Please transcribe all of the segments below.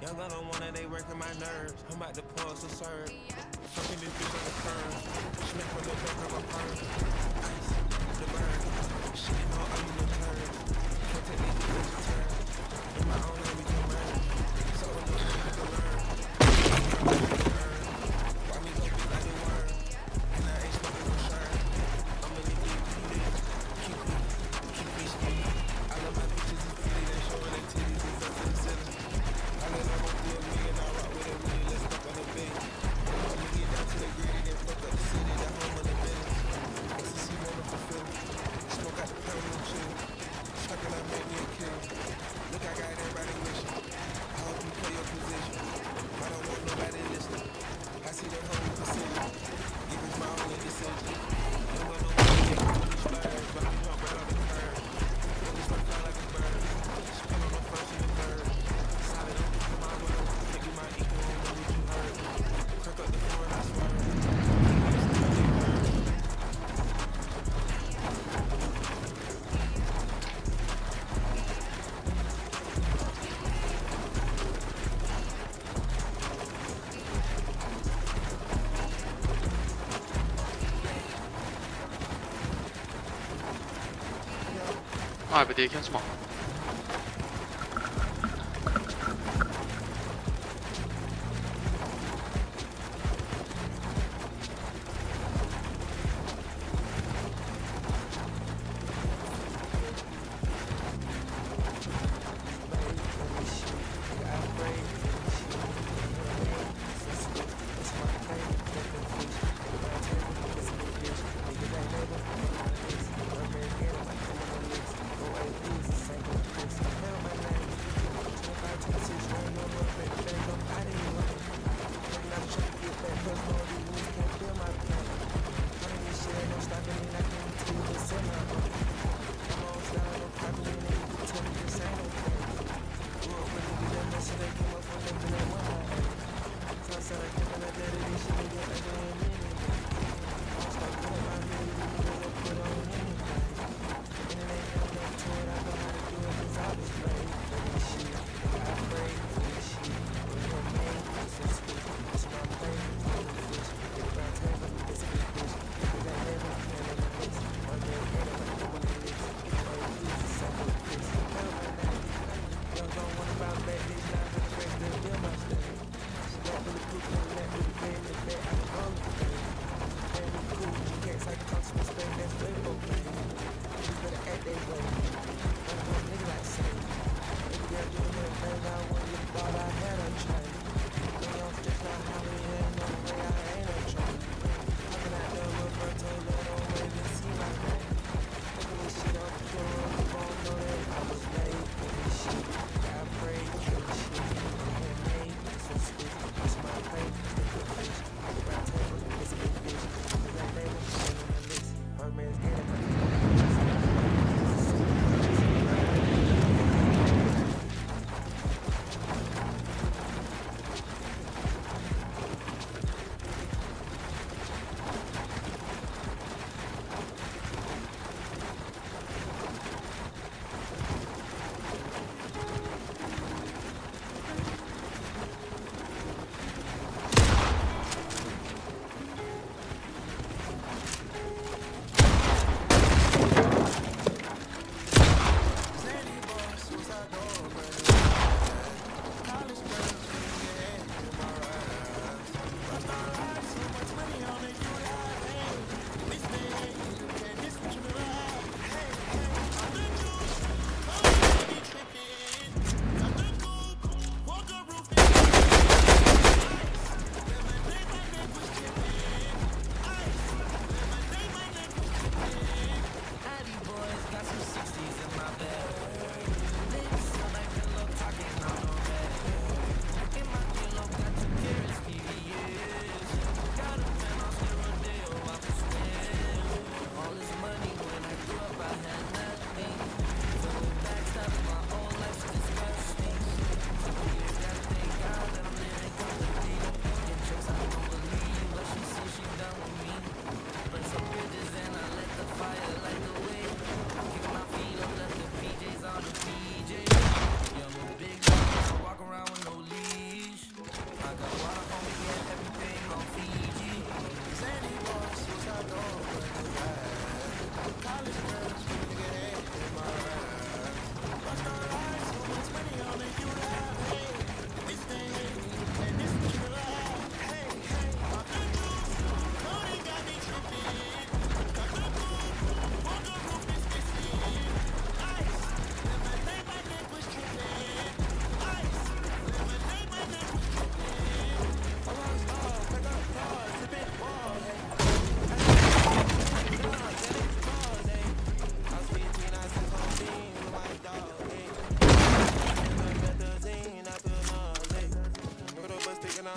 Young gun on one and they working my nerves. I'm about to pull some serve. Fucking this bitch on the curb. Smack on the back of a perm. Ice, the bird. Shitting on all you little turds. Can't take these bitches to turn. In my own lane we can learn. So no nigga can learn. Why me go big like a worm? And I ain't smoking no shirt. I'ma leave you this. Keep me ski. I love my bitches is pretty. They showing their titties and stuff to the ceiling. I let them up $1 million. I rock with it really. Let's fuck on the big. I'ma get down to the gritty. Then fuck up the city. The home of the business. Ecstasy wonderful feeling. Smoke out the pound and chill. Suckin' I made me a kill. Look, I got everybody wishing. I hope you play your position. I don't want nobody listening. I see them hungry precision. Give us my only decision. Don't want nobody to get on these birds. But we jump right on the curb. Niggas run fly like a bird. Spin on the first and the third. Solid up to my word. Think you might equal on what you heard. Crack up the floor and I swear. Nej, men det er ikke hans mor.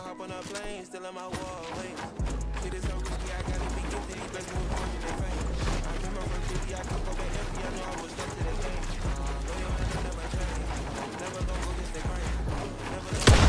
hop on a plane, still on my wall, wait. Shit is so risky, I gotta be gifted, these best moves fortune and fame. I remember from 50, I could go back empty, I know I was stuck to the game. Loyal and I never change, never gon' go against the grain. Never gon'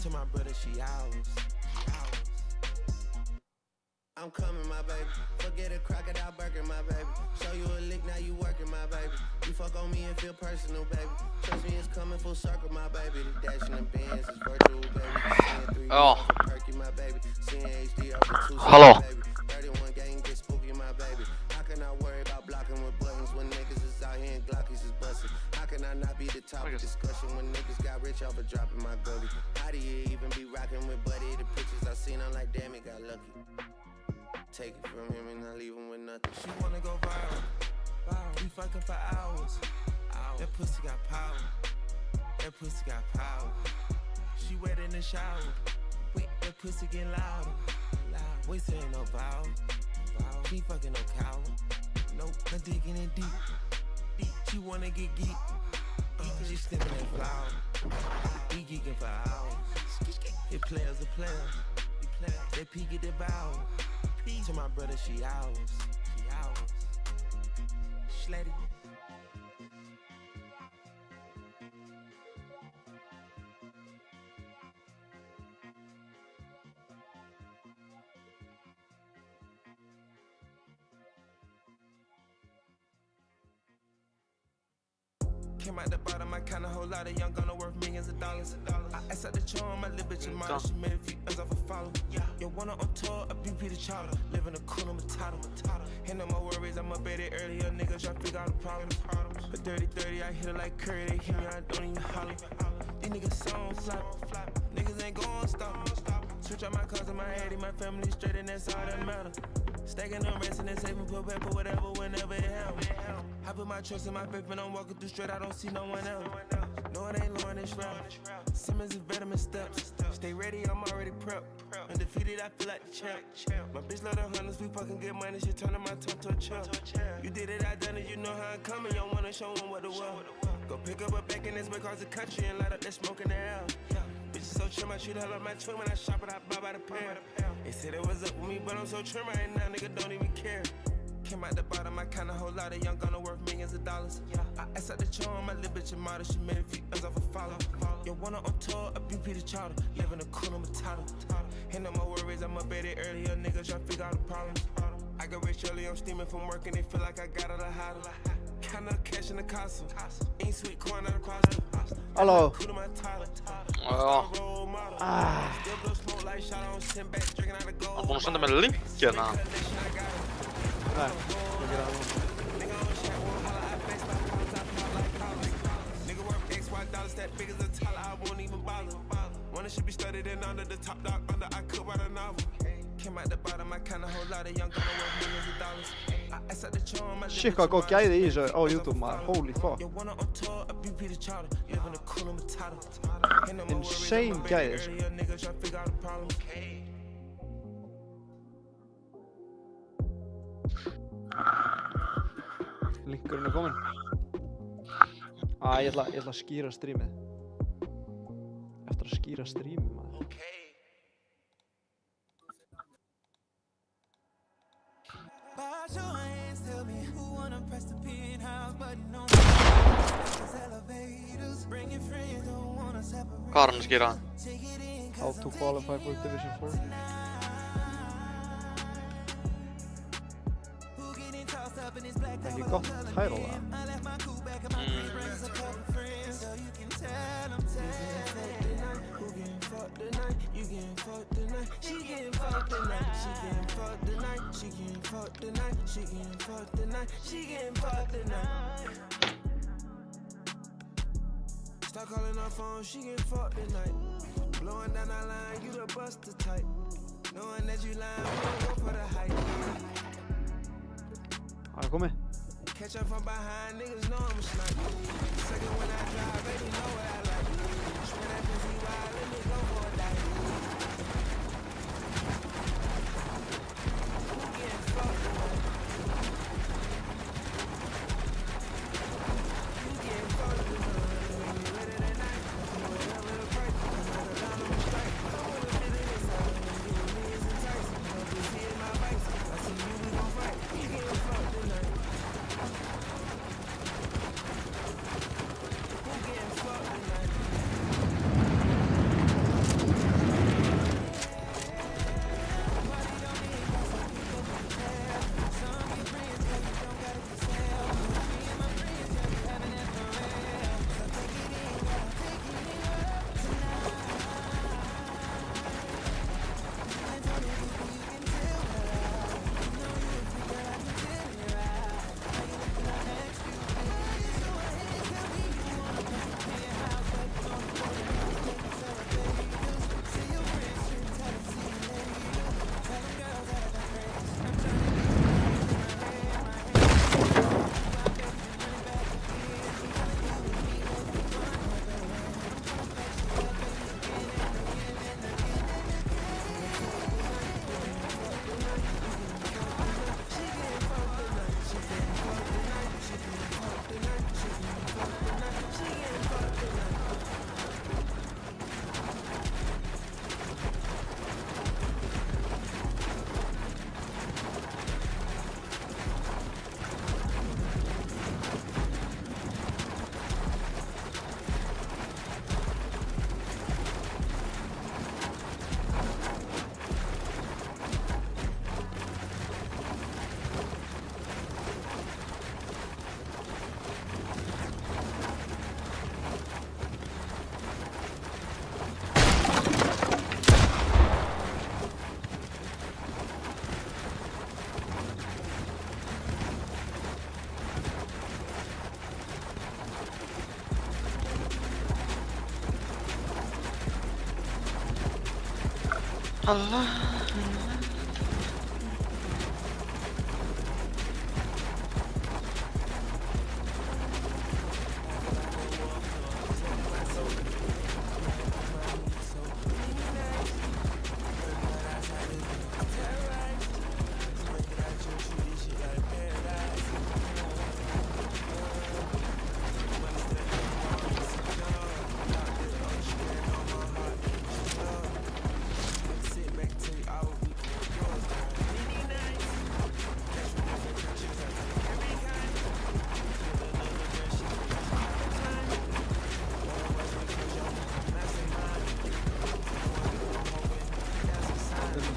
to my brother, she ours. I'm coming, my baby. Forget a crocodile burger, my baby. Show you a lick, now you working, my baby. You fuck on me and feel personal, baby. Trust me, it's coming full circle, my baby. The dash in the bands is virtual, baby. Oh. Perky, my baby. Seeing HD over 2, Hello. baby. 31 gang get spooky, my baby. How can I worry about blocking with buttons when niggas is out here and Glockies is busting? How can I not be the topic of discussion when niggas got rich off of dropping my gully? How do you even be rocking with Buddy? The pictures I seen, I'm like, damn, it got lucky. Take it from him and I leave him with nothing. She wanna go viral. We fucking for hours. That pussy got power. That pussy got power. She wet in the shower. Wait, that pussy get louder. We saying no vow. She fucking no cow. Nope, I'm digging in deep. She wanna get geek. She sniffing that flower. We geeking for hours. It players are players. They peek at the bow. To my brother, she ours. She ours. Schletty. Came out the bottom, I count a whole lot of young gonna worth millions of dollars. I asked out the charm, my little bitch a model. She made a few M's off a follow. Yo, one on tour, a BP the charter. Living a cool Matata. Ain't no more worries, I'm up at it earlier. Niggas try to figure out the problems. But 30-30, I hit her like Curry. They hit me, I don't even holler. These niggas so flop. Niggas ain't gon' stop. Switch out my cars and my head, my family straight, and that's all that matter. Stacking them, resting and saving, put paper, whatever, whenever it happens. I put my trust in my paper and I'm walking through straight, I don't see no one else. No, it ain't Lauren, it's rap. Simmons is vitamin steps. Stay ready, I'm already prepped. Undefeated, I feel like the champ. My bitch love the hunters, we fucking get money. She turning my tongue to a champ. You did it, I done it, you know how I'm coming. Y'all wanna show them what the world. Go pick up a back in this way across the country and light up that smoke in the air. Bitch is so trim, I treat her like my twin. When I shop it, I buy by the pound. They said it was up with me, but I'm so trim right now, nigga don't even care. Came out the bottom, I kinda whole lot of young gonna worth millions of dollars. I asked out the charm, my little bitch a model. She made a few M's off a follow. You wanna on tour, a BP the chowder. Living a cool, I'm a toddler. Ain't no more worries, I'm up at it earlier. Nigga tryna figure out the problems. I got rich early, I'm steaming from work and they feel like I got all the hotter. Kinda cash in the castle. Ain't sweet corn out of pasta. Hallå. Ja. Att hon kände med linkerna. Nej, det är One should be studied and under the top dog under I could write a novel. Came out the bottom, I kinda whole lot of young gonna worth millions of dollars. I asked out the charm, my Shit, vad gott guide i sig av YouTube, man. Holy fuck. Insane guide. Linkurinn er komin. Ég ætla að skýra streamið. Eftir að skýra streamið, maður. Hvað er hann að skýra? How to qualify for Division 4. Ekki gott title, það. Start calling her phone, she getting fucked tonight. Blowing down that line, you the buster type. Knowing that you lying, we don't go for the hype. Það komið. Catch up from behind, niggas know I'm a sniper. Second when I drive, baby know what I like. Spin that pussy wild, let me go for a dive. Who getting fucked tonight? Who getting fucked tonight? Allah.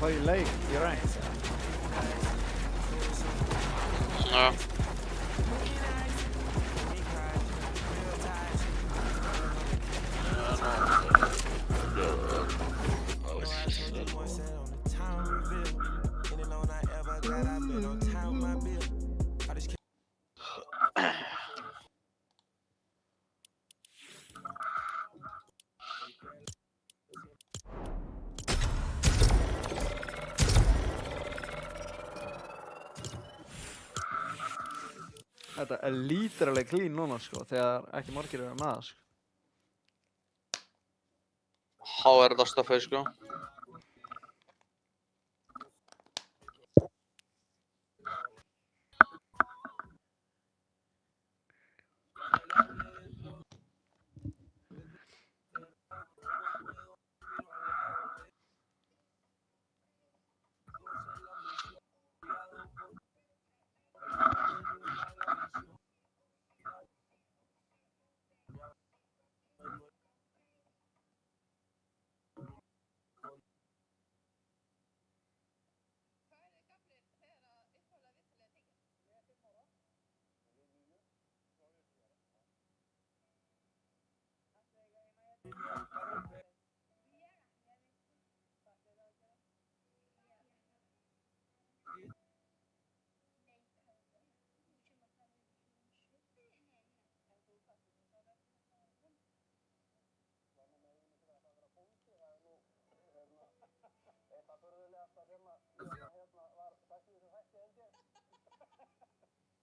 får ju lake i rank. Ja. Þetta er literally clean núna sko, þegar ekki margir eru með það sko. Há er þetta stöffið sko.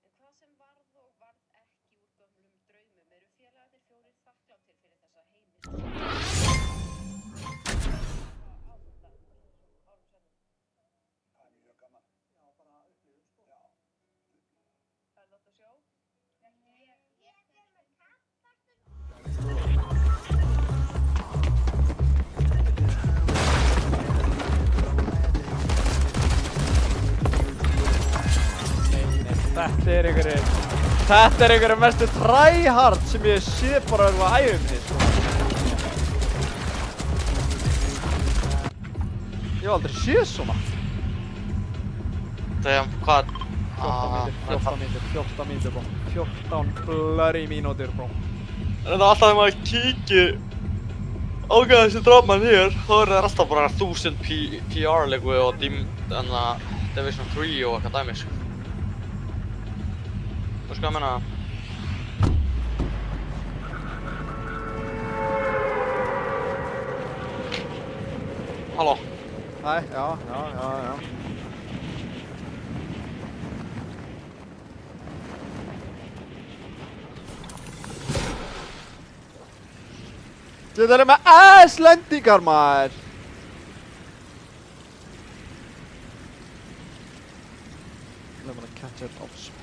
En hvað sem varð og varð ekki úr gömlum draumum eru félagarnir fjórir þakkláttir fyrir þessa Það er mjög gaman. Já, bara upplifun sko. Já. Ferðu oft á sjó? Þetta er einhverju mestu tryhard sem ég sé bara á æfumni sko. Ég hef aldrei séð svona. Þegar, hvað? 14 mínútur bro. 14 bloody mínútur bro. En þetta er alltaf þegar maður kíkir á hvað þessi drafmann hér, þá er það alltaf bara 1000 PR leiku og Division 3 og eitthvað dæmis. Þú veist hvað ég meina? Halló? Æ, já. Þetta er með ass-lendingar maður! I'm gonna catch it off spawn.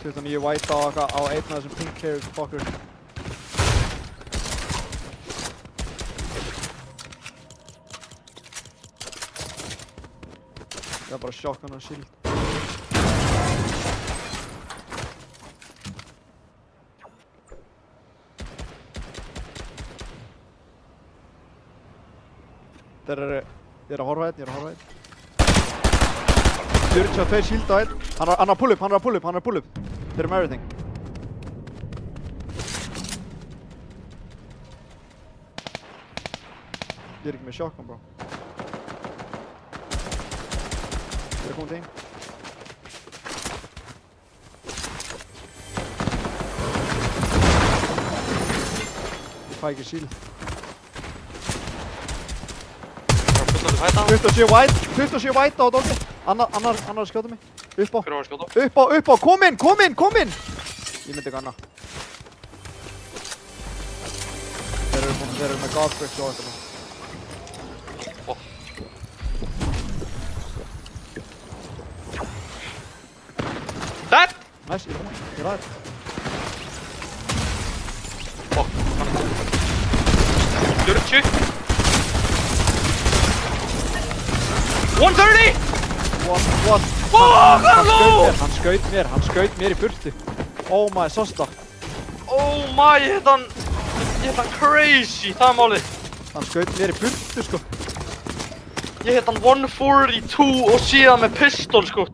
Þetta nýju white á einn af þessum pink haired fucker. Ég har bara shotgun og shield. Ég er að horfa einn. 42 shield á einn. Hann er að pull up. Þeir eru með everything. Ég er ekki með shotgun, bro. Ég er komið til. Ég fæ ekki shield. 27 white á doggi. Annar skjóta mig. Upp á. Hver var að skjóta? Upp á. Kom inn. Ég myndi ekki annað. Þeir eru með godbricks og eitthvað. Dead! Nice, ég ræði. Fuck, hann er 40! 130! What? Hann skaut mér í burtu. Oh my, sástu það? Oh my, ég hitt hann crazy, það er málið. Hann skaut mér í burtu, sko. Ég hitt hann 142 og síðan með pistol, sko.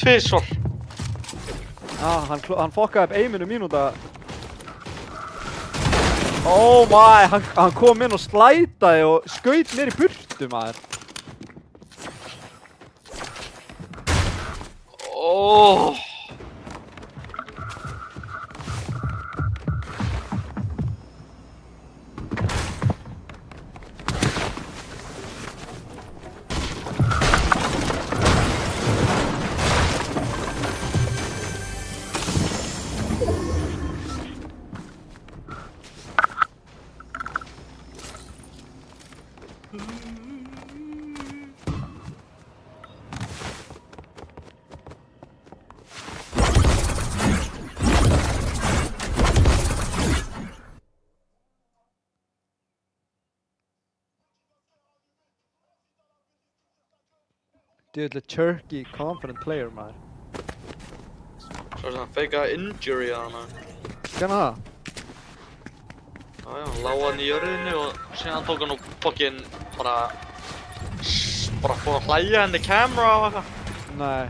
Tvisvar. Hann fokkaði upp aiminu mínúta. Oh my, hann kom inn og slætaði og skaut mér í burtu, maður. Oh. Dude, the turkey confident player, maður. Svo sem hann feikaði injury að hann. Hvernig það? Já, hann lá hann í jörðinni og síðan tók hann og fucking bara fór að hlæja henni camera og eitthvað. Nei.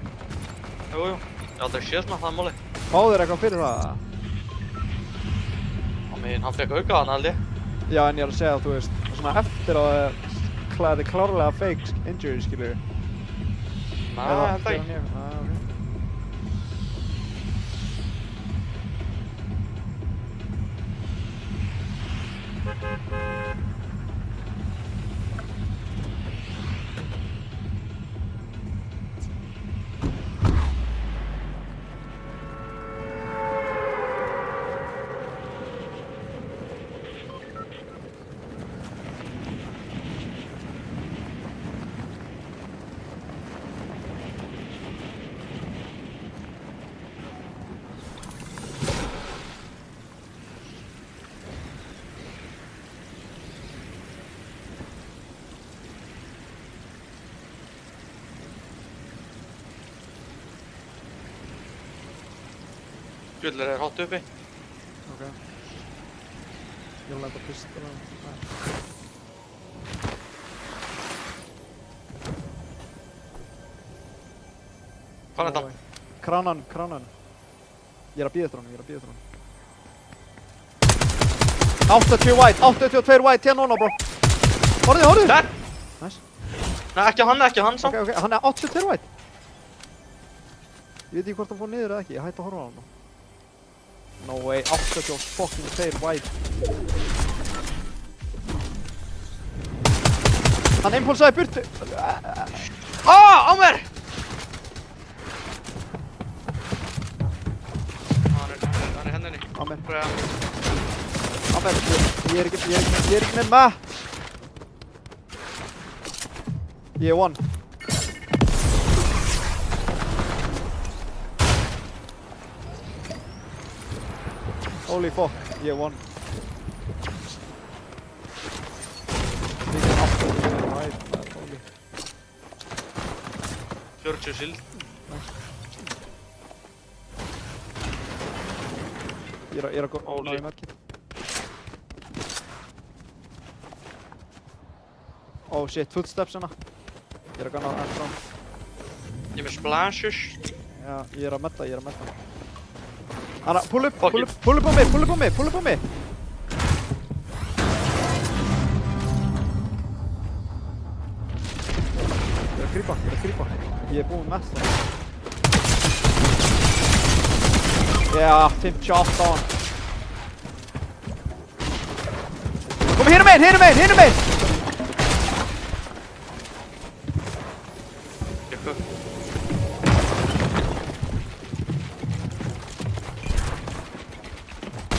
Jú. Já, það sé svona það máli. Fá þér eitthvað fyrir það? Hann fekk auka hann held ég. Já, en ég er að segja að þú veist, svona eftir að það er klárlega fake injury, skilur. Nei, held ekki. Gullir er hot uppi. Ok. Ég vil lenda pistola. Hvað er þetta? Kránan. Ég er að bíða eftir honum. 80 white, 82 white, hérna núna, bro. Horfðu. Der! Nice. Nei, ekki hann samt. Ok, hann er 82 white. Ég veit ekki hvort hann fór niður eða ekki, ég hætti að horfa á hann. No way, 82 white. Hann impulsaði burtu. Á mér! Hann er hendinni. Á mér. Bræða. Ég er ekki með matt. Ég er one. Holy fuck, ég er one. Ég er 80 white. 40 sild. Ég er að ná í medkit. Oh shit, footsteps hérna. Ég er að gana eftir hann. Ég er með splashes. Já, ég er að metta. Anna, pull up á mig. Ég er að grípa. Ég er búinn með það. Já, 58 á hann. Kom hinum megin!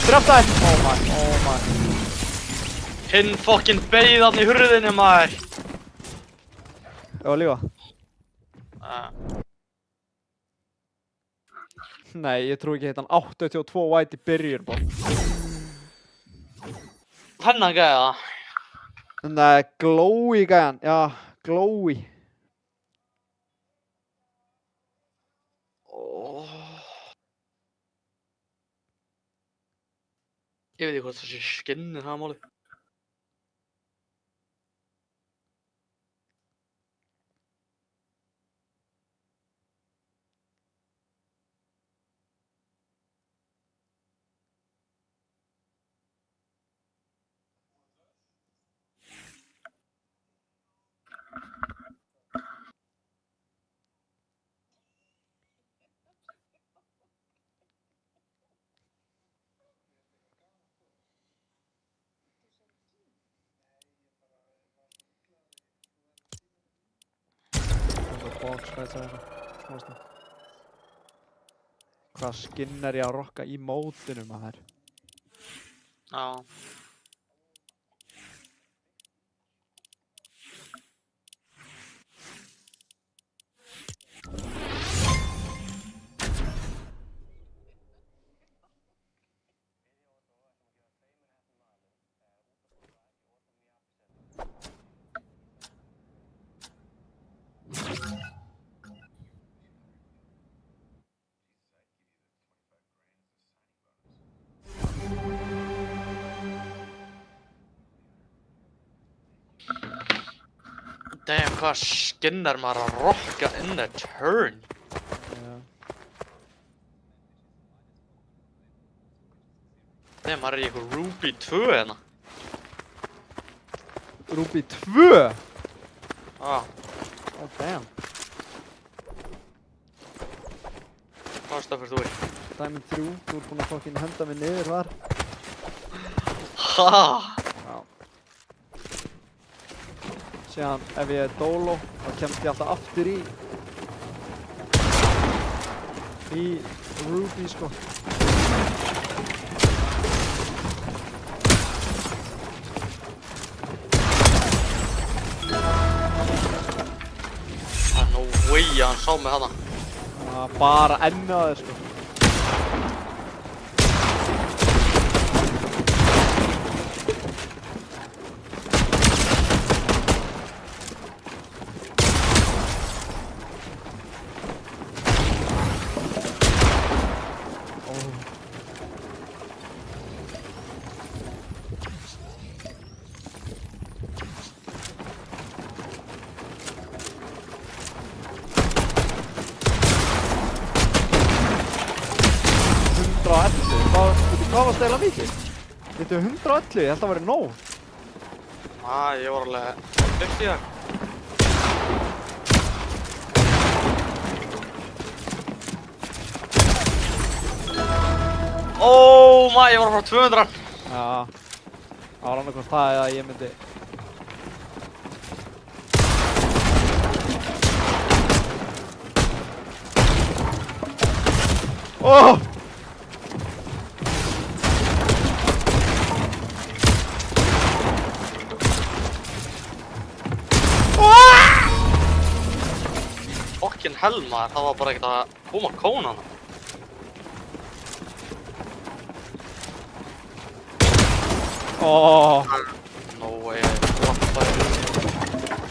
Draftaði! Oh my. Hinn fucking beið hann í hurðinni, maður. Ég var að lífa. Nei, ég trú ekki heitt hann 82 white í byrjun, bó. Hennan gæða. Nei, glowy gæðan. Já, glowy. Ég veit ekki hvort það sé skinnið það máli. Það er box fights eða eitthvað. Smástund. Hvað skinn er ég að rocka í mótinu maður? Já. Damn, hvað skinn er maður að rocka in a turn? Já. Damn, maður er í eitthvað Ruby 2 hérna. Ruby 2? Ah, Oh damn. hvað stöfur þú í? Diamond 3, þú ert búinn að fucking henda mig niður þar. Ha! Já. Síðan ef ég er dolo, þá kemst ég alltaf aftur í Ruby sko. Það er no way að hann sá mig hana. Það var bara ennið á þér sko. Hvað varst það eiginlega mikið? Þetta er 111, ég held að það væri nóg. Ég var alveg fyrst í það. Oh my, ég var frá 200. Já. Það var annarkvæmst það eða ég myndi... Oh! Fucking hell maður, það var bara ekkert að koma kónan. Oh! No way, what the fuck.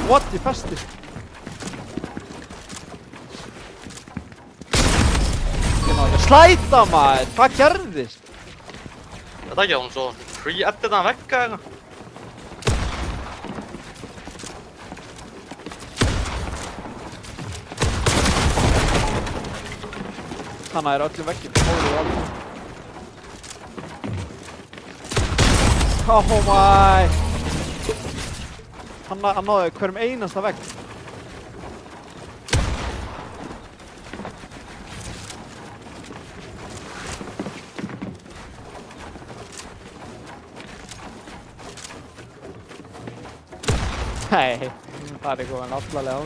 What? Ég festist. Ég slæta maður, hvað gerðist? Ég veit ekki að hún svo pre-edit hann vekka eitthvað. Hanna er öllum veggjum, hóruðu alveg. Oh my! Hann náði hverjum einasta vegg. Nei, það er komin allalega á.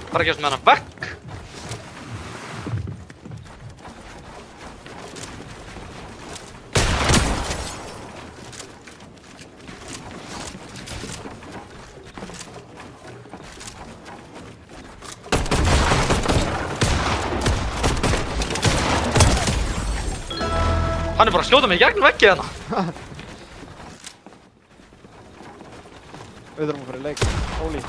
Hvað er að gerast með hann vekk? Hann er bara að skjóta mig í gegnum veggið hérna. Við þurfum að fara í leik. Óli.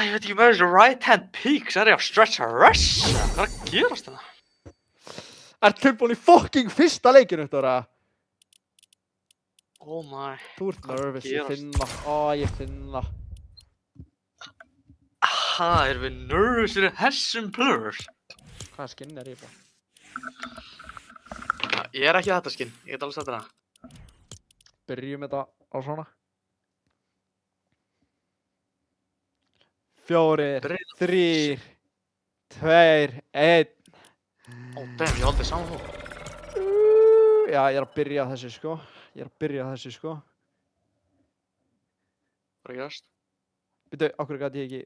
Ég veit ekki með þessu right hand peaks, er ég að stretcha rush? Hvað er að gerast þetta? Er tilbúin í fucking fyrsta leikinu þetta vera? Oh my. Þú ert nervous, ég gerast? finn það. Ég finn það. Erum við nervous fyrir þessum plurs? Hvaða skinn er ég bara? Ég er ekki þetta skinn, ég get alveg sagt það. Byrjum þetta á svona. 4, 3, 2, 1. Ó, damn, ég aldrei saman þú. Já, ég er að byrja á þessu sko. Hvað er að gerast? Byrju, okkur gæti ég ekki...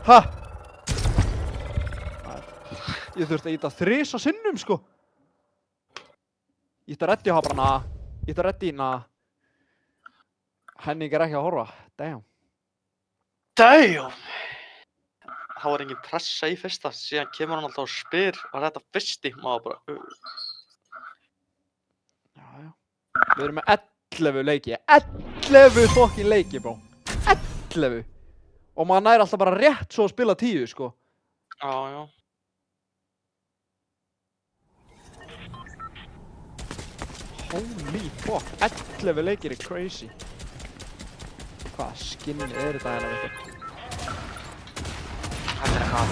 Ha! Ég þurfti að íta 3 sinnum sko. Ég ætti að reddi á bara na. Ég ætti að reddi na. Henning er ekki að horfa. Damn. Damn! Það var engin pressa í fyrsta, síðan kemur hann alltaf og spyr var þetta fyrsti, maður bara Já. Við erum með 11 leiki. 11 fucking leiki, bro. 11! Og maður næri alltaf bara rétt svo að spila 10, sko. Já. Holy fuck. 11 leikir er crazy. Hvaða skinn er þetta hérna, veitu? Þetta er eitthvað.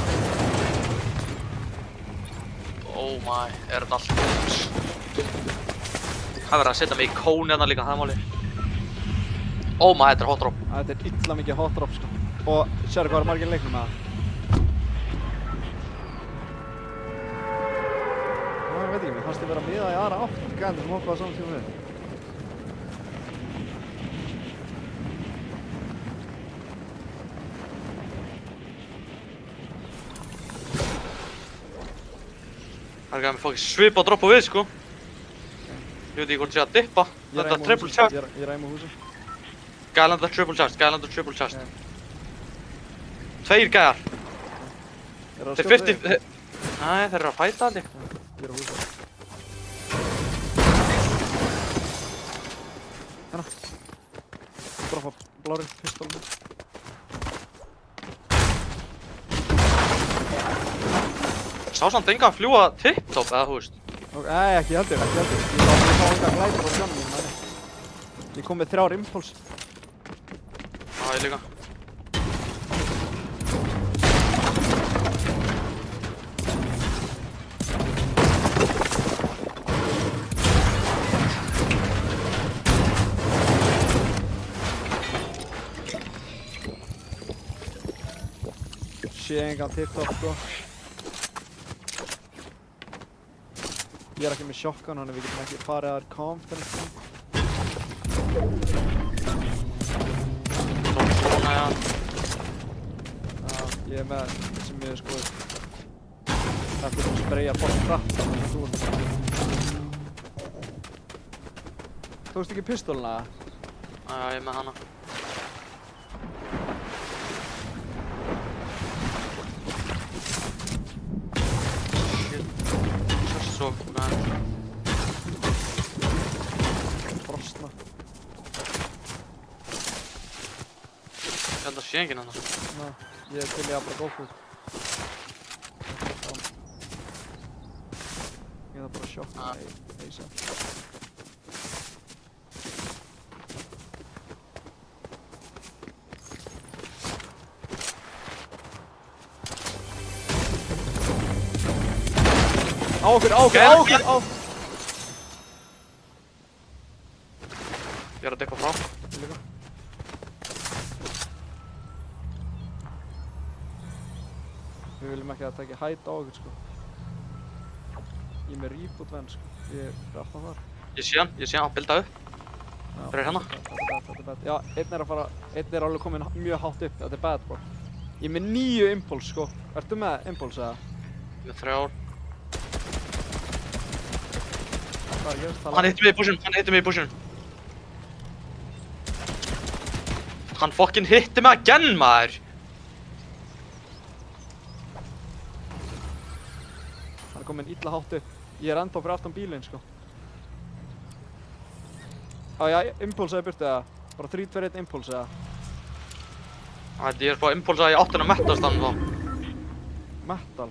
Oh my, er þetta allt góðs? Það verður að setja mig í kón hérna líka, það er málið. Oh my, þetta er hot drop. Þetta er illa mikið hot drop, sko. Og sérðu hvað er margir leiknum með það? Ég veit ekki, mér fannst ég vera að miða í aðra átt. Gæðin sem hoppaði saman tíma við. Það er gæðið með fokkin svipa að droppa við, sko. Ég veit ekki hvort ég sé að dippa. Þetta er triple charge. Ég ræmi á húsi. Gælander triple charge. Tveir gæjar. Þeir 50... Nei, þeir eru að fæta allir. Ég er á húsi. Hérna. Bara fá blárið pistólum. Sá samt engan fljúa tip-top, eða þú veist. Nei, ekki heldur. Ég sá enga glæður á sjónum mínum. Ég kom með 3 impuls. Já, ég líka. Sé engan tip-top, sko. Ég er ekki með shotgun, þannig við getum ekki farið að confidence. Svona, já. Ég er með sem ég sko... Þetta er að sprayja bort hratt, þannig að þú ert bara... Tókstu ekki pistóluna? Já, ég er með hana. Svo, hvað? Frostna. Ég held að sé enginn hana. Ná, ég er til í að bara góða út. Ég þarf bara að sjokka í ASAP. Á okkur! Ég er að dippa frá. Ég líka. Við viljum ekki að það taki hætt á okkur, sko. Ég er með reboot venn, sko. Ég er alltaf þar. Ég sé hann að builda upp. Fyrir hérna. Þetta er bad. Já, einn er alveg kominn mjög hátt upp. Þetta er bad, bro. Ég er með 9 impuls, sko. Ertu með impuls, eða? Með 3. Hvað er gerst? Hann hittir mig í bushinu, Hann fucking hitti mig again, maður! Hann er komin illa hátt upp. Ég er ennþá fyrir aftan bílinn, sko. Já, impulsaði burtu eða? Bara 3, 2, 1 impuls eða? Ég er bara að impulsa í áttina metalstann þá. Metal?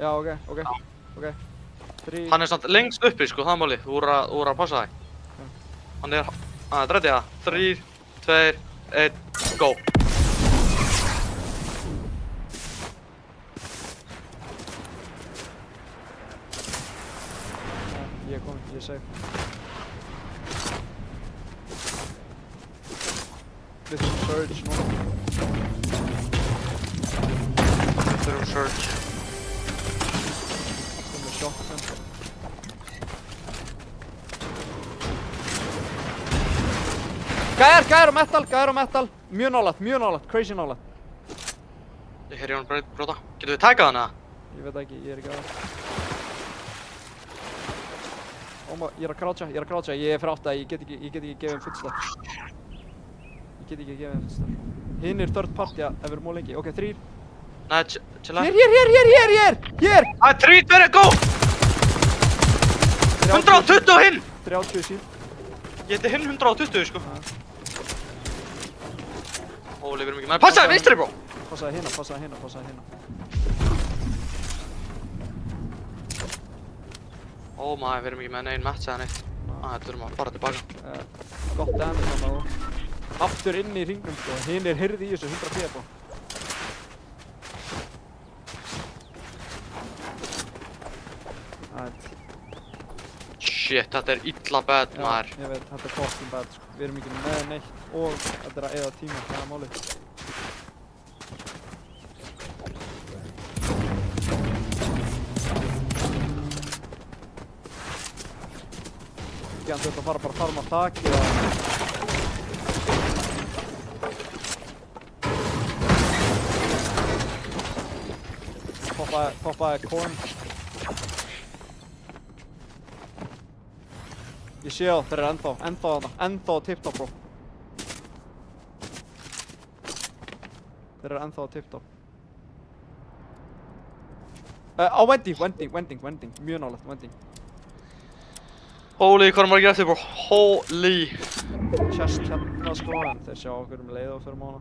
Já, ok. 3... Hann er samt lengst uppi, sko, það er málið. Þú voru að passa þig. Hann er... Drætti það. 3, 2, 1, go! Ég er komin, ég er safe. Við þurfum surge núna. Við þurfum surge. Við með shotgun. Gæjar á metal. Mjög nálægt, crazy nálægt. Ég heyri hann brota. Getur við tækað hann eða? Ég veit ekki, ég er ekki að það. Ég er að croucha, ég er fyrir átta, ég get ekki gefið þeim footstep. Hinn er third party ef við erum of lengi. Ok, 3. Nei, chilla. Hér! 3, 2, 1, go! 120 hinn! 30 síl. Ég heiti hinn 120, sko. Óli, við erum ekki með. Passaði vinstri, bro! Passaði hérna. Ó maður, við erum ekki með neinn match eða neitt. Þetta þurfum að fara tilbaka. Gott damage hann á. Aftur inn í hringnum, sko. Hinn er hirði í þessu 100 p.p. Shit, þetta er illa bad, maður. Ég veit, þetta er fucking bad, sko. Við erum ekki með neitt og þetta er að eyða tíma, það er málið. Hann þurft að fara bara að farma þakið og... Poppaði korn. Ég sé það, þeir eru ennþá á tip-top, bro. Þeir eru ennþá á tip-top. Á vending, mjög nálægt, vending. Holy, hvað er margir eftir, bro? Holy! Chest hérna, sko, en þeir sjá okkur leið og fyrir mána.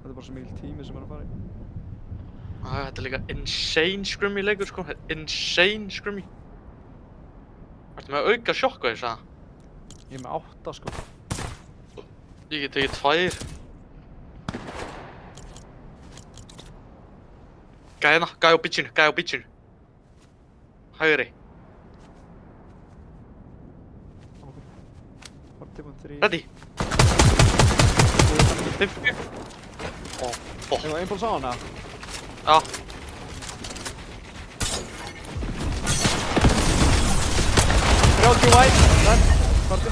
Þetta er bara svo mikil tími sem er að fara í. Þetta er líka insane scrummy leikur, sko. Insane scrummy. Ertu með að auka sjokk á þess að? Ég er með 8, sko. Ég get tekið 2. Gæði á bitchinu. Hægri. Ok. Bara tilbúin 3. Ready. 5. Ó, fuck. Hefur það impulse á hana? Já. White. Korti.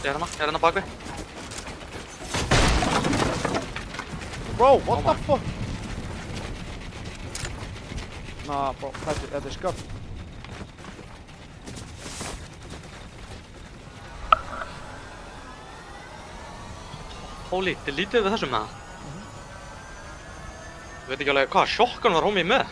Ég er hérna bakvið. Bro, what the fuck? Nah, bro, þetta er sköpt. Holy, þið lítið við þessum með það. Ég veit ekki alveg hvað sjokkan var homie með.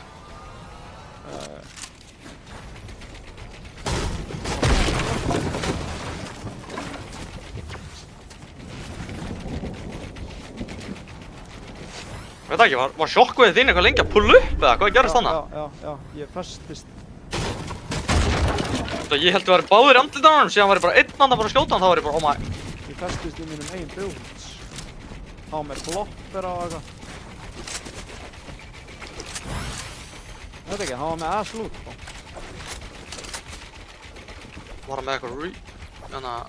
Veit ekki, var sjokkveðið þín eitthvað lengi að pulla upp eða hvað gerðist þannig? Já, ég festist. Ég held að væri báðir í andlitið á hann, síðan var ég bara einn andan bara að skjóta hann, þá var ég bara, oh my. Ég festist í mínum eigin builds. Þá með flopper á eitthvað. Ég veit ekki, hann var með ass loot, sko. Var hann með eitthvað Þannig að...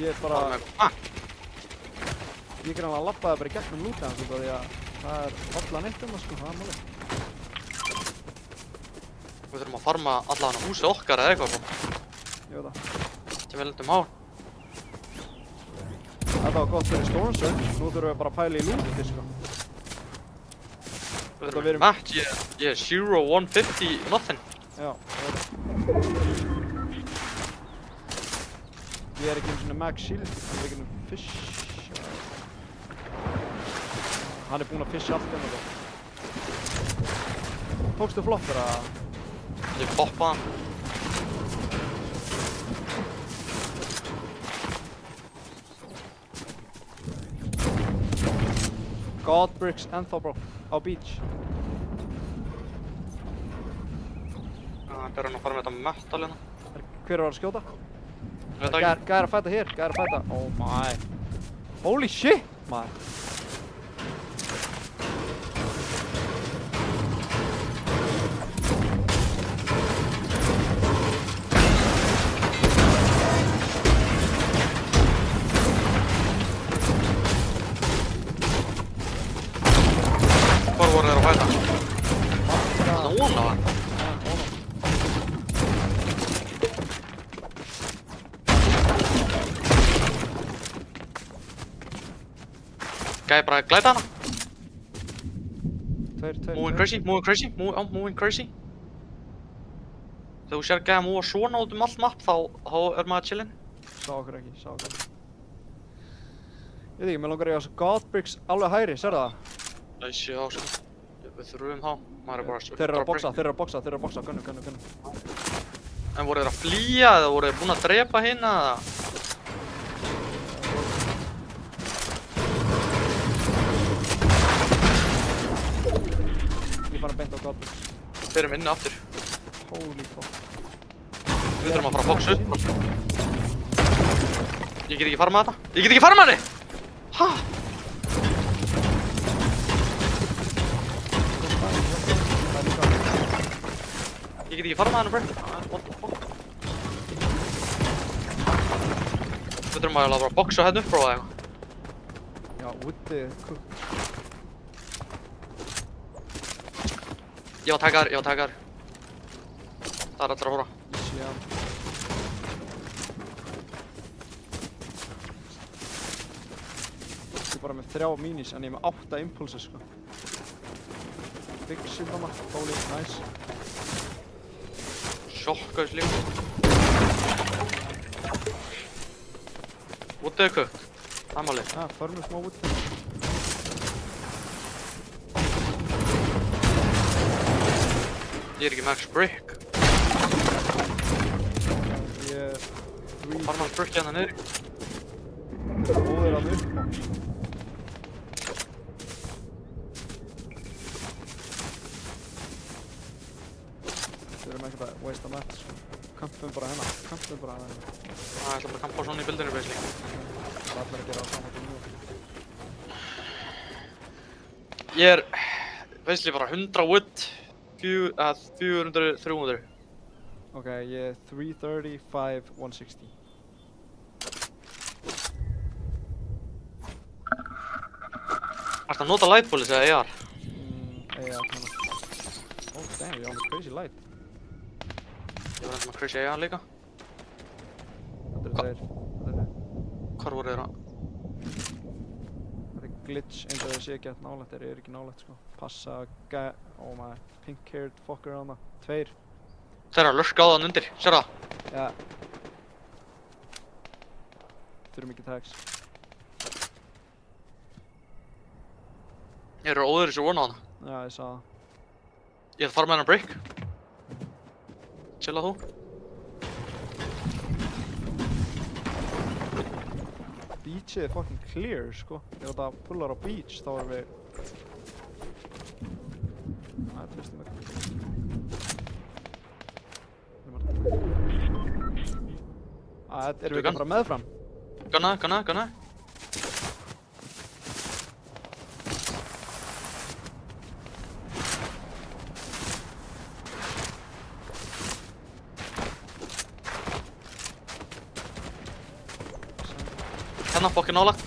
Ég er bara... Var hann með eitthvað... Ég greinlega labbaði bara í gegnum lootið hans út af því að það er alla neitt það, sko, það er málið. Við þurfum að farma allavega húsið okkar eða eitthvað, sko. Ég veit það. Ekki vel undir mál. Þetta var gott fyrir Storm Surge, nú þurfum við bara að pæla í lootið, sko. Þetta við erum- Matt, ég er 0, 150, nothing. Já, það er Ég er ekki einu svona Max Shield, hann er ekki einu fish. Hann er búinn að fisha allt hérna þá. Tókstu flottur að... Ég poppa hann. Godbricks ennþá bro, á beach. Það er hann að fara með þetta metal hérna. Hver var að skjóta? Ég veit það ekki. Gæði að fæta hér, gæði að fæta. Oh my. Holy shit, maður. Hvor voru þeir að fæta? Það er óna það. Gæði bara að glæta hana. Tveir. Moving crazy, moving crazy. Þegar þú sér gæði að múa svona út allt mapp, þá er maður chillin. Sá okkur ekki. Ég veit ekki, mér langar ég að Godbricks alveg hægri, sérðu það? Það sé á sko. Við þurfum þá. Maður er bara Þeir eru að boxa, gunnu. En voru þeir að flýja eða voru þeir búin að drepa hina eða? Ég bara beint á Godbricks. Þeir eru inni aftur. Holy fuck. Við þurfum að fara að boxa upp. Ég get ekki farið með þetta. Ég get ekki farið með henni! Hæ? Ég get ekki farið með henni, bro. What the fuck? Við þurfum að bara boxa hérna upp frá það eitthvað. Já, woodið cooked. Ég var taggar. Það er allir að hóra. Ég sé hann. Ég er bara með 3 minis en ég er með 8 impulses sko. Big shield hana, holy, nice. Sjokka þessu líka. Woodið er cooked. Það er málið. Förmur smá wood. Ég er ekki max brick. Ég er 3 Farm hans brick hérna niður. óður að upp. Við erum ekkert að waste a match sko. Kampum bara hérna. Það ætla bara að kampa svona í bildinu basically. Það er allir að gera á saman tíma. Ég er basically bara 100 wood, 400, 300. Ok, ég er 330, 5, 160. Ertu að nota lightbullis eða AR? Ja, kannan. Oh damn, ég á með crazy light. Ég var enda með crazy AR líka. Þetta eru þeir. Hvar voru þeir að? Þetta er glitch eins og þeir sé ekki að nálægt, þeir eru ekki nálægt sko. Passa, oh my, pink haired fucker hana. 2. Þeir eru að lurka á þann undir, sér það? Ja. Þurfum ekki tags. Ég eru óður þessu vona á hana. Já, ég sá það. Ég ætla að fara með hennar break. Chilla þú. Beachið er fucking clear sko. Ef þetta pullar á beach þá erum við... Það tvistum ekki. Erum við ekki bara meðfram? Gunna. Hérna, bokkin nálagt.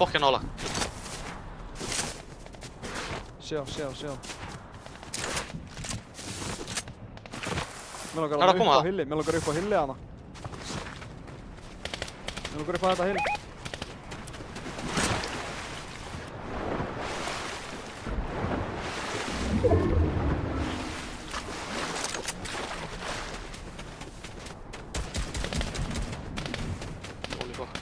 Sjá. Mér langar Er það að koma? upp á hilli, hana. Mér langar upp á þetta hill. Holy fuck.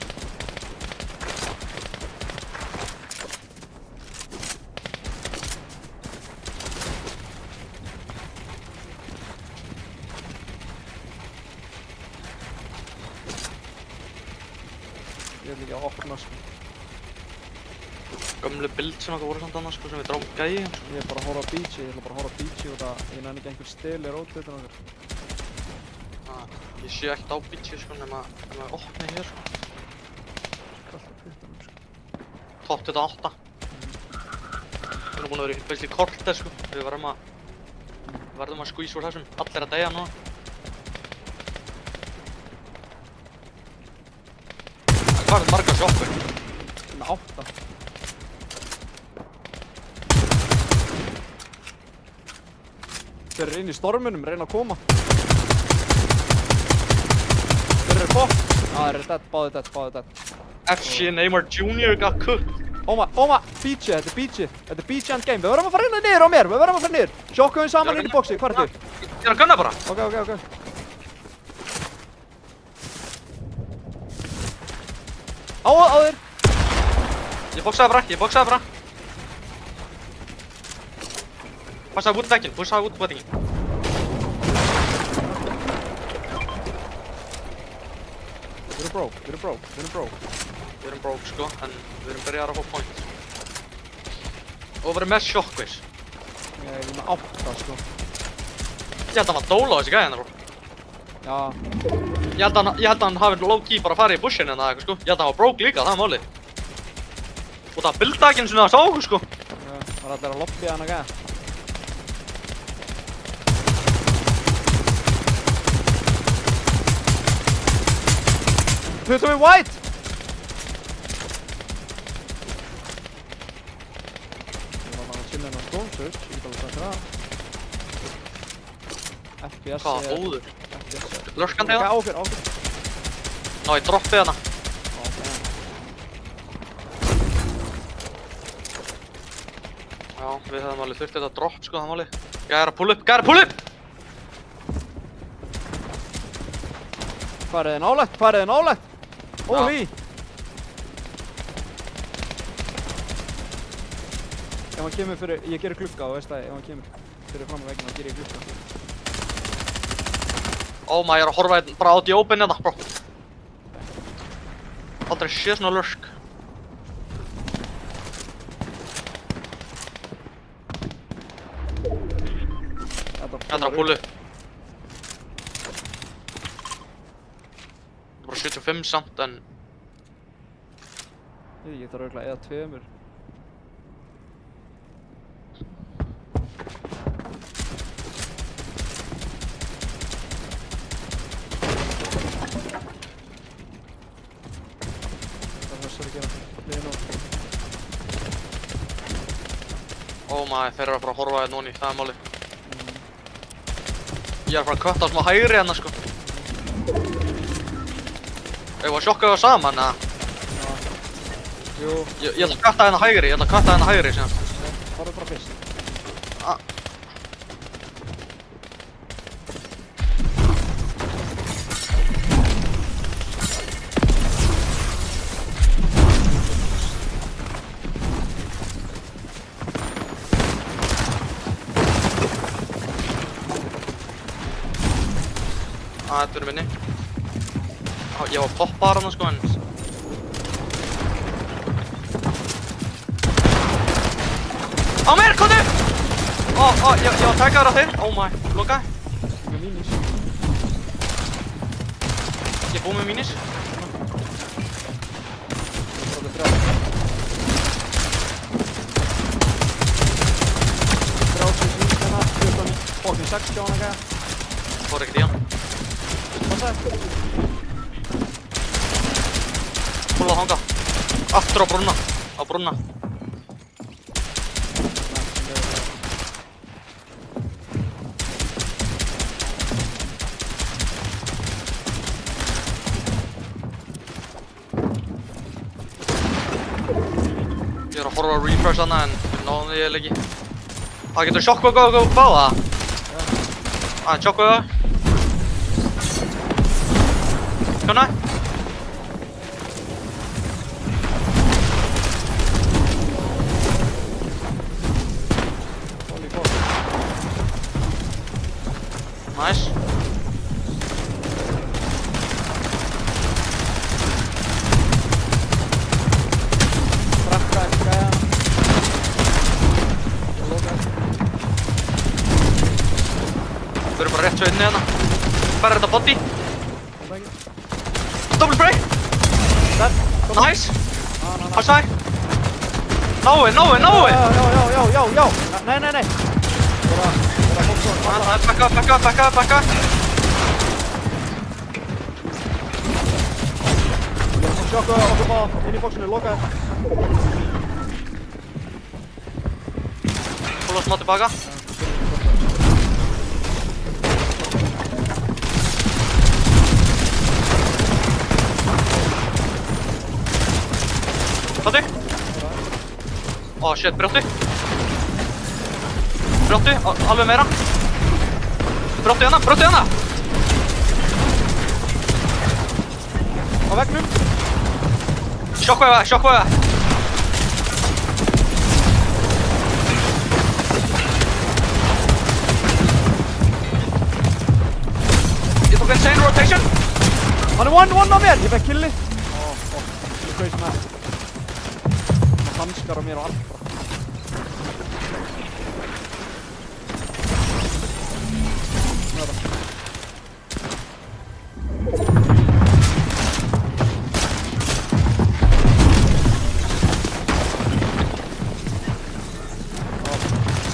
Ég vil ekki að opna sko. Gömlu bild sem okkar voru samt annars sko sem við dráum gæi sko. Ég er bara að horfa á beachi, ég ætla bara að horfa á beachi og það, ég nenni ekki einhver steli rótvitin okkar. Ég sé ekkert á beachi sko nema opni hér sko. Kallt á kvittanum sko. Topp 28. Við erum búin að vera í beisli korter sko. Við verðum að squeeze úr þessum. Allir að deyja núna. Hvað er margar sjoppur? Með 8. Þeir eru inn í stormunum, reyna að koma. Þeir eru bótt. Þeir eru dead, báðir dead. FC Neymar Jr. got cooked. Óma, beachi, þetta er beachi endgame. Við verðum að fara inn niður á mér, Sjokkuðum saman inn í boxi, hvað er þið? Ég er að gunna bara. Ok. Á þér! Ég boxaði bara. Passaði woodvegginn. Við erum broke. Við erum broke sko, en við erum byrjaðar að fá points. Og við erum með shockwaves. Ég er með 8 sko. Ég held að hann var dóla á þessi gæði hérna bro. Já. Ég held að hann hafi low-key bara farið í bushin hérna eitthvað sko. Ég held að hann var broke líka, það er málið. Og það bildaði ekki einu sinni að sá okkur sko. Já, það er allir að lobbya hann að gæða. Puttum við white! Ég var bara að chilla hérna á Storm Search, ég get alveg sagt það. FPS Hvað, óður? FPS Lurkandi Ok, hérna? áfyr. Ná, ég droppið hérna. Ok. Já, við hefðum alveg þurft þetta drop sko, það málið. Gæði að pull up! Farið þið nálægt! Holy! Ef hann kemur fyrir, ég gerir glugga og veist það, ef hann kemur fyrir fram á veggina, þá gerir ég glugga. Maður, ég er að horfa bara át í open hérna, bro. Aldrei séð svona lurk. Þetta er að pullu. Bara 75 samt, en... Ég þarf örugglega að eyða 2. Það þessar að gera liðin á. Maður, þeir eru að fara að horfa hérna onni, það er málið. Ég er að fara að kötta smá hægri hérna, sko. Ég var að sjokka það saman, eða? Jú. Ég ætla að kötta hérna hægri, síðan. Farðu bara fyrst. Þetta er minni. Ég var poppaðar hana sko, en... Á mér, komdu! Ég var taggaður af þeir. My, loka. Með mínus. Ég er búinn með mínus. Þetta er 30 mínus hérna, 60 á hana gæða. Fór ekkert í hann. Passaði. Púla að hanga. Aftur á brúnna. Ég er að horfa á refresh hana en náðum því eiginlega ekki. Það getur sjokku og báða. Sjokku. Skjóna. Holy fuck. Nice. Brakka ekki gæja. Ég loka þessu. Við erum bara rétt svo inni hérna. Hvað er þetta body? Kom ekki. Double spray! Dead. Nice! Ná. Passai! Nói! Já. Nei. Bara fólk Backa! Ég er að sjokka okkur bá inn í bóksinu, loka þér. Fóla smá tilbaka. Brjótti. Shit, brjótti. Alveg meira. Brjótti hana. Á veggnum. Sjokkuða. Ég tók insane rotation. Hann er one á mér. Ég fekk killi. Ég crazy man. Með hanskar á mér og allt bara.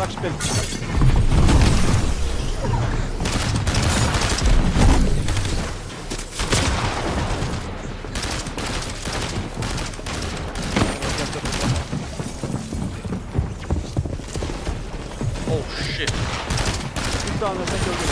Saxspil. Oh shit. Skýta hann þess ekki okkur.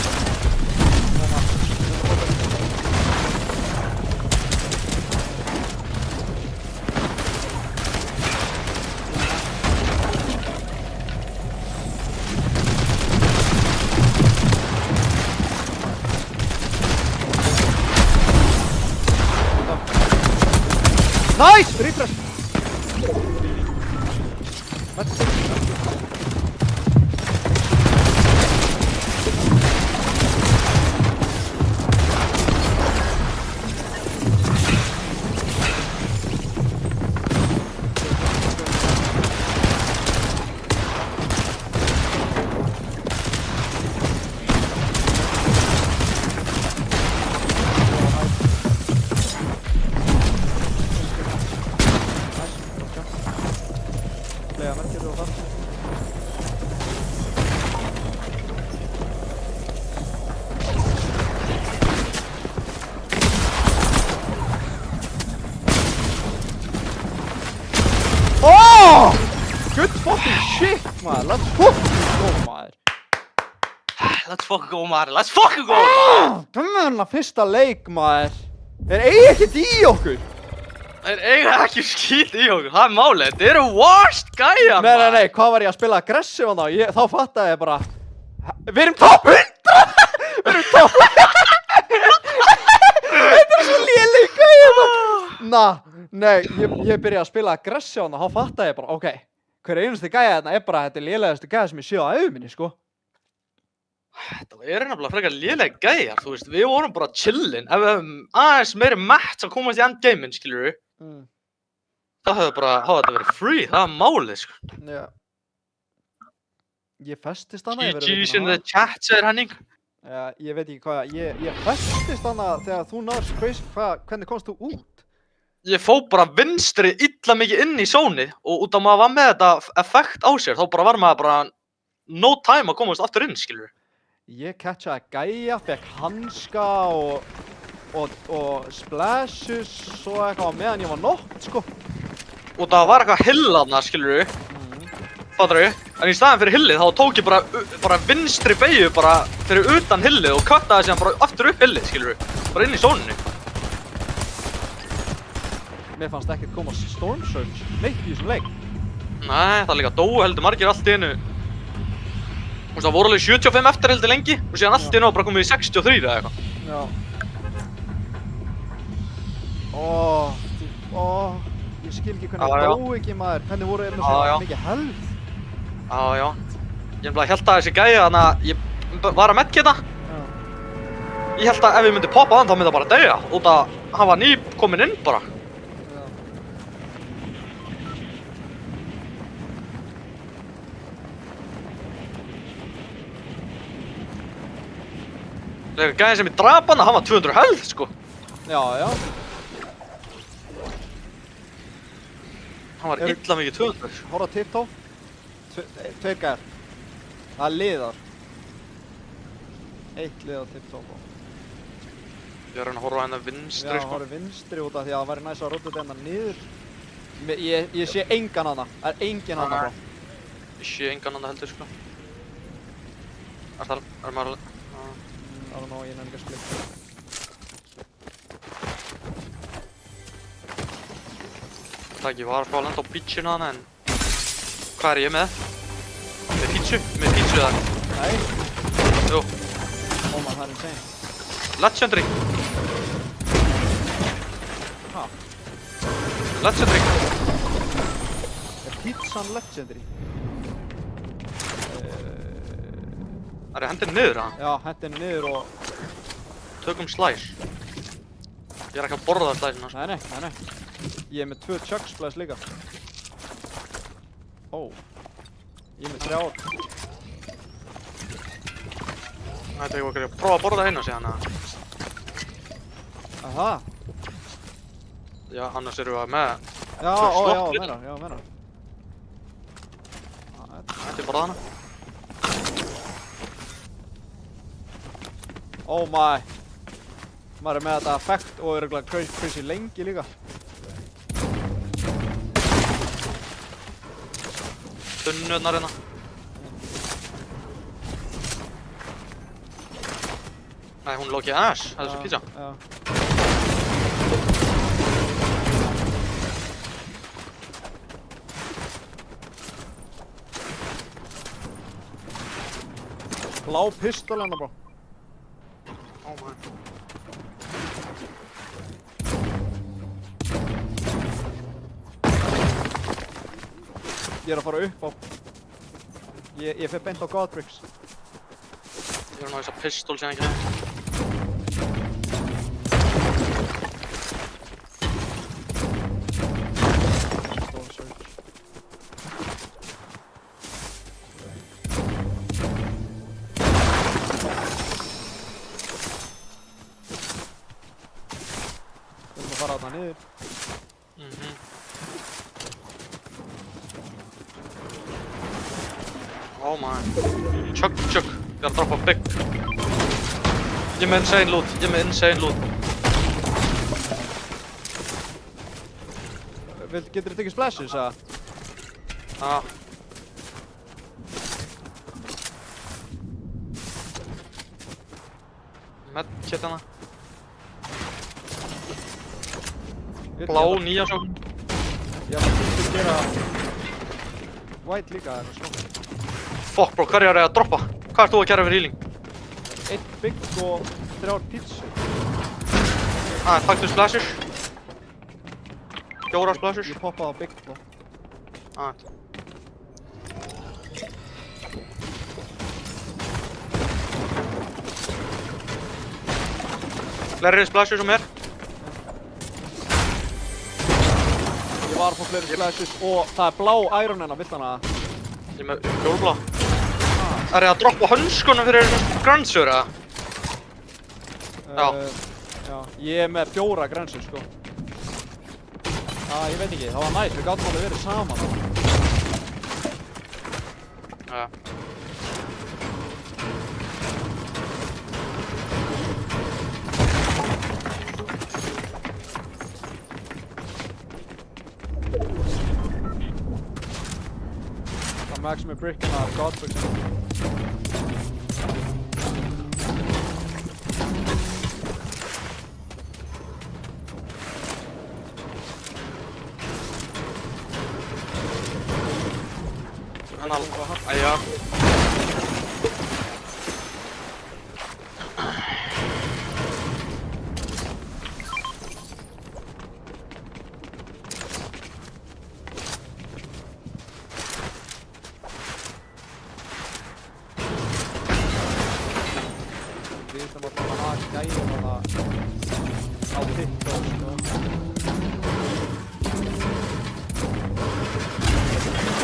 Nice! Refresh! Lega merkir og það. Oh! Good fucking shit, maður. Let's fucking go, maður. Let's fucking go, maður. Þannig að fyrsta leik, maður. Þeir eigi ekkert í okkur. Þeir eiga ekki skít í okkur, það er málið. Þeir eru worst gæjar, maður. Nei, hvað var ég að spila aggressive á þá? Þá fattaði ég bara... Við erum top 100! Við erum top 100! Þetta er svo léleg gæjar, maður. Nei, ég byrjaði að spila aggressive á þá fattaði ég bara, ok, hver einustu gæja þarna er bara þetta lélegastu gæja sem ég séu á ævi minni, sko. Þetta er nefnilega frekar léleg gæjar, þú veist, við vorum bara chillin. Ef við hefum aðeins meiri match að komast í endgamein, skilur við, þá hefði þetta verið free, það er málið, sko. Já. Ég festist hana, ég verið að GG's in the chat, segir Henning. Já, ég veit ekki hvað, ég festist hana þegar þú náðist crazy, hvernig komst þú út? Ég fó bara vinstri illa mikið inn í zónið og út af maður var með þetta effekt á sér, þá bara var maður bara no time að komast aftur inn, skilur við. Ég catchaði gæja, fekk hanska og splashes svo eitthvað á meðan ég var nótt, sko. Og það var eitthvað hill þarna, skilur við. Fattar við? En í staðinn fyrir hillið þá tók ég bara vinstri beygju bara fyrir utan hillið og cuttaði síðan bara aftur upp hillið, skilur við. Bara inn í zóninu. Mér fannst ekkert koma Storm Surge neitt í þessum leik. Nei, það líka dóu heldur margir allt í einu. Þú veist, það voru alveg 75 eftir heldur lengi og síðan allt í einu var bara komið í 63 eða eitthvað. Já. Ég skil ekki hvernig Já, já. dó ekki maður. Hvernig voru með Já, svona já. mikið held? Já. Ég bara held að þessi gæja, þannig að ég var að medkita. Já. Ég held að ef ég myndi poppa þann þá myndi það bara deyja. Út að hann var ný kominn inn bara. Já. Þegar gæðin sem ég drap hann var 200 health, sko. Já. Hann var Er- illa mikið 200. Horfa tiptó. Tveir gær. Það er liðar. Eitt lið á tiptó. Ég er að reyna að horfa hennar vinstri, Já, sko. horfa vinstri út af því að það væri næst að róta þetta niður. Ég sé engan hana. Það er engin hana Nei. bara. Ég sé engan annan heldur, sko. Er maður að... I don't know, ég nefnir ekki að spila. Það ekki var að fá að lenda á beachinu hana, en... Hvað er ég með? Með pítsu? Með pítsu eða? Nei. Jú. Man, það er insane. Legendary. Ha? Legendary. Er pizzan legendary? Það er hendin niður, ha? Já, hendi henni niður og... Tökum slice. Ég er ekki að borða það slice, sko. Nei. Ég er með 2 chug splice líka. Ég er með 3 ár. Það er ekki að prófa að borða einu síðan, að... Aha. Já, annars erum við með... Já, Svo meira. Þetta er borða hana. Oh my. Maður er með þetta effekt og er eiginlega crazy lengi líka. Tunnurnar hérna. Nei, hún lókið ass, það er þessu pizza. Já. Blá pistol hérna bara. Oh my. Ég er að fara upp á... Ég fer beint á Godbricks. Ég er nú þess að pistol sem ekki nefnt. Stól search. Við erum að fara þarna niður. Oh my. Chug. Ég er að droppa big. Ég er með insane loot. Getur þið tekið splashes, eða? Já. Medkit hana. Blá, nýja svo. Já, maður þurfti að gera... White líka, eða eitthvað svona. Fuck bro, hverjar er að droppa? Hvað ert þú að gera fyrir healing? 1 bygg og 3 pizza. Taktu splashes. 4 splashes. Ég poppaði á bygg og... Fleiri splashes og mér. Ég var að fá fleiri splashes og það er blá iron hérna, vill hana? Ég er með fjólblá. Er ég að droppa hönskunum fyrir grannsur eða? Já. Já, ég er með 4 grensur, sko. Ég veit ekki, það var næst, við gátum alveg verið saman. Já. Það max með brickina af Godbricks. Æja. Við þurfum að fara að hafa gæðum á TikTok, sko.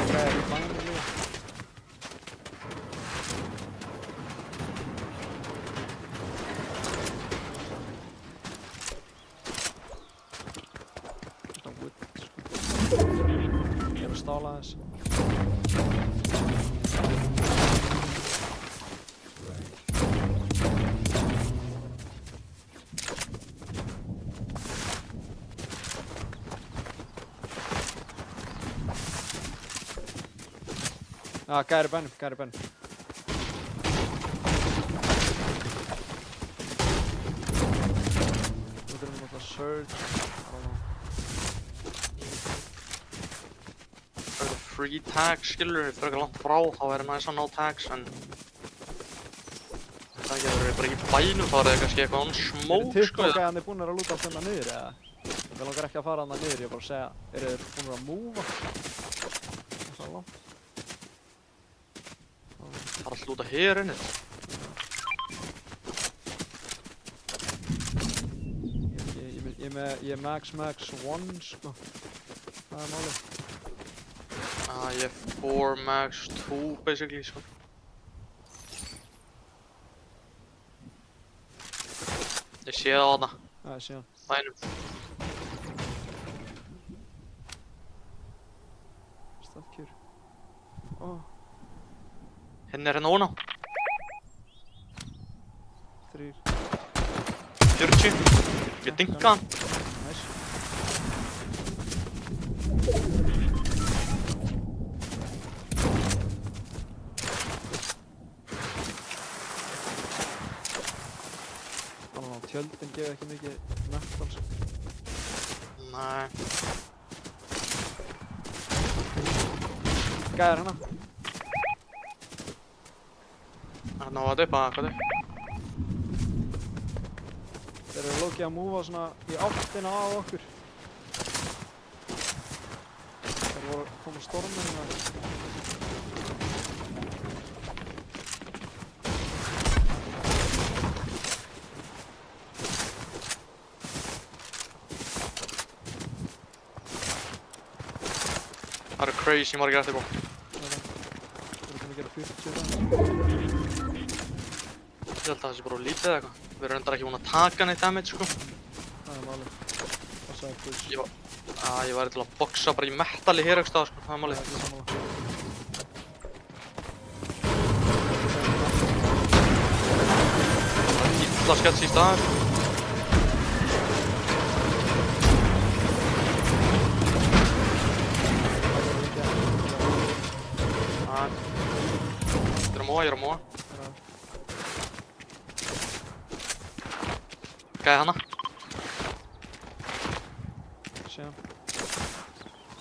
Hvað er í bænum líka? Þetta er wood, sko. Ég er að stála þess. Gæri bænum. Nú þurfum við að search. Það eru free tags, skilur, fyrir ekki langt frá, þá er næst að ná tags, en það ekki að það eru bara í bænum, þá er það kannski eitthvað on smoke, sko. TikTok-gæðan búin að lúta allt hérna niður, eða? Ég langar ekki að fara hérna niður, ég bara að segja, eru þeir búin að múva? Það er langt. Það er alltaf út að hér inni. Ég er max 1, sko. Það er málið. Ég er 4 max 2, basically, sko. Ég sé það á þarna, Ég sé hann. bænum. Staðkjör. Henni er hérna óna. 3. 40. Ég dinka hann. Nice. Þannig að tjöldin gefa ekki mikið metal, sko. Nei. Gæðir hana. Hérna var þetta upp að hvað þau? Þeir eru lókið að múfa svona í áttina á okkur. Þeir voru að koma storminn hérna. Það eru crazy margir eftir búin. Þeir eru búin að gera 40 damage. Ég held að það sé bara of lítið eða eitthvað. Við erum reyndar ekki búin að taka neitt damage, sko. Það er málið. Passaði push. Ég væri til að boxa bara í metali hér eitthvað, sko. Það er málið. Ekki sammála. Það er illa skets í staðar. Ég er að móa. Gæði hana. Sé hann.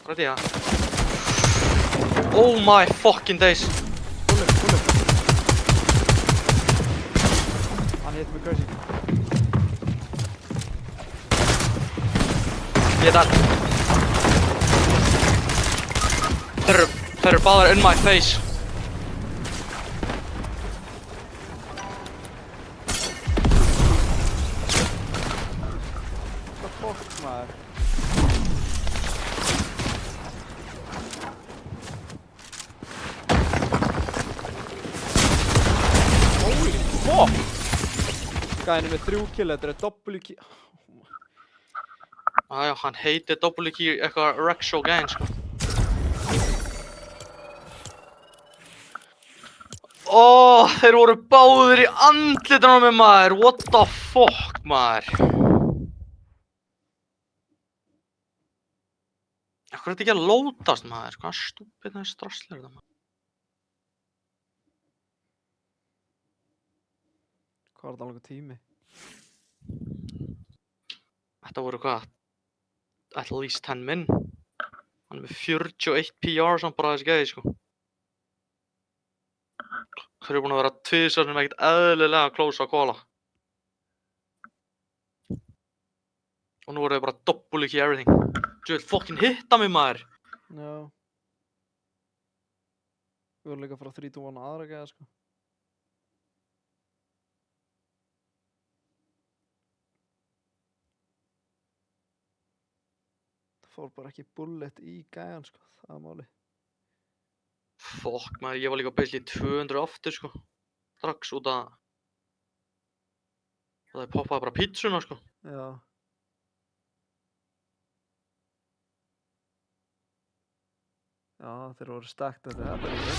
Rætti ég það? Oh my fucking days. Bullet. Hann hit mig crazy. Ég er dead. Þeir eru báðir in my face. Maður. Holy fuck! Gæðin er með 3 kill, þetta er double kill. Já, hann heitir double key eitthvað Rexo Gain, sko. Þeir voru báðir í andlitunum á mér, maður. What the fuck, maður. Akkur er þetta ekki að lótast, maður? Hvaða stúpid strassl er þetta, maður? Hvað var þetta langur tími? Þetta voru hvað? At least 10 minn. Hann er með 41 PR samt bara þessi gæði, sko. Þeir eru búin að vera tvisvar sem ekkert eðlilega close á kola. Og nú eru þeir bara double ekki everything. Þú vil fucking hitta mig maður. Já. Við vorum líka að fara 3-2-1 aðra gæða, sko. Það fór bara ekki bullet í gæjan, sko. Það er máli. Fuck maður, ég var líka basically 200 aftur sko. Strax út að það poppaði bara pítsuna sko. Já. Já, þeir voru stakt eftir þetta líka.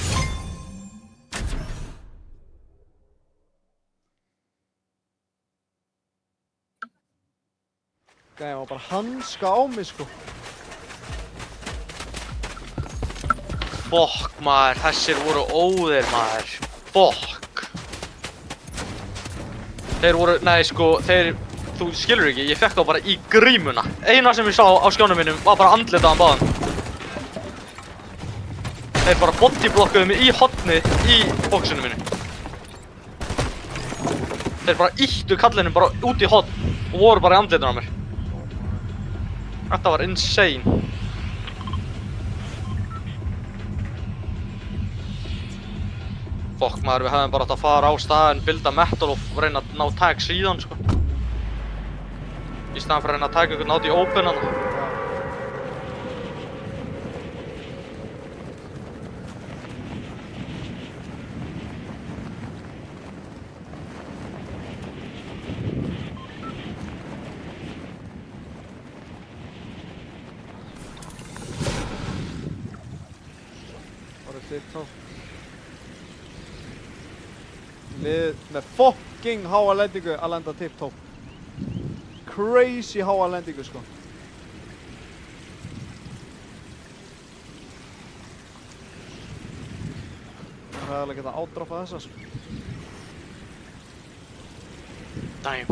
Gæja var bara hanska á mig sko. Fuck maður, þessir voru óðir maður. Fuck. Þeir voru, nei sko, þú skilur ekki, ég fekk þá bara í grímuna. Eina sem ég sá á skjánum mínum var bara andlitaðan báðan. Þeir bara bodyblokkuðu mig í hotnið í bóksinu mínu. Þeir bara ýttu kallinum bara út í hotn og voru bara í andlitinu á mér. Þetta var insane. Fokk maður, við hefðum bara átt að fara á staðinn, builda metal og reyna að ná tag síðan sko. Í staðan fyrir að reyna að taka einhvern átt í open hana. Bara þitt þá. Lið með fucking háa lendingu að lenda tip-top. Crazy háa lendingu sko. Það er alveg geta ádroppað þessa sko. Damn.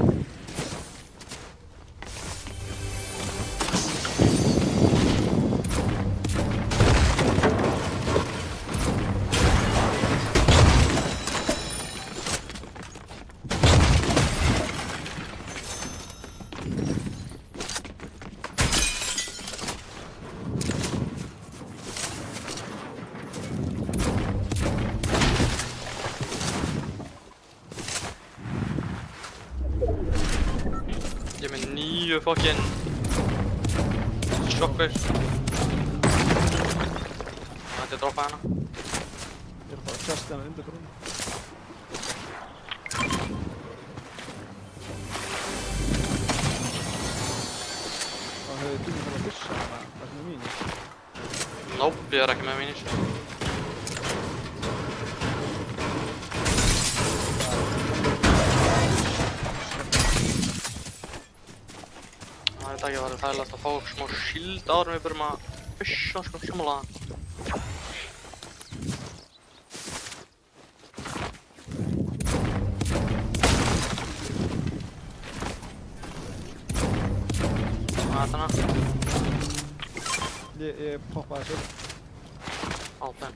Ég er með 9 fucking shockwaves. Það er droppað hana. Ég er bara að kasta hana undir brunni. Það hefur tímið fyrir að byssa hana, það er með mínir. Nope, ég er ekki með minis. Það er ekki verið þægilegt að fá smá shield áður en við byrjum að byssa sko, sammálaða. Þarna. Ég poppaði þessu. Ápen.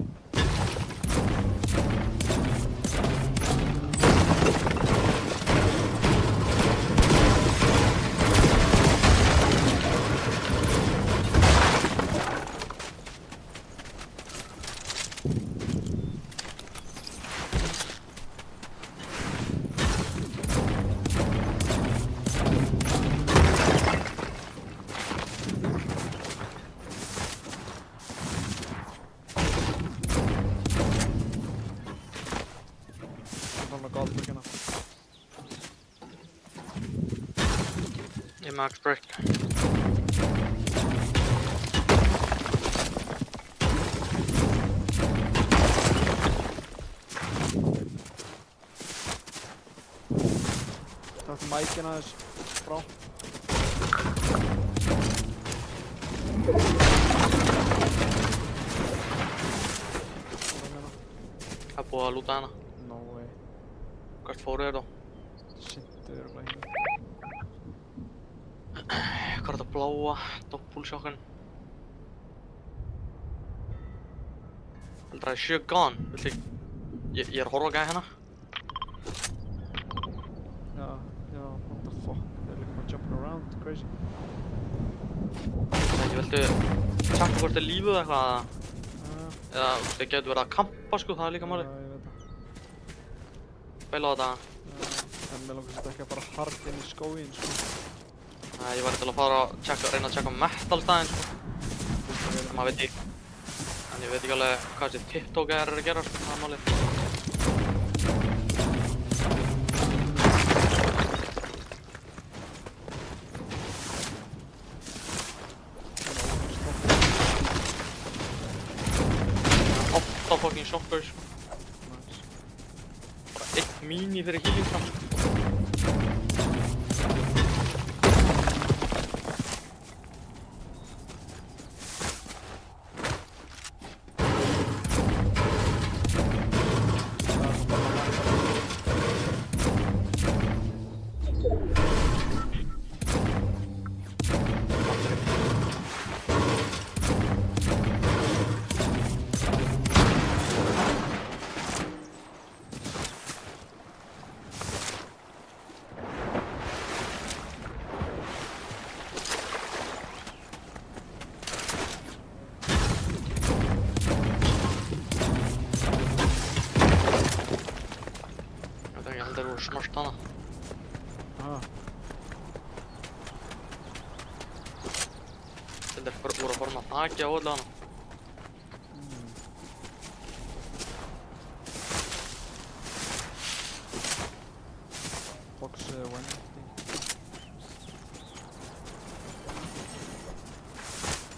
Max break. Takk mækinn aðeins frá. Það er búið að lúta hana. No way. Hvert fóru þér þá? Sittu örugglega hérna. Hvað er þetta bláa? Doppulsjokken. Heldur það er 7 gone? Viltu Ég er að horfa á gæði hérna. Já, what the fuck. Þeir eru líka bara jumping around, crazy. Ég vildi tjekka hvort þið lífið eitthvað eða þið getur verið að kampa sko, það er líka málið. Já, ég veit það. Beila á þetta. En mér langar þetta ekki að fara hard inn í skóginn, sko. Nei, ég væri til að fara að reyna að tjekka metal staðinn sko. En maður veit ekki. En ég veit ekki alveg hvað þessi TikTok er að gera sko, það er málið. Átta fucking shoppers sko. Nice. Bara eitt mini fyrir healing fram sko. Ég held að það voru smart hana. Aha. Þeir voru að forma þakki á öllu hana. Box Wednesday.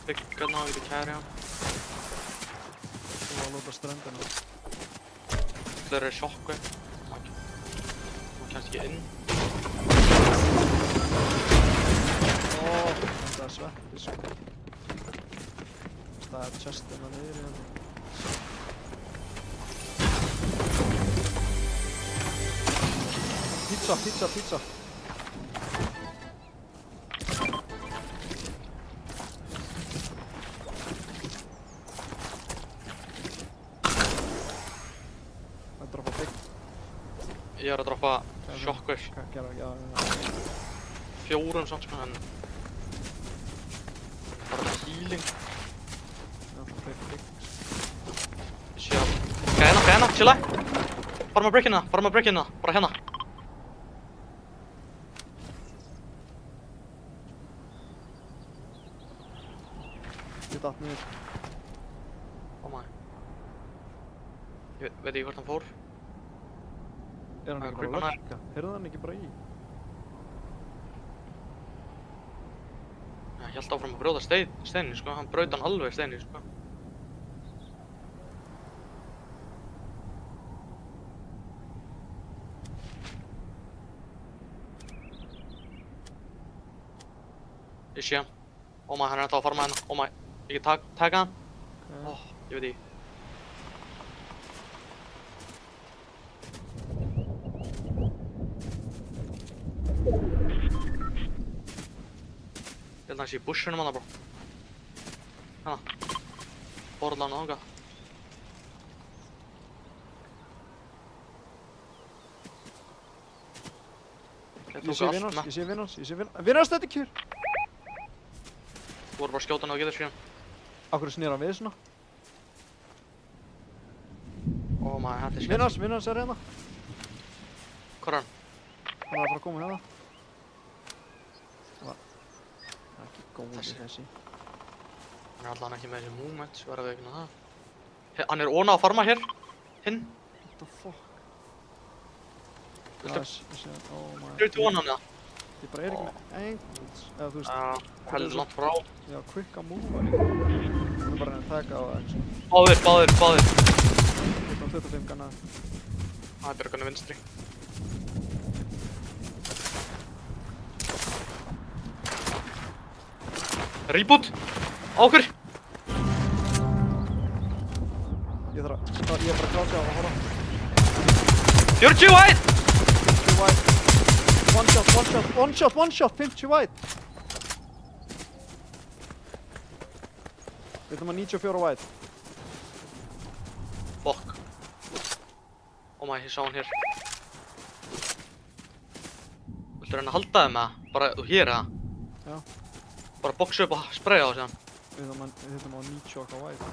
Byggarna á getur kæri hann. Þú var alveg á ströndinu. Þeir eru sjokku. Maður kemst ekki inn. Þetta er sveppi, sko. Það er chestina niður í þetta. Pizza. Það er droppa bygg. Ég er að droppa shockwave. Hvað gera, já. 4 samt sko, en bara það healing. Já, bygg. Ég sé að... Gæðina, chilla! Bara með break-inna, bara hérna. Ég datt niður. Oh my. Ég veit ekki hvort hann fór. Er hann ekki bara að creepana. lurka? Heyrðu hann ekki bara í? Ég held áfram að brjóta steinin sko, hann braut hann alveg steinin sko. Ég sé hann. Oh my, hann er ennþá að farma hérna. Oh my, ég get taka hann. Okay. Ég veit ekki. Ég held að hann sé í bussunum hana, bro. Hana. Borðla hann þangað. Ég sé vinn hans. Vinn hans, þetta er kjur! Þú voru bara að skjóta hann og getur síðan. Akkur snýr hann við svona. Oh my, þetta er skemmt. Vinn hans er hérna. Hvor er hann? Hann var bara að koma hérna. Það er ekki góð Þessi. þessi. Hann er allan ekki með þessi movements, verða við ekki með það. Hann er óna að farma hér. Hinn. What the fuck? Viltu? Ég sé hann, oh my. Hlutu óna hann eða? Ég bara er ekki með angles. Eða þú veist, Heldur langt frá. já, quick að move líka. Hann er bara að reyna að taka á það, eins og. Báðir. 25 ganna. Það er björgunni vinstri. Reboot! Á okkur! Ég er bara að kláta á að horfa. 40 wide! 50 wide. One shot, 50 wide. Við ætlum að 94 wide. Fuck. my, ég sá hann hér. Viltu reyna að halda þig með það? Bara, þú hér eða? Já. Bara boxa upp og spraya á síðan. Við þurfum á 90 okkar white.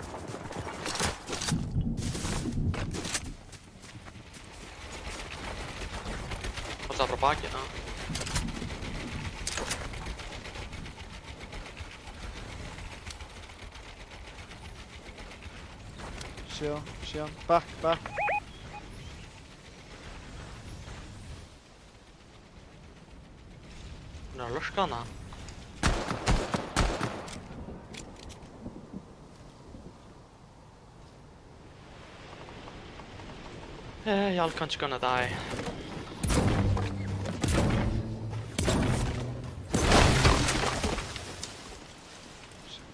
Passa það frá baki, já. Síðan, back. Hún að lurka hana. Y'all can't gonna die.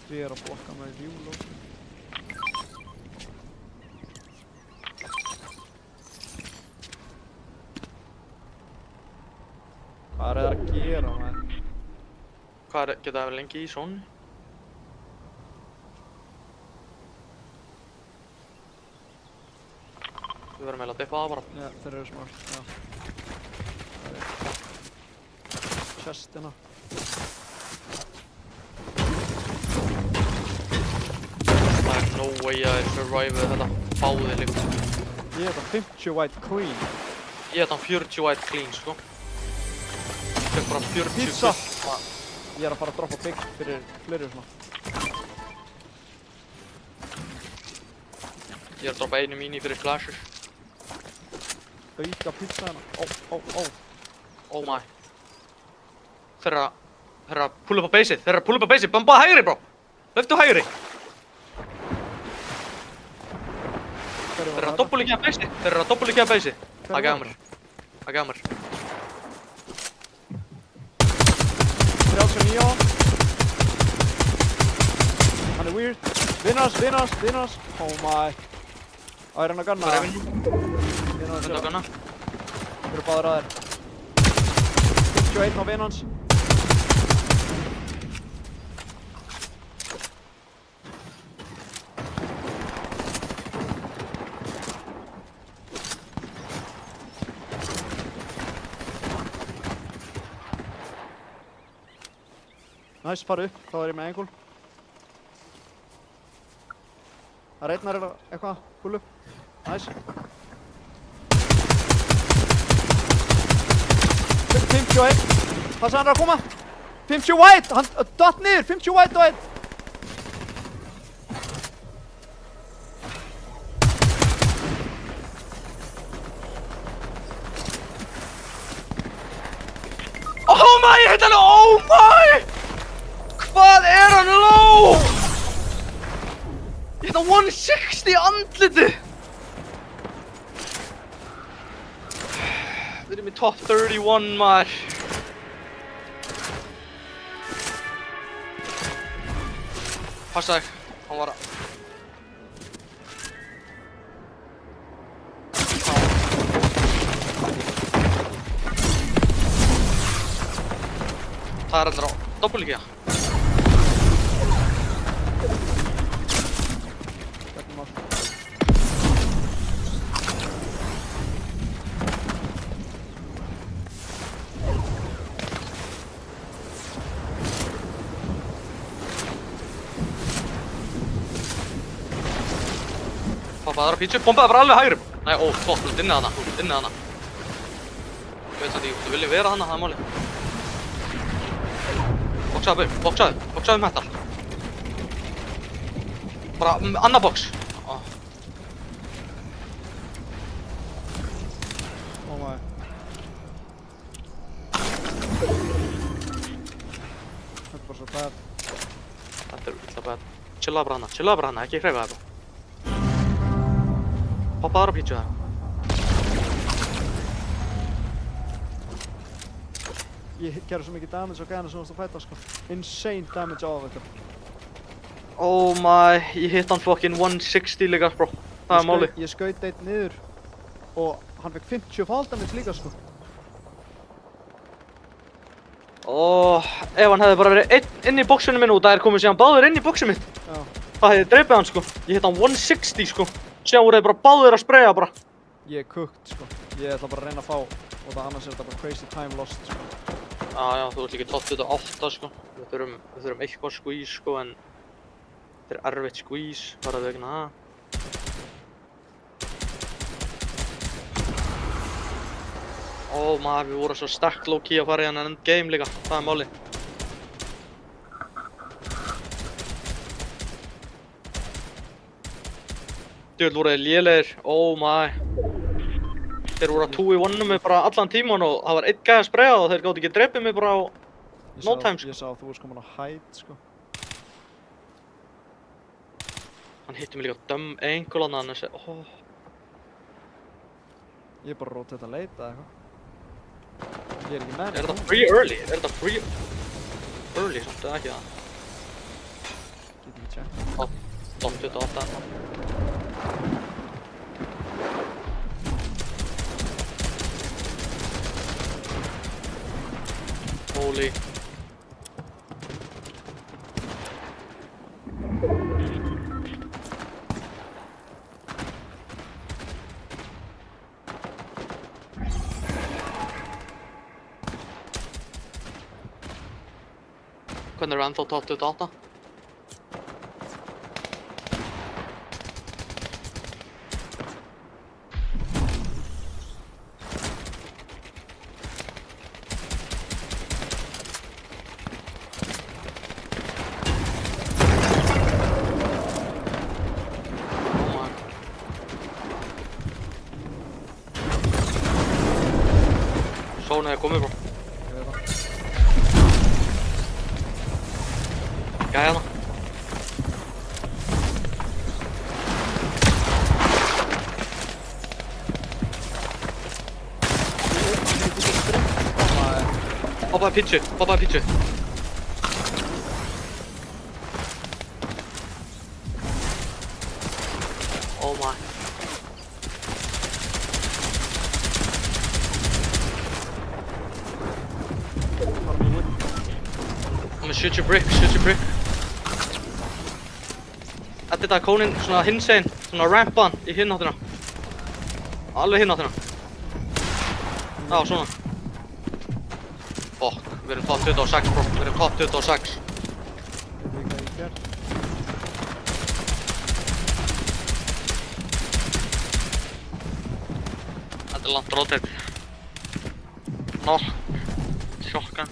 Þið að blokka með júl og... Hvað er það að gera, maður? Geta það verið lengi í sónu? Við verðum eiginlega að dippa það bara. Já, þeir eru smart, já. Það er... Chestina. Það er no way að ég survive þetta báði líka. Ég er það 50 white queen. Ég er þann 40 white clean, sko. Ég fekk bara 40 Pizza! Ég er að fara að droppa bygg fyrir fleiri svona. Ég er að droppa einu mini fyrir flasher. Auka pizza hérna. Oh my. Þeir eru að pull upp á baseið. Bomba hægri, bro! Löftu hægri! Þeir eru að doppelíkja baseið. Það gaf mér. 39 á. Hann er weird. Vinnars. Oh my. Á, ég reyna að gunna það. Þetta að gunna. Þeir eru báðir að þér. 51 á vinnans. Næs, fara upp, þá er ég með engul. Það reynar eitthvað, pull upp. Næs. 51, hvað sagði hann að koma? 50 white, hann datt niður, 50 white og einn. Oh my, ég heit hann, oh my! Hvað er hann low? Ég heit hann 160 andliti! Við erum í top 31 maður. Passa þig, hann var að... Það er endur á doppelíkja. Poppaði aðra pítsu, bombaði bara alveg hægri. Nei, ó, flott, þú ert inni hana. Ég veit að þú vilja vera hana, það er málið. Boxaðu metal. Bara, annar box. Oh my. Þetta er bara svo bad. Þetta er illa bad. Chillaðu bara hana, ekki hreyfa þetta. Poppaði aðra pítsu það. Ég gerði svo mikið damage á gæðina sem þú varst að fæta, sko. Insane damage á þetta. Oh my, ég hitt hann fucking 160 líka, bro. Það er málið. Ég skaut eitt niður og hann fekk 50 fall damage líka, sko. Ef hann hefði bara verið einn inn í boxinu minn og það er komið síðan báðir inn í boxinu mitt. Já. Það hefði dreipið hann, sko. Ég hitt hann 160, sko. Síðan voru þeir bara báðir að spraya bara. Ég er cooked, sko. Ég ætla bara að reyna að fá, og það annars er þetta bara crazy time lost, sko. Já, þú ert líka top 28 sko. Við þurfum eitthvað squeeze sko, en þetta er erfitt squeeze, bara vegna það. Ó maður, við vorum svo stack low-key að fara í hann endgame líka, það er málið. Djöfull voru þeir lélegir, oh my. Þeir voru að 2v1 mig bara allan tíman og það var einn gæði að spraya og þeir gátu ekki drepið mig bara á no time sko. Ég sá að þú varst komin á hide, sko. Hann hitti mig líka dumb ankle hann og þessi, oh. Ég er bara að róta þetta að leita eitthvað. Ég er ekki með Er þetta free early? Er þetta free early samt eða ekki það? Get ekki tjekk. Top 28 Holy. Hvernig er ennþá top 28? Sónu er komið, bro. Ég veit það. Gæja hana. Poppaði pizzu. Oh my. Shoot your brick. Þetta er kónin svona hinsegin, svona rampan í hináttina. Alveg hináttina. Já, svona. Fuck, við erum top 26 bro, við erum top 26. Ég veit hvað ég gert. Þetta er langt rotate. Nó, sjokkan.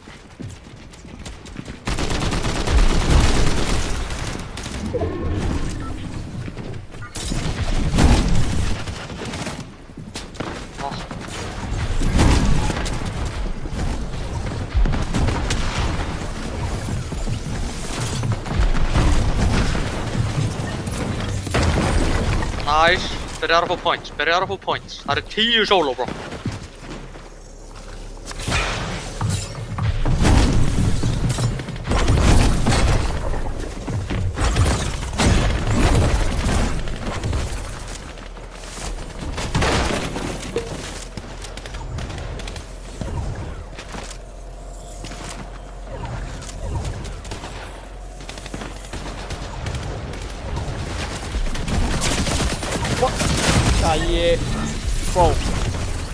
Nice, byrjar að fá points. Það eru 10 solo, bro.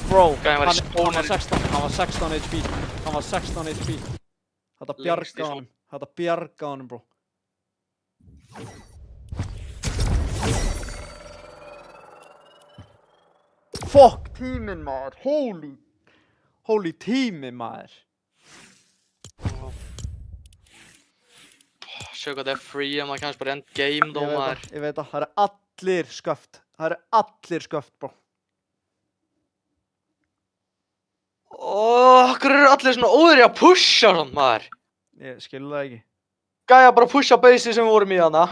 Bro, Gæinn var í hann var 16 HP. Þetta Lengst í bjargaði honum, bro. Fuck, tíminn maður, holy tíminn maður. Sjá hvað það er free, en maður kannski bara endgame þó maður. Ég veit það, það eru allir sköft, bro. Okkur eru allir svona óður í að pusha svona maður. Ég skil það ekki. Gæja bara pusha basið sem við vorum í hana.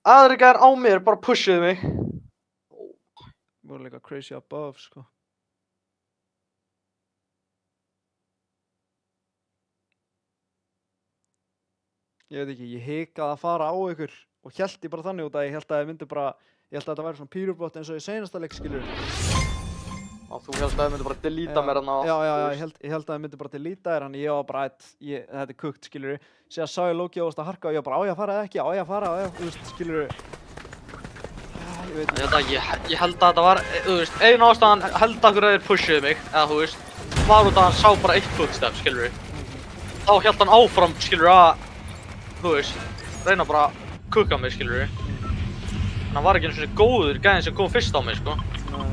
Aðri gæjar á mér bara pushuðu mig. Við vorum líka crazy above, sko. Ég veit ekki, ég hikaði að fara á ykkur og hélt ég bara þannig út að ég held að þetta væri svona pyrubot eins og í seinasta leik, skilur. Og þú hélst að það myndi bara deleta mér hana. Já, ég held að það myndi bara deleta þér, þannig ég var bara þetta er cooked, skilur. Síðan sá ég Loki og varst að harka og ég var bara á ég að fara eða ekki, á ég að fara, þú veist, skilur. ég veit Ég held að þetta var, þú veist, einu ástæðan held að hverju þeir pushuðu mig, eða þú veist, var út að hann sá bara eitt footstep, skilur við. Þá hélt hann áfram, skilur að, þú veist, reyna bara að kukka mig, skilur við. En hann var ekki einu svona góður gæðin sem kom fyrst á mig, sko. Nei,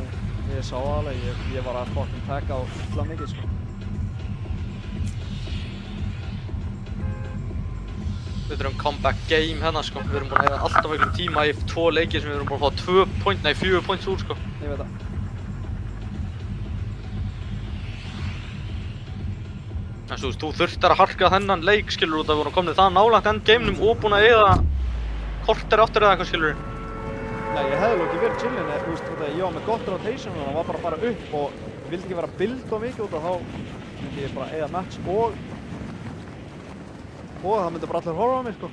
ég sá það alveg, ég var að fucking taka á illa mikið, sko. Við þurfum comeback game hérna, sko. Við erum búin að eiga alltaf einhvern tíma í 2 leiki sem við erum búin að fá 4 points úr, sko. Ég veit það. En svo þú þurftir að harka þennan leik, skilur, út að við vorum komnið það nálægt endgame'num og búin að eiga korter áttir eða eitthvað, skilur. Nei, ég hefði ekki verið chillin, þú veist, út að ég var með gott rotation og það var bara að fara upp og ég vildi ekki vera að builda mikið út af þá myndi ég bara eiga match og það myndi bara allir horfa á mig, sko.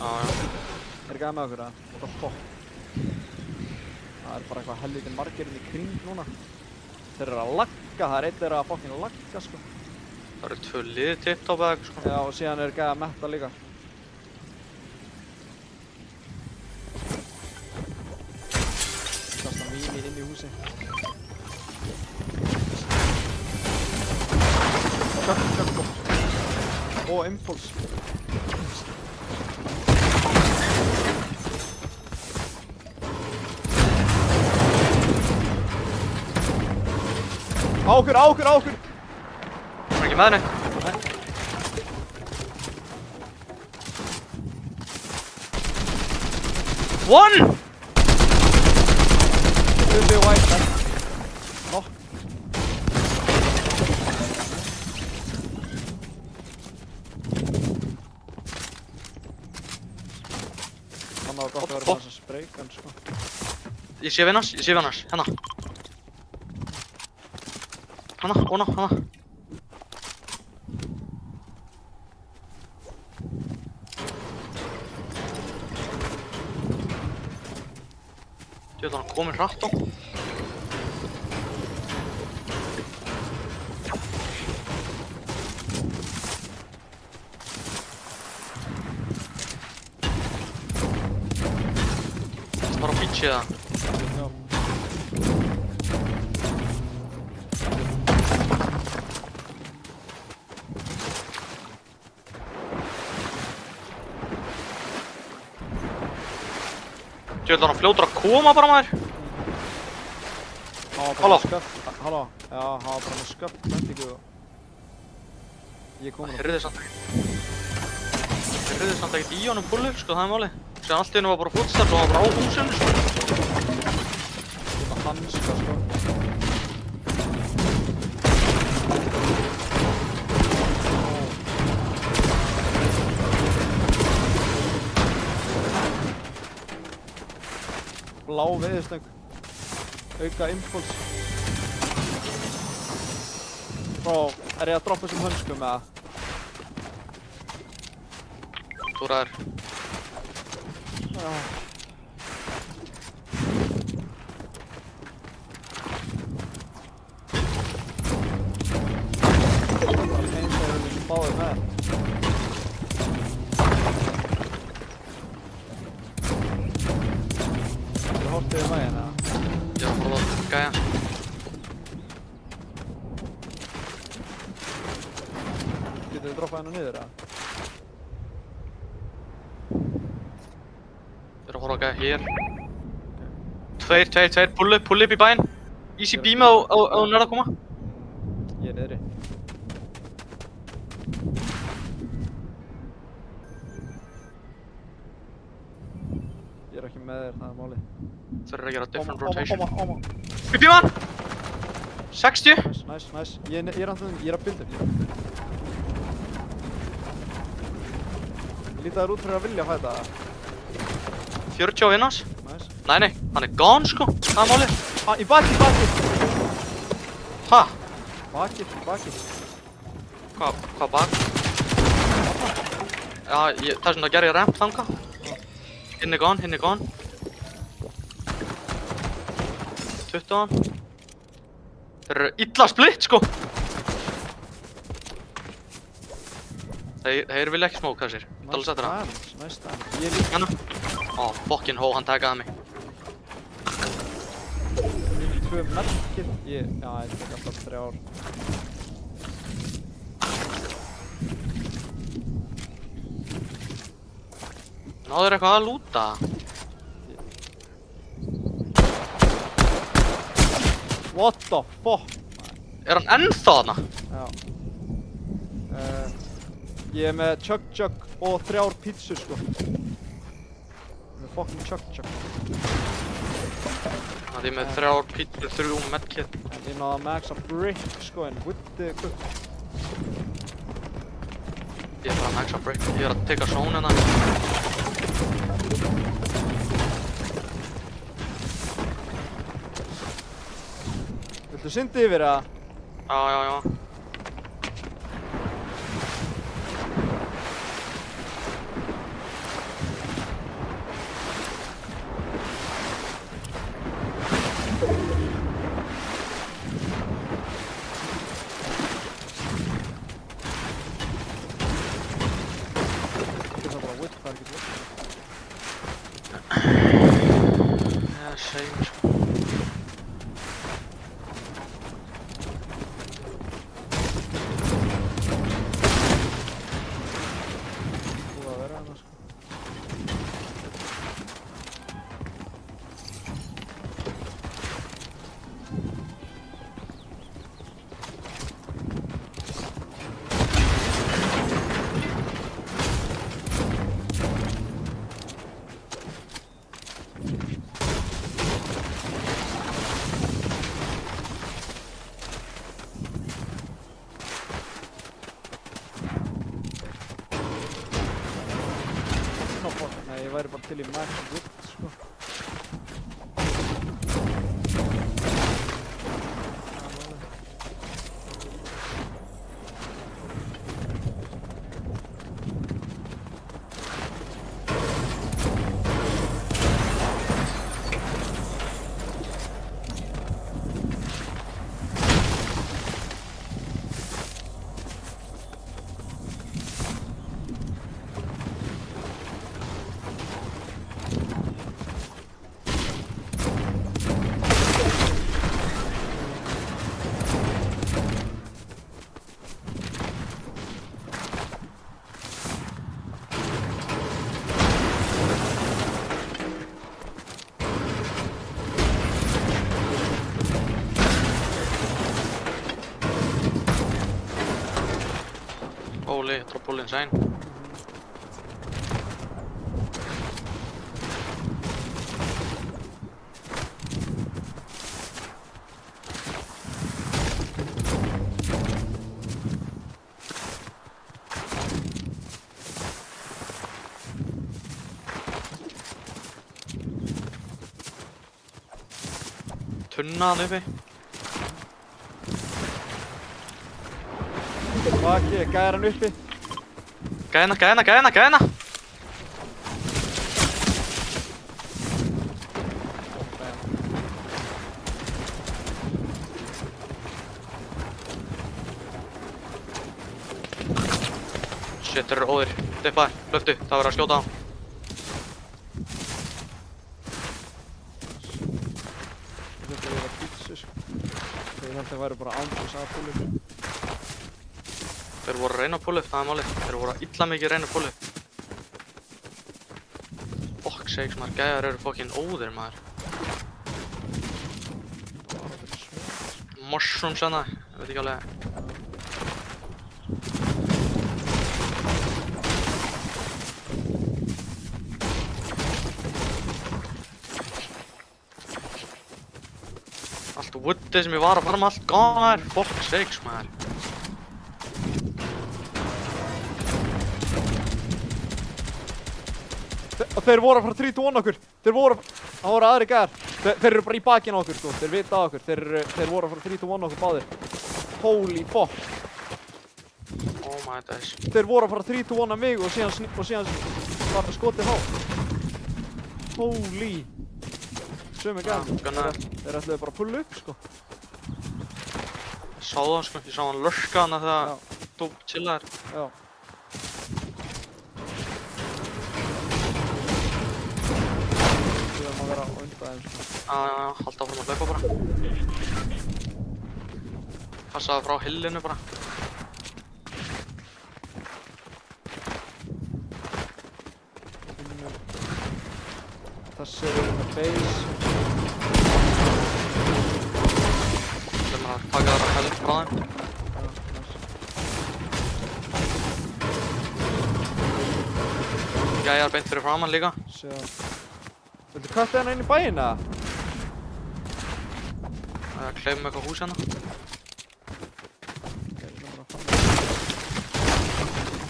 Já. Er ekki með okkur, what the fuck? Það er bara eitthvað helvítið margirinn í kring núna. Þeir eru að lagga, það er einn þeirra að fucking lagga, sko. Það eru 2 lið tipptopp eða eitthvað, sko. Já, og síðan er gæða metta líka. Kasta mínu inn í húsi. Kökk. Og impuls. Á okkur! Það er ekki með henni. Nei. One! Uppi og white there. Knock. Hann var gott að vera með þessa spraygun, sko. Ég sé við hans, hérna. Hanna. Ég veit að hann kominn hratt á. Það er bara á pitchi eða? Já. Ég veit að hann fljótur að koma bara, maður. Halló. Halló. Já, hann var bara með sköpt vendingu og ég kom Það hann. heyrði samt ekkert í honum pullu, sko, það er málið. Sér allt í hennu var bara footsteps og hann var bara á húsinu, sko. Ég var hanska, sko. Blá veðurstöng. Auka impuls. Bro, er ég að droppa þessum hönskum eða? Túraður. Já. Eins og erum við báðir með. Það er hortið í maginn eða? Ég var bara að gæja. Getur við droppað hennu niður eða? Ég er að horfa að gæja hér. Tveir, pull upp í bæinn. Easy beam á nærða að koma. Ég er niðri. Ég er ekki með þér, það er málið. Þeir eru að gera different rotation. Óma. Upp í mann! 60! Nice. Ég er að builda upp. Ég líti þær út fyrir að vilja að fæta það. 40 á vinnars. Nice. Nei, hann er gone, sko. Það er málið. Í baki! Ha? Baki. Hvað bak? Já, það sem það gerði ramp þanga. Hinn er gone. 20 á hann. Þeir eru illa splitt, sko. Þeir vilja ekki smóka þessir. Dala settur hann. Nice damage. Ég er líka. Hérna. Ó, fucking hó, hann tagaði mig. 2 medkit. Já, ég tek alltaf 3. Náður eitthvað að lúta? What the fuck? Er hann ennþá þarna? Já. Ég er með chug og 3 pítsur sko. Með fucking chug. Það er með 3 pítsur, 3 medkit. En ég náði að maxa brick sko en with the cook. Ég er bara að maxa brick. Ég er að teka sónina. Viltu syndi yfir eða? Já. Þetta er bara wood, hvað er ekki wood? Same sko. Búið að vera hérna sko. Nei, ég væri bara til í max wood sko. Holy, ég drop all insane. Tunnaðan uppi. Baki, gæðir hann uppi. Gæna! Shit, þeir eru óðir. Dippaði, löftu, það verður að skjóta á. Þetta er að pítsu sko. Ég held að það væri bara ándurs að púlu. Þeir voru að reyna að púlu, það er málið. Þeir voru að illa mikið reyna að púlu. Fuck sakes maður, gæjar eru fucking óðir maður. Mushrooms hana, ég veit ekki alveg. Allt woodið sem ég var að fara með allt gone, fuck sakes maður. Þeir voru að fara 3-1 okkur. Það voru aðri gæðar. Þeir eru bara í bakinn á okkur sko. Þeir vita á okkur. Þeir voru að fara 3-1 okkur báðir. Holy fuck. Oh my days. Þeir voru að fara 3-1 mig og síðan var skotið á. Holy. Sumi gæðar. Þeir ætluðu bara að pulla upp sko. Ég sá það sko, ég sá hann lurka hana þegar þú chillaðir. Já. Síðan má vera bara á undan þeim sko. Halda áfram að hlaupa bara. Passaðu frá hillinu bara. Þessi eru með base. Þeim að taka þar að helg frá þeim. Já, nice. Gæjar beint fyrir framann líka. Sjá. Viltu kötta hérna inn í bæinn eða? Kleifum eitthvað hús hérna.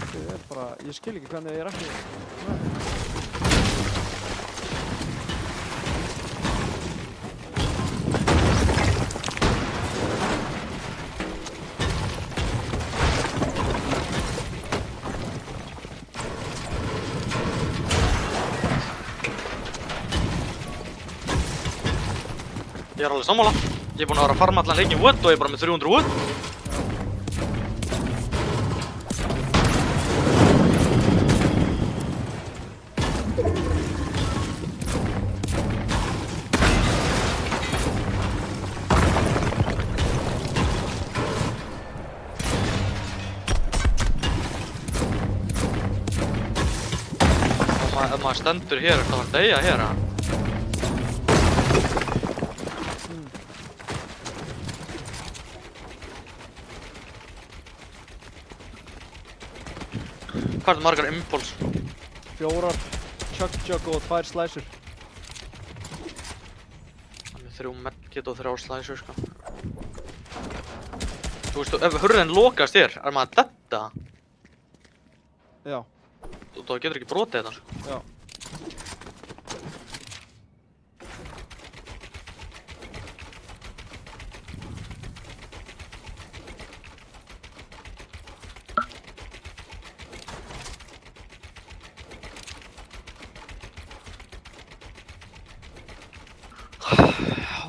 Þetta er bara, ég skil ekki hvernig ég er ekki. Ég er alveg sammála. Ég er búinn að vera að farma allan leikinn wood og ég er bara með 300 wood. Og ef maður stendur hér, þá er deyja hér, eða? Hvað er margar impuls? 4 chug jug og 2 slicer. Það er 3 medkit og 3 slicer, sko. Þú veist, ef hurðin lokast hér, er maður að detta? Já, Þú getur ekki brotið þetta, sko. já.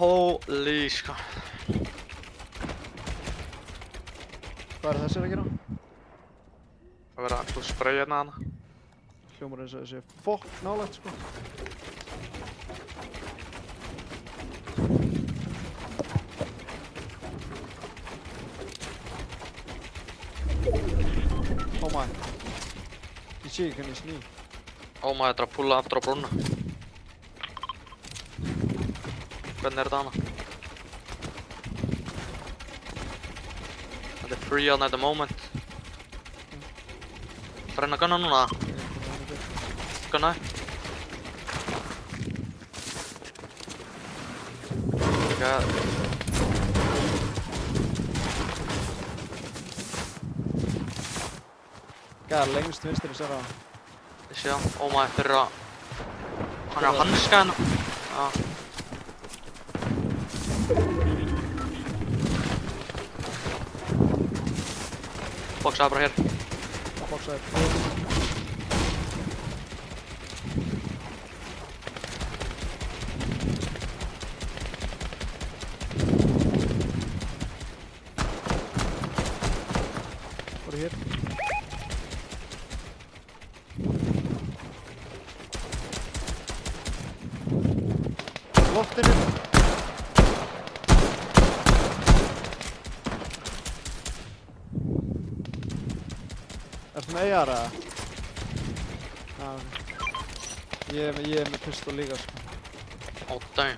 Holy, sko. Hvað er þessir að gera? Það verður alltaf sprayja hérna hana. Hljómar eins og þessi fokk nálægt sko. Oh my. Ég sé ekki hvernig ég sný. Maður þetta að púla aftur á brúnna. Hvernig er þetta hana? Þetta er free on at the moment. Það reyna að gunna núna. Gunnaði. God. Gæða lengst vinstri sér að. Ég sé það. Maður fyrir að... Hann er að hanska hérna. Já. Boxaði bara hér. Boxaði. Bara hér. Loftinu. Ertu með AR eða? Já, ok. Ég er með pistol líka sko. Damn.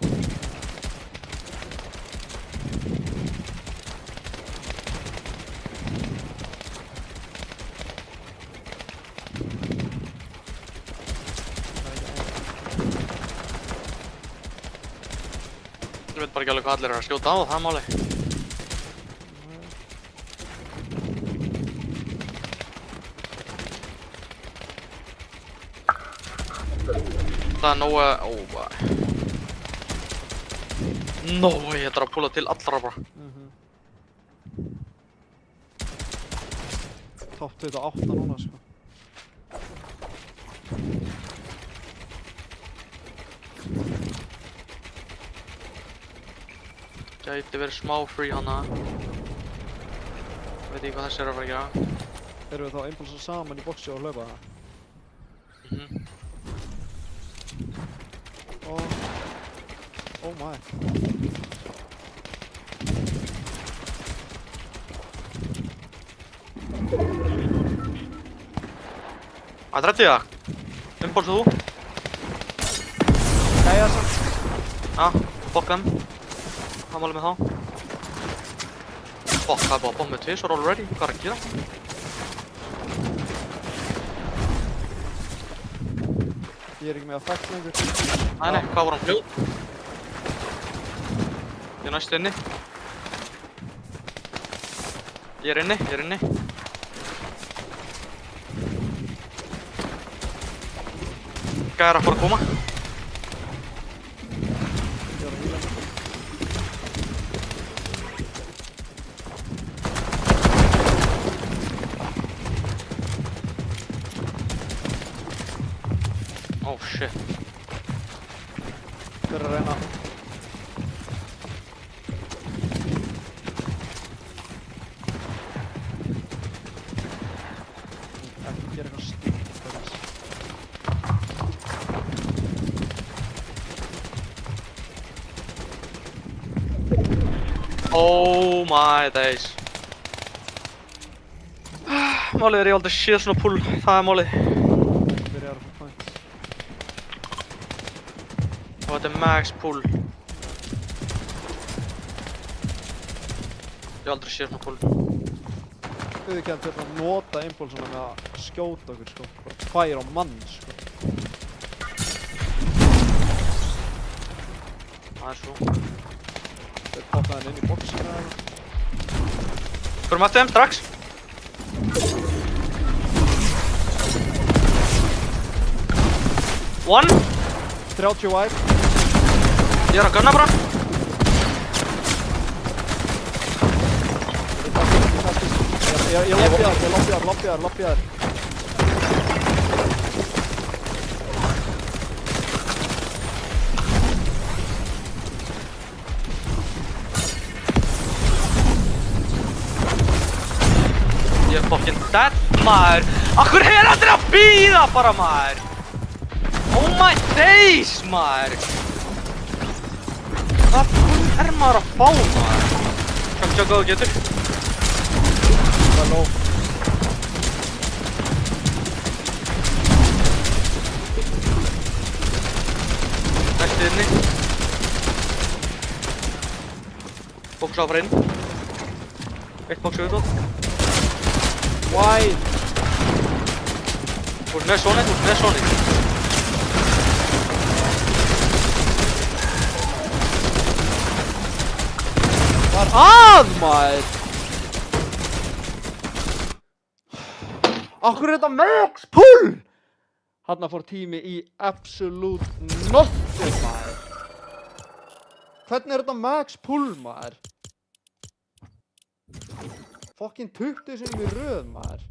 Ég veit bara ekki alveg hvað allir eru að skjóta á, það er máli. Það er nógu... ég ætla að púla til allra bara. Topp 28 núna sko. Gæti verið smá free hana. Veit ekki hvað þessi er að fara að gera. Erum við þá impulsa saman í boxi og hlaupa það? Oh my. Það er 30. Impulse þú. Jæja, samt. Já, fokka þeim. Hvað málið með þá? Fokk, það er bara bombið tvisvar already. Hvað er að gera? Ég er ekki með að fætt lengur. Nei, hvað var hann fljóð? Ég er næstu inni. Ég er inni. Hvað er að fara að koma? Ég er að hýla mig. Oh shit. Hver er að reyna? Ekki gera eitthvað stíkt fyrir þess. Oh my days. Málið er ég aldrei séð svona pull, það er málið. Byrjar að fá points. Og þetta er max pull. Ég aldrei séð svona pull. Auðvitað fyrir að nota impulsuna með að skjóta okkur sko. Bara tvær á mann sko. Það er svo. Þeir poppa henni inn í boxinu eða eitthvað. Förum eftir þeim strax. One. 30 wipe. Ég er að gunna bara. Ég lobby þar. Ég er fucking dead, maður. Akkur er allir að bíða bara, maður. Oh my days, maður. Hvað er maður að fá, maður? Kann sjá hvað þú getur. Það er low. Næstu inni. Bóks á að fara inn. Eitt bóks auðvitað. Why? Þú ert með sonið. Hvað er að, maður? Akkur er þetta max pull? Hanna fór tími í absolute nothing, maður. Hvernig er þetta max pull, maður? Fucking 20 sinnum í röð, maður.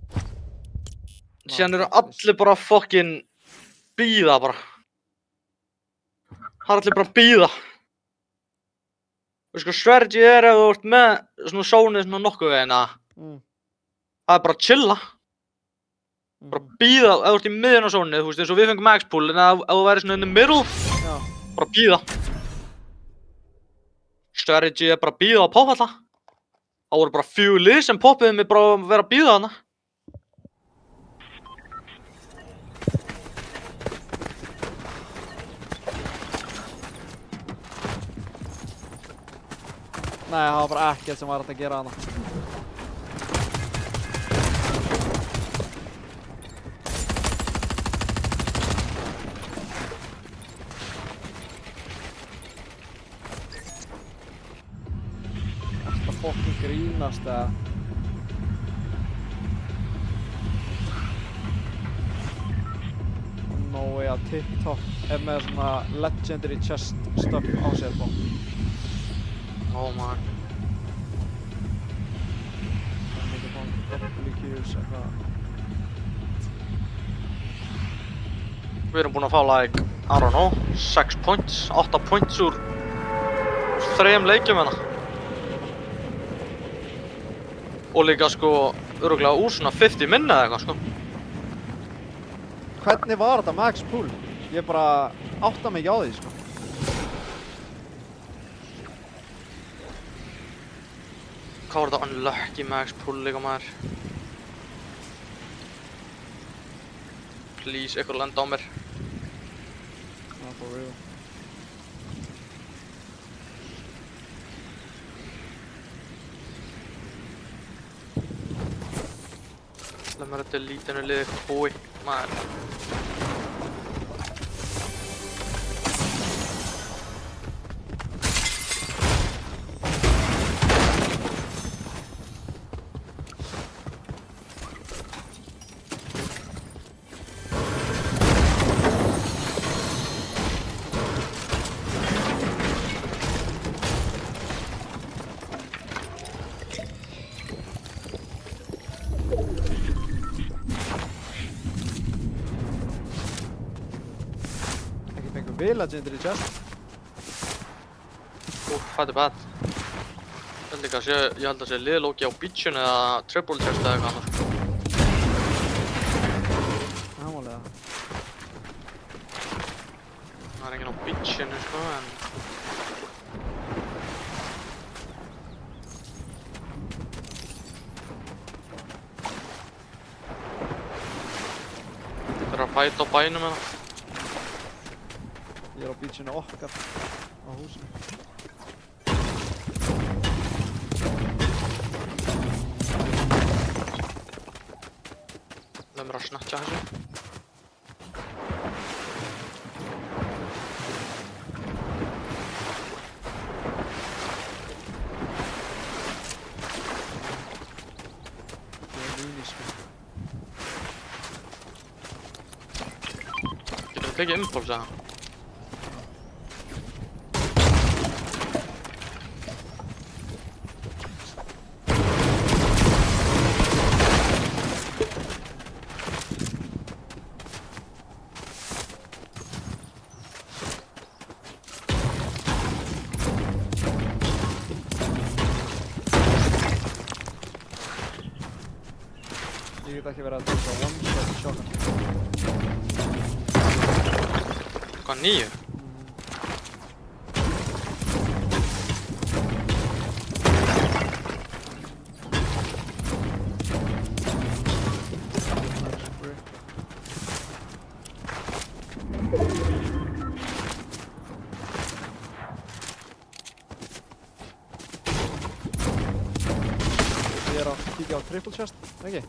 Síðan eru allir bara fucking bíða bara. Það er allir bara að bíða. Þú sko, strategy er ef þú ert með svona sónið svona nokkuð veginn að það er bara að chilla. Bara bíða, ef þú ert í miðjun á sónið, þú veist, eins og við fengum max pull, en ef þú væri svona in the middle, Já. bara bíða. Strategy er bara að bíða og poppa alltaf. Það voru bara 4 lið sem poppiði mig bara að vera að bíða hana. Nei, það var bara ekkert sem var hægt að gera hana. Þetta fucking grínast eða. No way að TikTok er með svona legendary chest stuff á sér bó. Oh my. Það er mikið fann double kills eitthvað. Við erum búin að fá like, I don't know, 6 points, 8 points úr 3 leikjum hérna. Og líka sko, örugglega úr svona 50 minna eða eitthvað sko. Hvernig var þetta max pull? Ég bara átta mig ekki á því sko. Hvað var þetta unlucky max pull líka maður? Please, ykkur lenda á mér. Not for real. Leð mér að delete hennu liðið eitthvað búi, maður. Ekki fengum við legendary chest. Úff, þetta bad. Ég held að sé liðlóki á beachun eða triple chest eða eitthvað annað. Nálega. Það enginn á beachinu sko, en... Það að fæta á bænum eða. Ég á beachinu okkar á húsinu. Leð mér að snatcha þessu. Ég sko. Getur við tekið impulse eða? Ég get ekki verið að taka one-shot shotgun. Hvað, 9? Ég að kíkja á triple chest, ekki?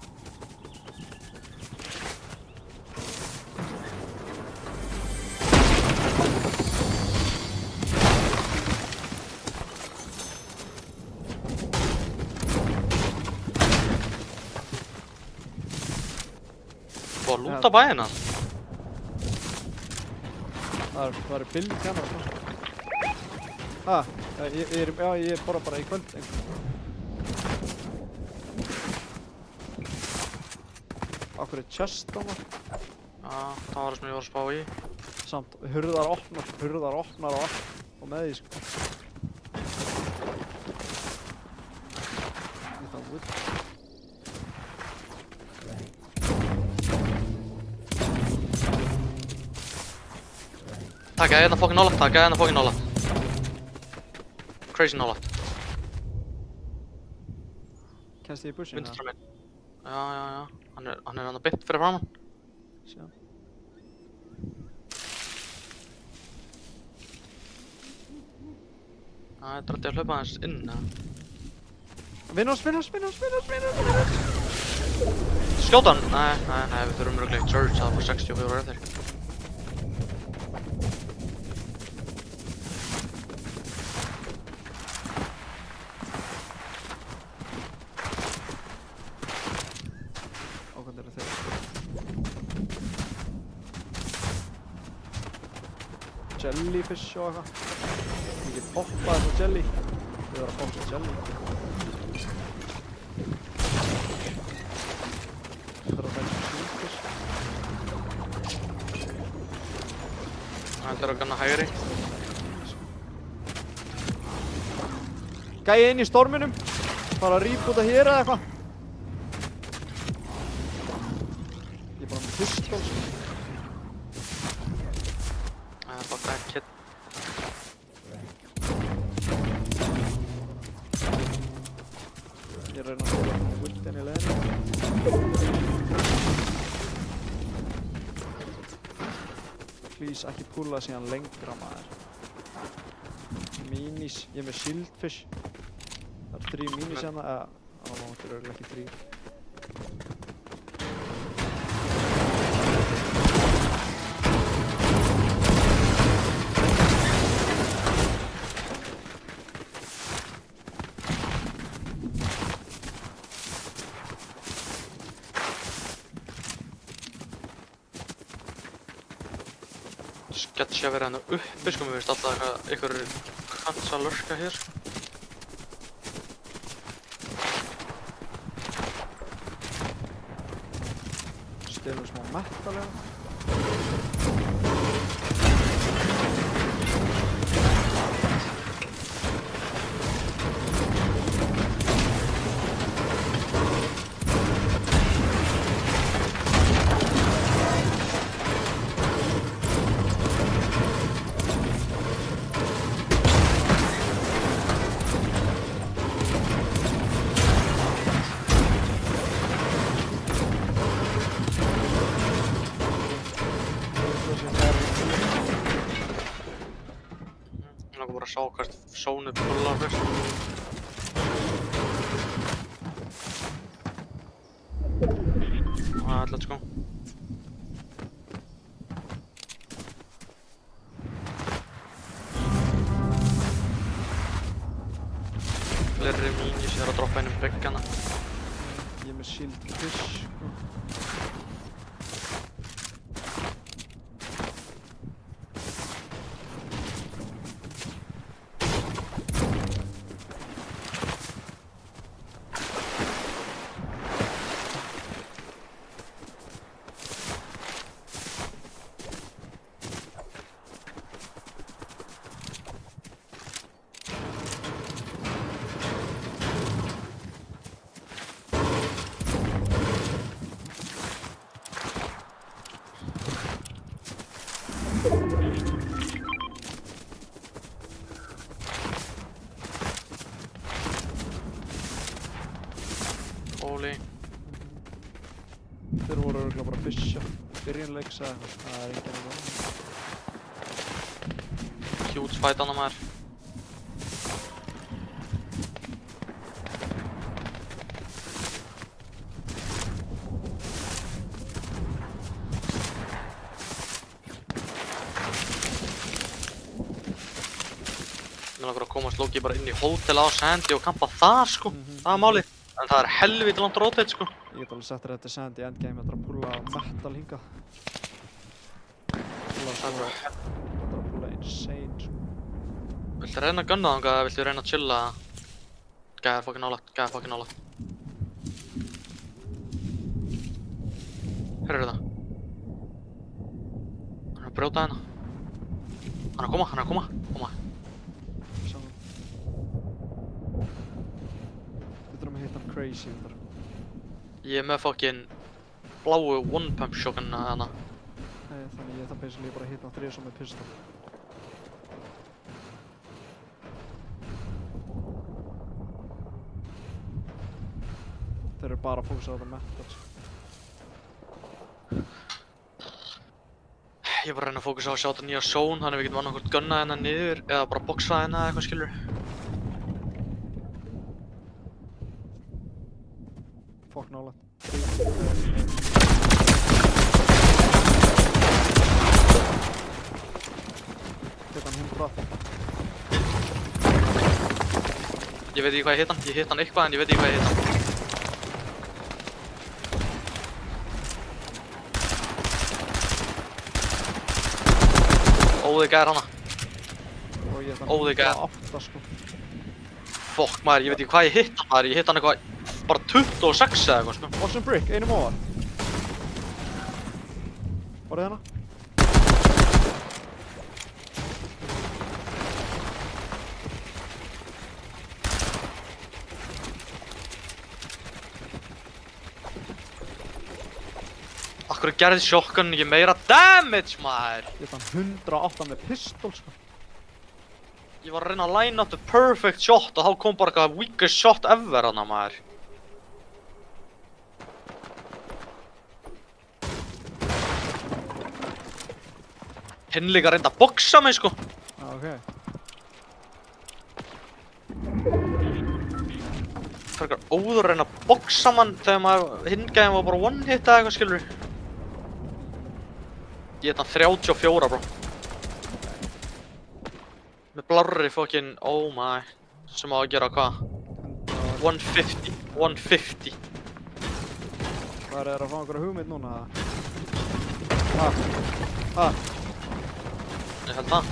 Búið að lúta bæina? Það eru bylg hérna og svona. Ég borða bara í kvöld. Akkur er chest á maður. Já, það var það sem ég var að spá í. Samt hurðar opnar og allt og með því sko. Þetta er wood. Taka hérna fucking nálægt. Crazy nálægt. Kennst ég í bussinu? Vinstra minn. Já. Hann er hann að bytt fyrir framann. Sjá. Það er drætti að hlaupa aðeins inn, eða? Vinn oss! Skjóta hann! Nei, við þurfum örugglega í church, það er bara 64 eftir. Ákvæmd eru þeir. Jellyfish og eitthvað. Ég get poppað þessu jelly. Ég þarf að poppa þessu jelly. Ég þarf að fæta sjúkis. Það er að ganna hægri. Gæi inn í storminum. Fara að reboota hér eða eitthvað. Ég er bara með pistol. Það er bara kid. Ég reyna að spila Wooden í leiðinu. Please, ekki púla síðan lengra, maður. Minis, ég er með Shieldfish. Það eru 3 minis hérna, eða... Það er örugglega ekki 3. Sketch að vera hérna uppi, sko, mér finnst alltaf einhver kants að lurka hér, sko. Stelum smá metal hérna. Ég langar bara að sjá hvert sónið pullar fyrst. Let's go. Fleiri minis er að droppa inn byggana. Ég er með Shieldfish, sko. Óli. Þeir voru örugglega bara að fisha. Byrjunleiks eða eitthvað. Það er enginn að það. Huge fight hana maður. Mér langar að komast Loki bara inn í hótel á Sandy og kampa það, sko. Það er málið. En það er helviti langt rotate, sko. Ég get alveg sett þetta Sandy endgame. Þetta er að púla metal hingað. Púla svo... Þetta er að púla insane, sko. Viltu reyna að gunna þangað eða viltu reyna að chilla? Gæðar fokkin nálægt, gæðar fokkin nálægt. Heyrðu það? Hann er að brjóta hérna. Hann er að koma, hann er að koma. Koma. Sjáum. Við þurfum að hitta hann crazy undar. Ég er með fokkin bláu one pump shotgunna hana. Nei, þannig ég þarf basically bara að hitta hann 3 með pistol. Þeir eru bara að fókusa á þetta metal, sko. Ég er bara að reyna að fókusa á að sjá þetta nýja zone, þannig við getum annarkvort gunnað hérna niður eða bara boxað hérna eða eitthvað, skilur. Fokk nálægt. Hitt hann 100. Ég veit ekki hvað ég hitt hann, eitthvað en ég veit ekki hvað ég hitt hann. Óði gæðir hana. Og ég hitt hann Óði gæð. 108, sko. Fokk maður, ég veit ekki hvað ég hitt hann maður, ég hitt hann eitthvað bara 26 eða eitthvað, sko. Watch and brick, einum ofar. Farið hérna. Akkur gerði shotgun ekki meira damage maður. Ég hitt hann 108 með pistol, sko. Ég var að reyna að line up the perfect shot og þá kom bara eitthvað weakest shot ever hana maður. Hinn líka reyndi að boxa mig, sko. Ok. Frekar óður að reyna að boxa mann þegar hinn gæðin var bara one hit eða eitthvað, skilur. Ég heit hann 34, bro. Með blárri fucking, oh my. Sem á að gera hvað? 150. 150. Hvað er að fá einhverja hugmynd núna? Ha? Ég held það.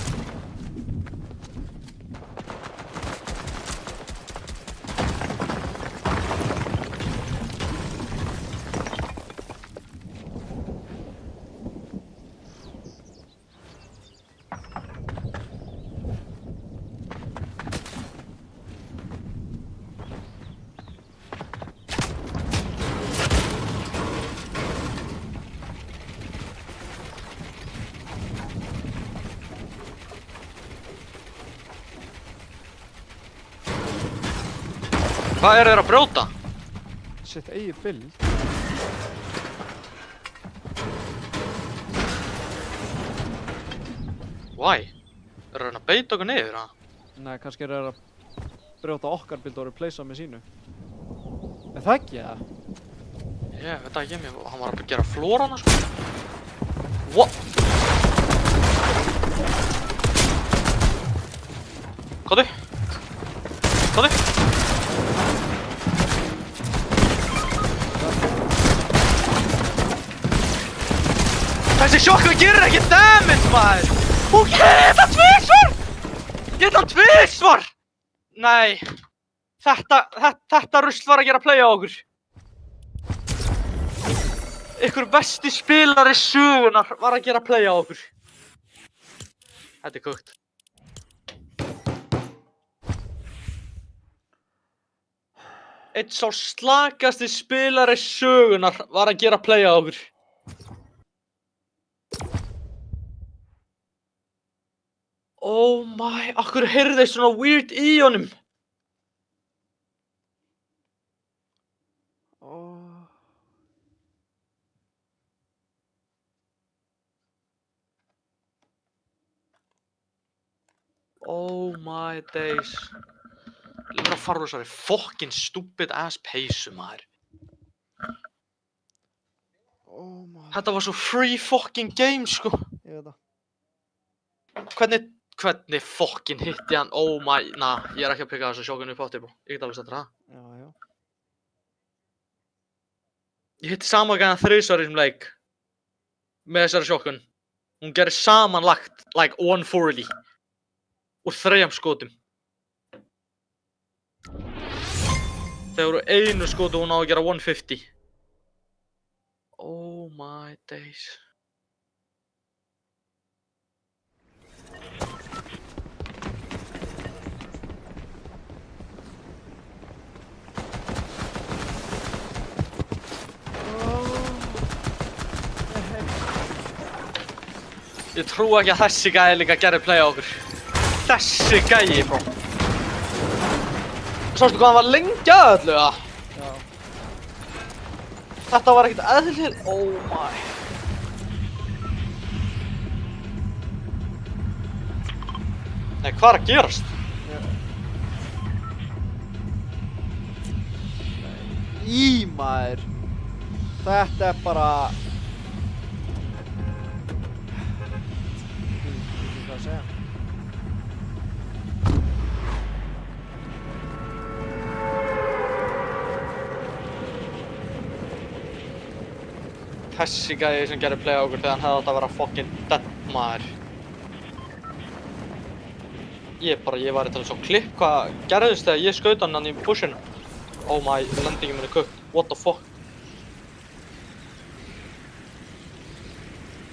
Hvað eru þeir að brjóta? Sitt eigið bill. Why? Eru þeir að reyna að beita okkur niður, ha? Nei, kannski er það að brjóta okkar bild og replacea með sínu. Er það ekki það? Ég veit ekki, hann var að gera flórana, sko. What? Kóðu? Kóðu? Þessi sjokkur gerir ekki damage, maður! Ok, þetta tvisvar! Get hann tvisvar! Nei. Þetta rusl var að gera play á okkur. Ykkur besti spilari sögunar var að gera play á okkur. Þetta er kukt. Einn sá slakasti spilari sögunar var að gera play á okkur. Oh my, akkur heyrði svona weird í honum. Oh my days. Lífur að fara úr þessari fucking stupid ass peysu, maður. Oh my. Þetta var svo free fucking game, sko. Ég veit það. Hvernig fucking hitti hann? Oh my, ég er ekki að pika þessu sjókunu upp átti, bro. Ég get alveg sett það. Já, já. Ég hitti sama gæðan 3 í þessum leik. Með þessari sjókun. Hún gerir samanlagt, like 140. Úr 3 skotum. Þeir voru einu skotu og hún á að gera 150. Oh my days. Ég trú ekki að þessi gæi líka gerði play á okkur. Þessi gæi, bro. Sástu hvað hann var lengi að öllu, ja? Já. Þetta var ekkert eðlir. Oh my. Nei, hvað er að gerast? Í maður. Þetta er bara... Ég veit ekki hvað að segja. Þessi gæi sem gerði play á okkur þegar hann hefði átt að vera fucking dead, maður. Ég var eitthvað svo klipp, hvað gerðist þegar ég skaut hann í pushinu? Oh my, lendingin minni cooked. What the fuck?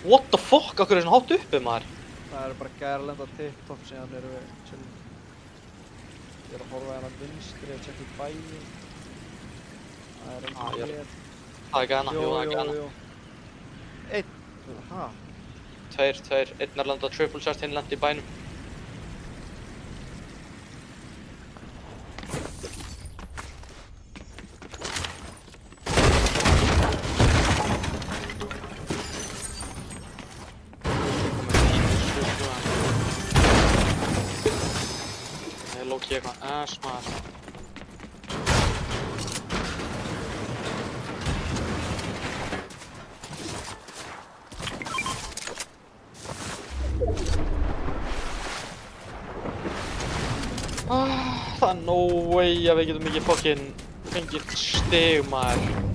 What the fuck? Akkur er svona hátt uppi, maður? Það eru bara gæðar að lenda á TikTok síðan erum við chillin. Ég er að horfa hérna vinstri að tjekka í bæinn. Það er enginn hér. Það er ekki hana, jú, það er ekki hana. Einn, hæ? Tveir. Einn er lendað triple chest, hinn lendi í bænum. Yes, maður. Það er no way að við getum ekki fucking fengið stig, maður.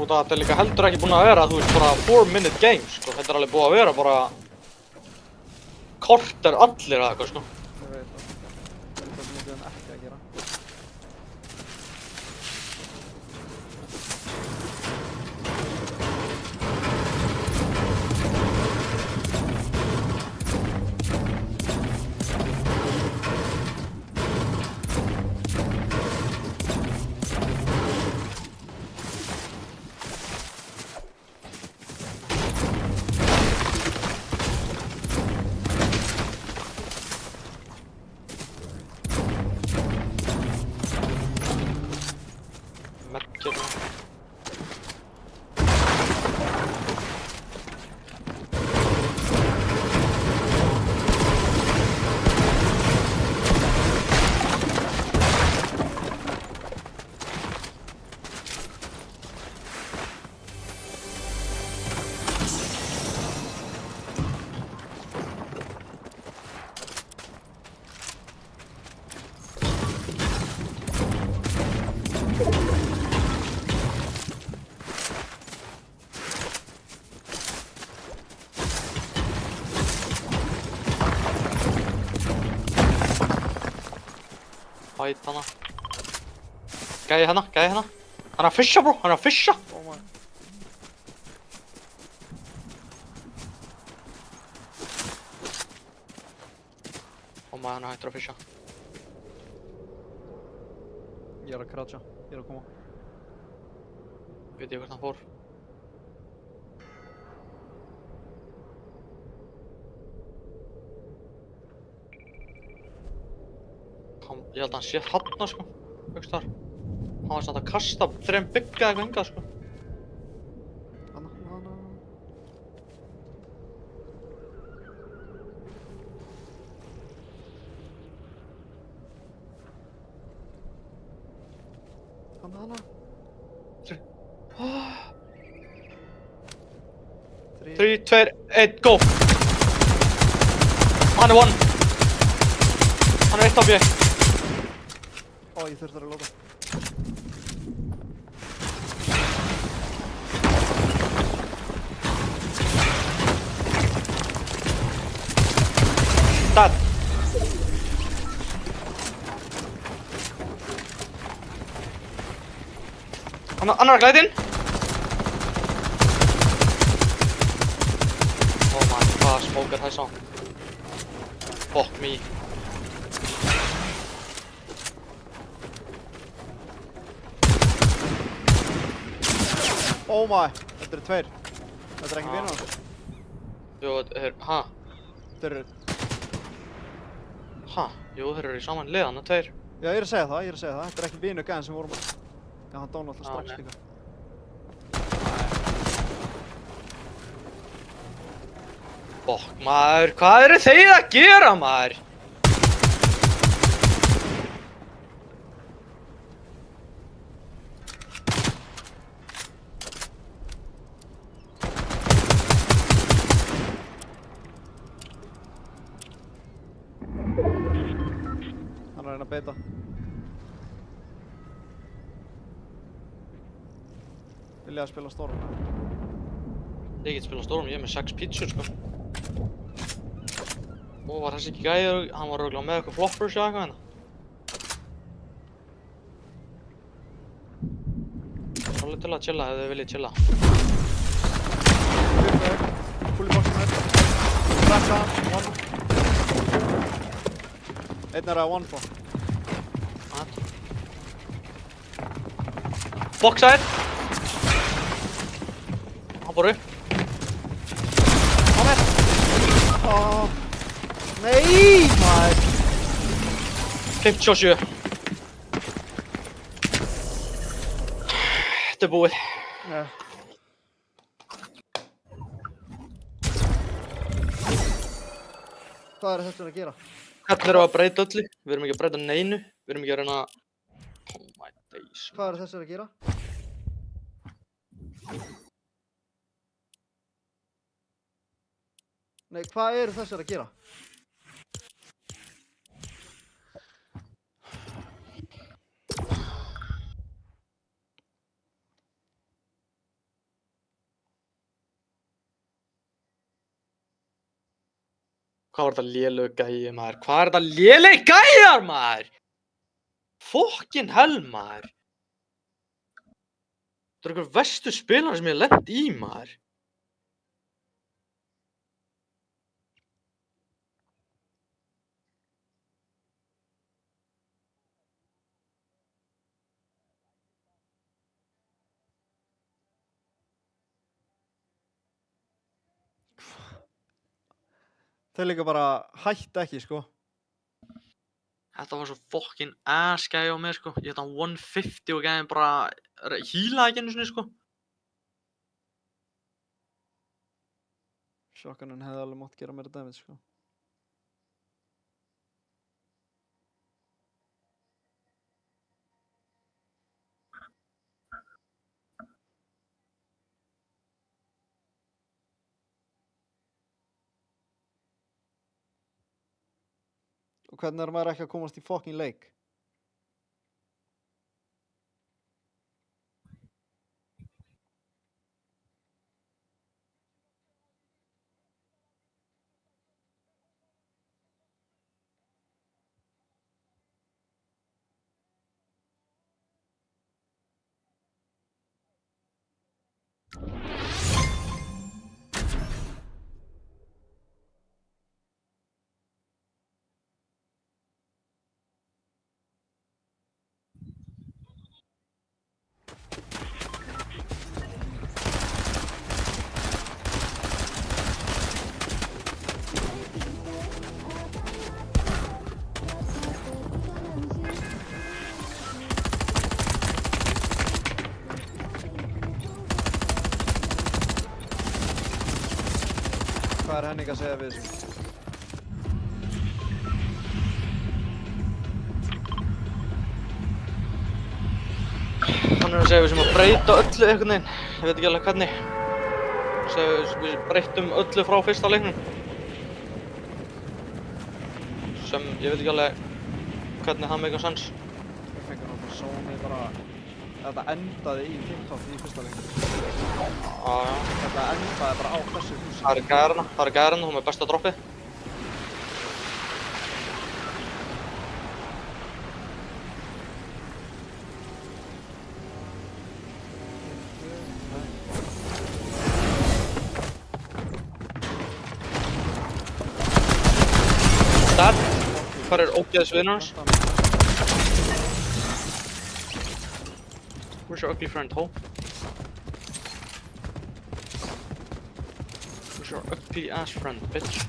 Og þetta er líka heldur ekki búin að vera, þú veist, bara 4-minute game, sko. Þetta er alveg búið að vera bara korter allir eða eitthvað, sko. Ég veit það. Það er það mikið ekki að gera. Merkir það. Hætt hana. Gæði hana, gæði hana. Hann er að fisha, bro, hann er að fisha. Oh my. Og maður hann er hættur að fisha. Ég er að croucha. Ég er að koma. Veit ég hvert hann fór. Ég held að hann sé þarna, sko. Högst þar. Hann var samt að kasta 3 bygga eitthvað hingað, sko. Hana. Hana. 3, 2, 1, go! Hann er one! Hann er 1 á B. Ó, ég þurfti að lóta. Dead! Hann er að glæða inn! Oh my god, smoke er hæsa. Fuck me. Oh my. Þetta eru 2. Þetta er ekki vinur hans. Jú, ha? Þetta eru... Ha? Jú, þeir eru í saman lið, hann er 2. Já, ég er að segja það. Þetta er ekki vinur gæðin sem vorum að... Já, hann dána alltaf strax nei. líka. Fuck, maður, hvað eru þeir að gera, maður? Hann er að reyna að beita. Vil ég að spila Storm? Ég get spilað Storm, ég er með 6 pítsur, sko. Ó, var þessi ekki gæður, hann var örugglega með eitthvað floppers eða eitthvað hérna. Svolítið til að chilla ef þið viljið chilla. Fulli boxum hér. Frakka, one. Einn er að one for. Boxside. Hann fór upp. Hann er! Nei, maður! 57. Þetta er búið. Ja. Hvað þessi að gera? Hérna erum við að breyta öllu. Við erum ekki að breyta neinu. Við erum ekki að reyna að... Oh my days. Hvað þessi að gera? Nei, hvað þessi að gera? Hvað var þetta lélegu gæi, maður? Hvað er þetta lélegi gæjar, maður? Fucking hell, maður. Þetta er einhver verstu spilar sem ég hef lent í, maður. Þeir líka bara hætta ekki, sko. Þetta var svo fucking ass gæi á mér, sko. Ég hætti hann 150 og gæðin bara hílaði ekki einu sinni, sko. Shotgunin hefði alveg mátt gera meira damage, sko. Og hvernig maður ekki að komast í fucking leik? Hvað Henning að segja við þessu? Hann að segja við sem að breyta öllu einhvern veginn. Ég veit ekki alveg hvernig. Við breyttum öllu frá fyrsta leiknum. Sem ég veit ekki alveg hvernig það meikar sens. Við fengum náttúrulega sónið bara... Þetta endaði í 15 í fyrsta leiknum. Þetta endaði bara á þessu húsi. Það er gæðarna, hún er besta droppið. Dad, hvað er ógeðsvinur hans? Where's your ugly friend, ho? Where's your ugly ass friend, bitch?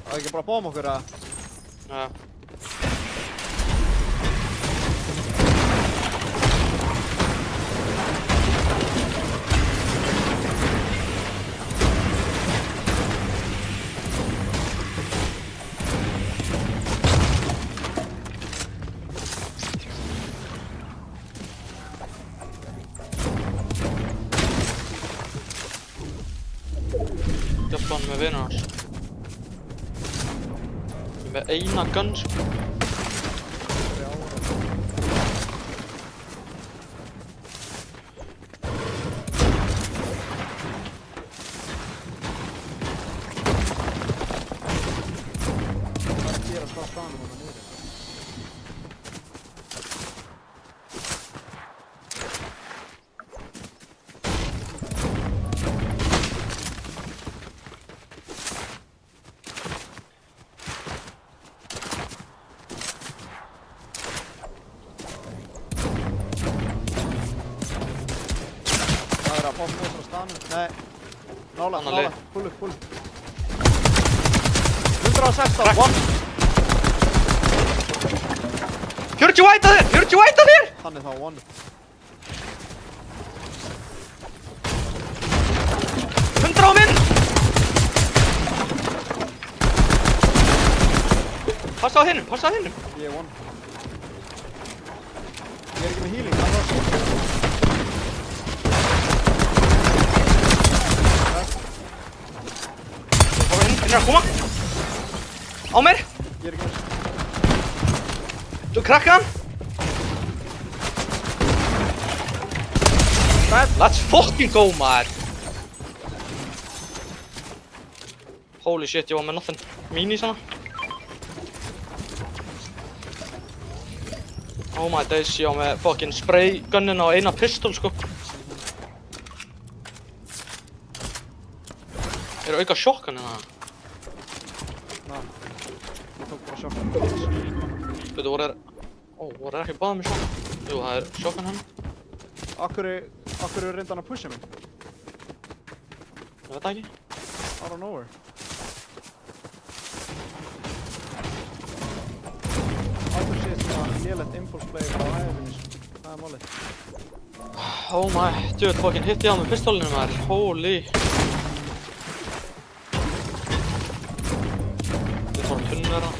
Það ekki bara að bóma okkur að... Ja. Hjálpa hann með vinur hans. Ég er með eina gun, sko. Hvað gerast á stanum hann niður? off með frá staðnum. Nei. Nála. Pull up. 116. One. 40 white að þér! Hann þá one. 100 á minn! Passa á hinnum! Ég one. Ég ekki með healing, hann var svo. Hinn að koma! Á mér! Ég ekki með. Þú krakka hann! Let's fucking go, maður! Holy shit, ég var með nothing. Mini svona. Oh my days, ég var með fucking spray gunnin og eina pistol, sko. Eru auka shotgun hérna? Ná. Ég tók bara shotgun. Veitu, voru þeir ekki báðið með shotgun? Jú, það er shotgun hérna. Akkur reynda hann að pusha mig? Ég veit það ekki. Out of nowhere. Akkur sé svona lélegt impulse play á hæðinni, sko. Það er málið. Oh my, dude, fucking hitti ég á með pistolinu, maður. Holy. Ég fór að tunna hérna.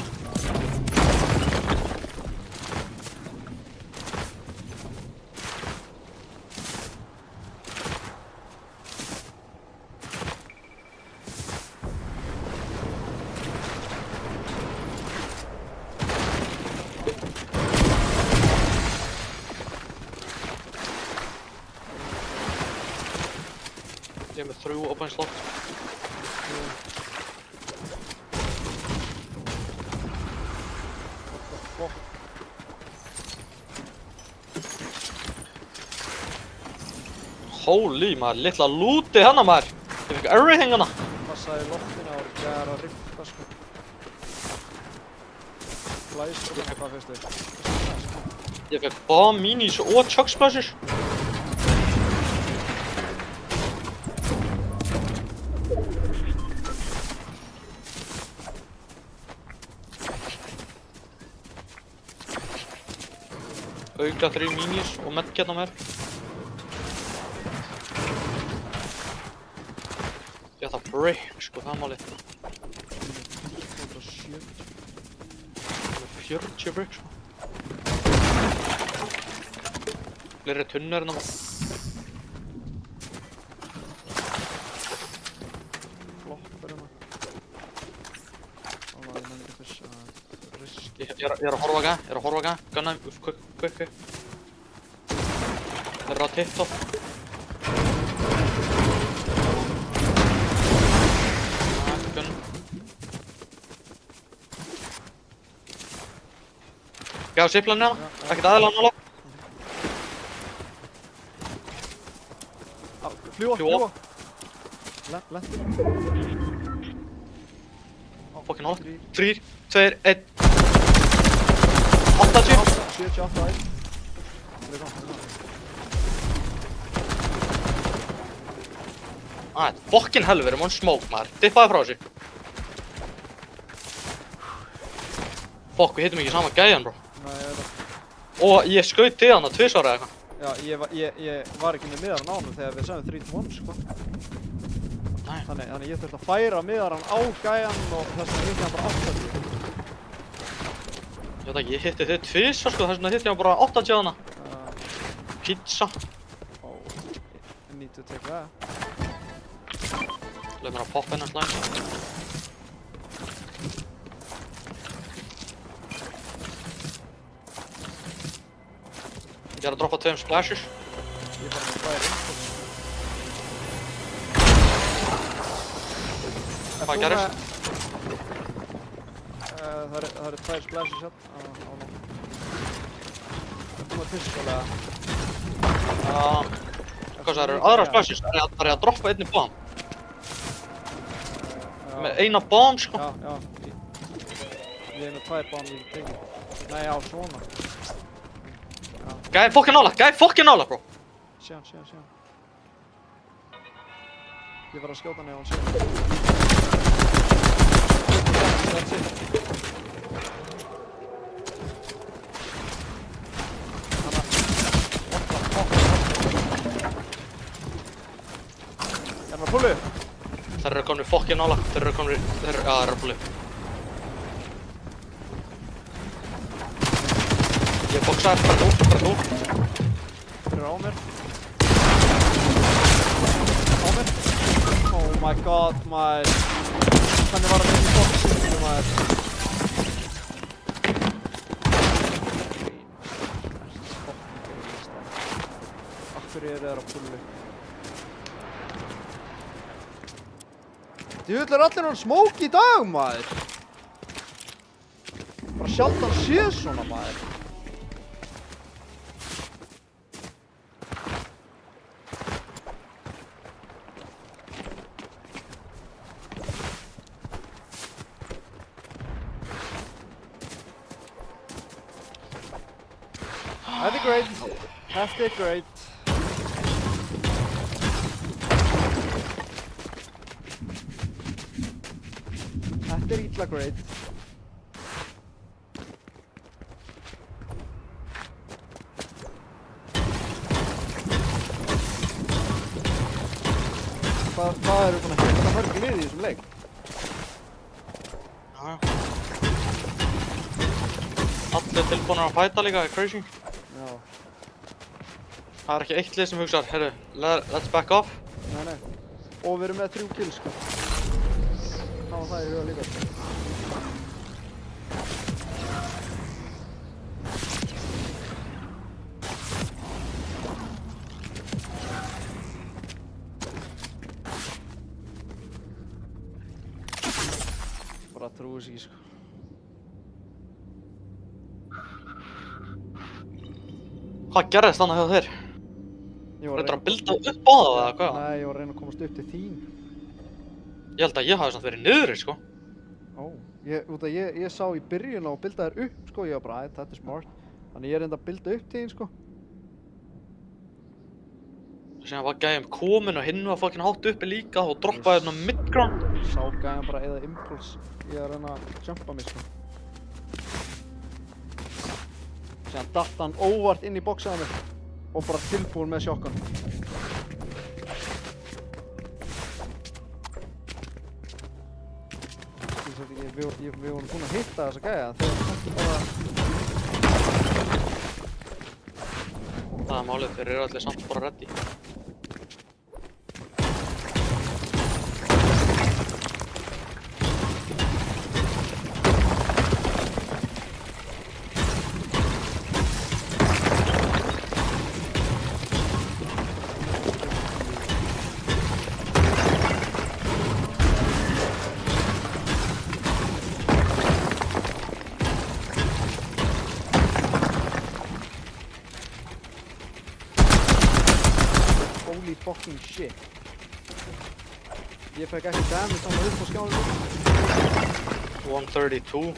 Ég er með 3 open slot. Holy, maður, litla lúti hana, maður. Ég fikk everything hana. Passaði loftinu á gæra rifta, sko. Blæstur, hvað finnst þið? Ég fikk bomb, minis og chug splashes. Auka 3 minis og medkett á mér. Ég ætla að break, sko, það er málið. 40 break, sko. Fleiri tunnur en það. Floppur hérna. Ég menn ekki þess að risk. Ég er að horfa gæ, gunna, quick. Þeir eru á tip-top. Gunn. Gæðu siplan hérna, ekkert aðeila nála. Fljúa. Lentur. Fucking nála. 3, 2, 1. 80. 78 æð. Ah, fucking helveri, við erum on smoke, maður. Dippaði frá þessu. Fuck, við hittum ekki sama gæjan, bro. Nei, ég veit það. Og ég skaut til hann 2 ára eða eitthvað. Já, ég var ekki með miðarann á hann þegar við sögum 3-1, sko. Nei. Þannig ég þurfti að færa miðarann á gæjan og þess vegna hitti hann bara 80. Ég veit ekki, ég hitti þið 2, sko, þess vegna hitti ég hann bara 80 hana. Pizza. Oh, I need to take that. Leif mér að poppa hennar slæm. Ég er að droppa 2 splashes. Ég bara með 2 impulse. Hvað gerist? Það eru 2 splashes hérna. Þú með pistol eða? Hvað það eru aðra splashes? Það er að droppa einni bomb. Með eina bomb, sko. Já. Ég er með 2 bomb í ting. Nei, já, svona. Gæði fokkin nála, bro. Sjá. Ég var að skjóta hann ef hann sé. That's it. Hanna. What the fuck? Er hann að púlu? Þeir eru komnir fokkin nála. Þeir eru komnir, já, þeir eru að púli. Ég boxaði, bara þú. Þeir eru á mér. Á mér. Oh my god, maður. Þannig var hann inn í boxinu, maður. Af hverju eru þeir að púlu? Djöfull er allir hann smók í dag, maður. Bara sjaldan séð svona, maður. Þetta er great. Þetta er great. Þetta er illa great. Hvað eru búin að hitta mörg lið í þessum leik? Já. Allir tilbúinir að fæta líka, crazy. Já. Það er ekki eitt lið sem hugsar, heyrðu, let's back off. Nei. Og við erum með 3 kills, sko. Hafa það í huga líka. Bara trúi sig ekki, sko. Hvað gerðist þannig hjá þér? Reyndur að builda upp á það eða hvað? Nei, ég var að reyna að komast upp til þín. Ég held að ég hafi samt verið niðri, sko. Ó, ég sá í byrjun og bilda þér upp, sko. Ég var bara, þetta er smart. Þannig ég reyndi að bilda upp til þín, sko. Síðan var gæjum komin og hinn var fucking hátt uppi líka og droppaði hérna midground. Sá gæjan bara eða impuls. Ég að reyna að jumpa mig, sko. Síðan datt hann óvart inn í boxaði mig. Og bara tilbúin með sjokkan. Við vorum búin að hitta þessa gæja, þeir kannski bara... Það er málið, þeir eru allir samt bara ready. Holy fucking shit. Ég fekk ekki damage á mig upp á skjánum. 132.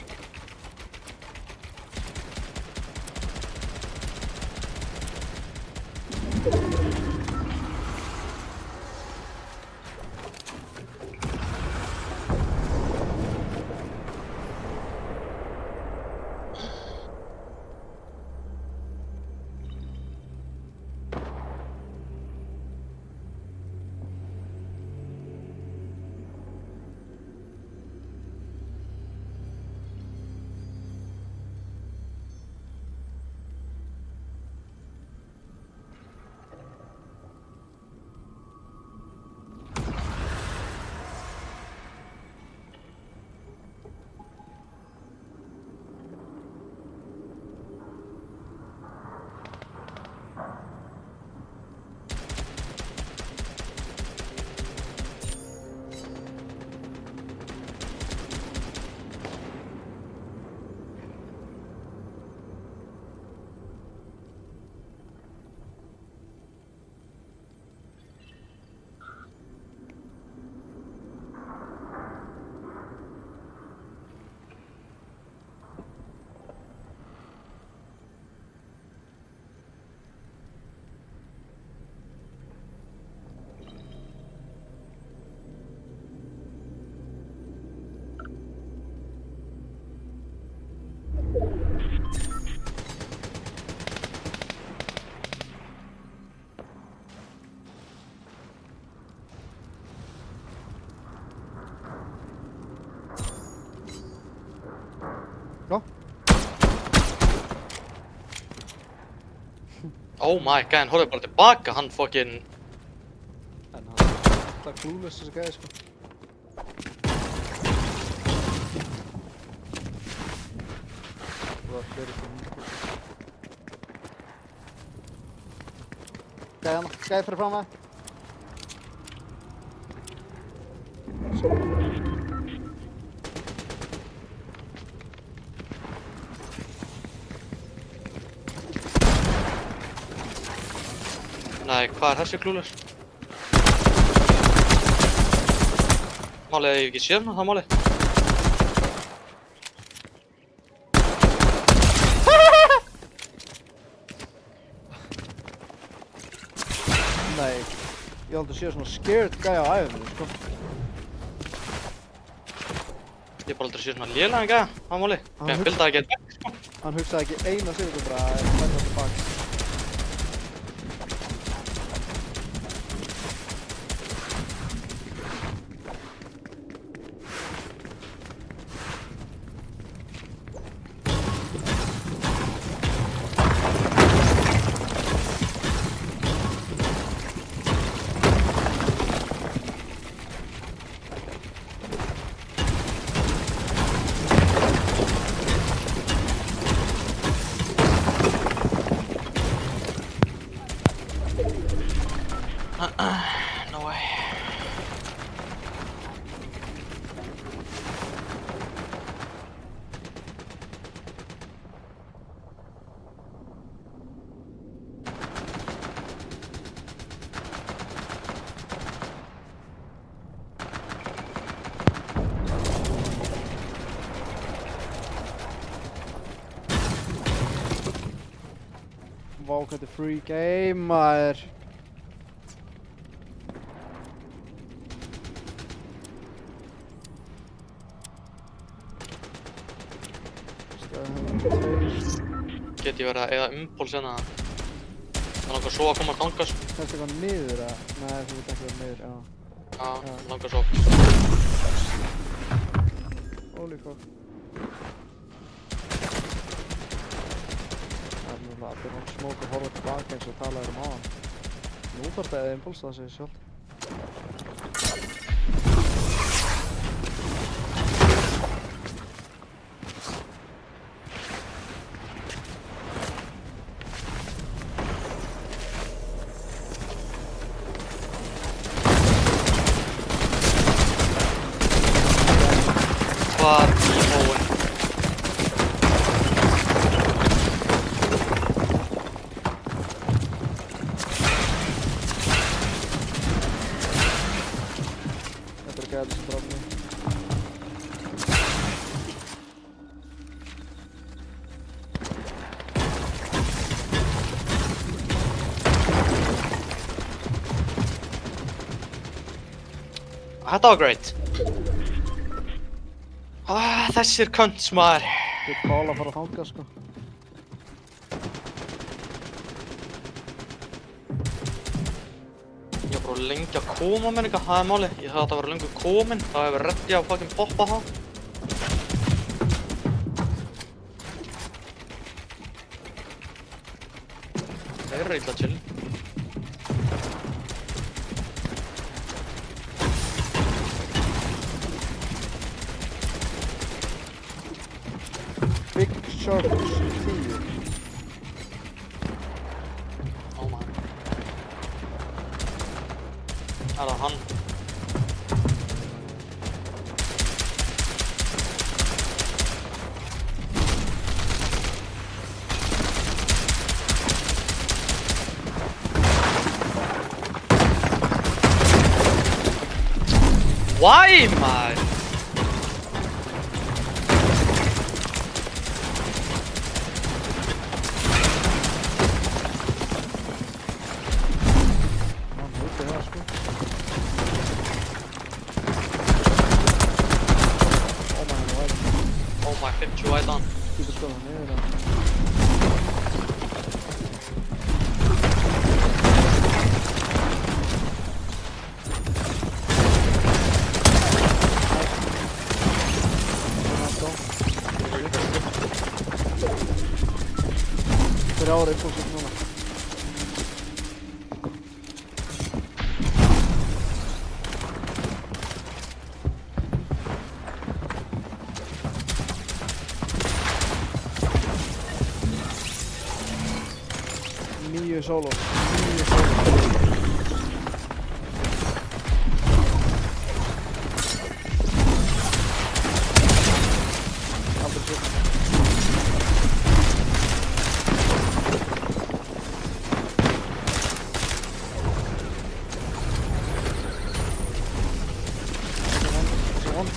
Oh my god, hann horfði bara tilbaka, hann fucking... En hann er alltaf klúless þessi gæði, sko. Það var fleiri fyrir. Gæði hana, gæði fyrir fram það. Nei, hvað er þessi klúlaus? Málið að ég hef ekki séð hana, það málið. Nei, ég held að sé svona scared gæði á æfuminu, sko. Ég hef bara aldrei séð svona lélegan gæða, það málið. Hann bildaði ekki eitthvað, sko. Hann hugsaði ekki eina sekúndu bara að verða tilbaka. No way. Vá, hvað þetta er free game, maður. Get ég verið að eyða impuls hérna. Það langar svo að koma að ganga, sko. Þetta er eitthvað niður, eða? Nei, þú veit ekki verið niður, já. Já, langar svo. Holy fuck. Það er náttúrulega allir nokkuð smók að horfa tilbaka eins og tala um áðan. Nú þarf það eða impuls það sig sjálf. Hvað í móin? Þetta er gæðið sem drafni. Þetta var great. Þessir könts, maður. Good call að fara að þanga, sko. Ég var bara lengi að koma með eitthvað, það er málið. Ég þarf að vera lengi komin, þá hefur reddi að fucking poppa það. Það er illa chill. Big Shark 10. Oh man. Er það hann? Why, maður? Hann hluti það, sko. Oh my, 50 white on. Getur skoðað hann niður, það. Fyrir árið impulsið núna. 9 sóló. 9 sóló. Aldrei séð. Þessi vond.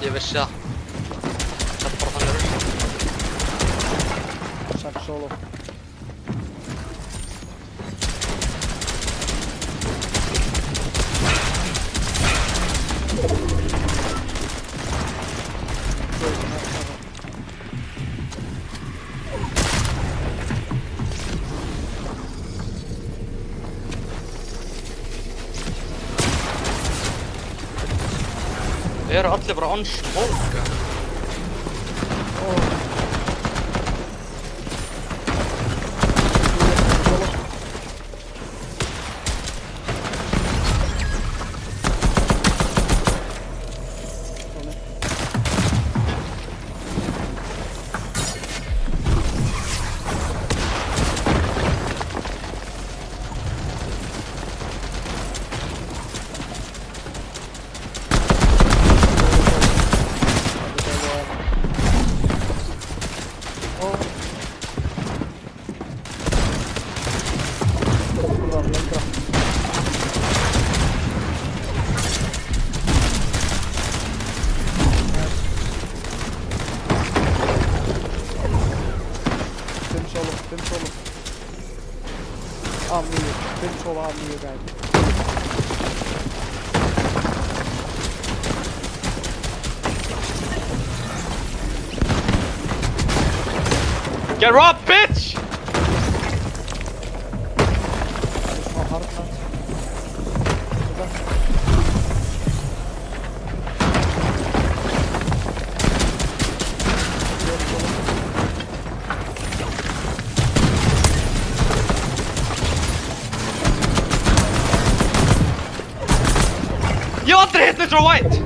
Ég vissi það. Það er bara þannig rusl. 6 sóló. Eru allir bara on smoke? Af 9, 5 sóló af 9 gæði. Get robbed, bitch! Smá harðnað. Ég hef aldrei hitt neitt frá White!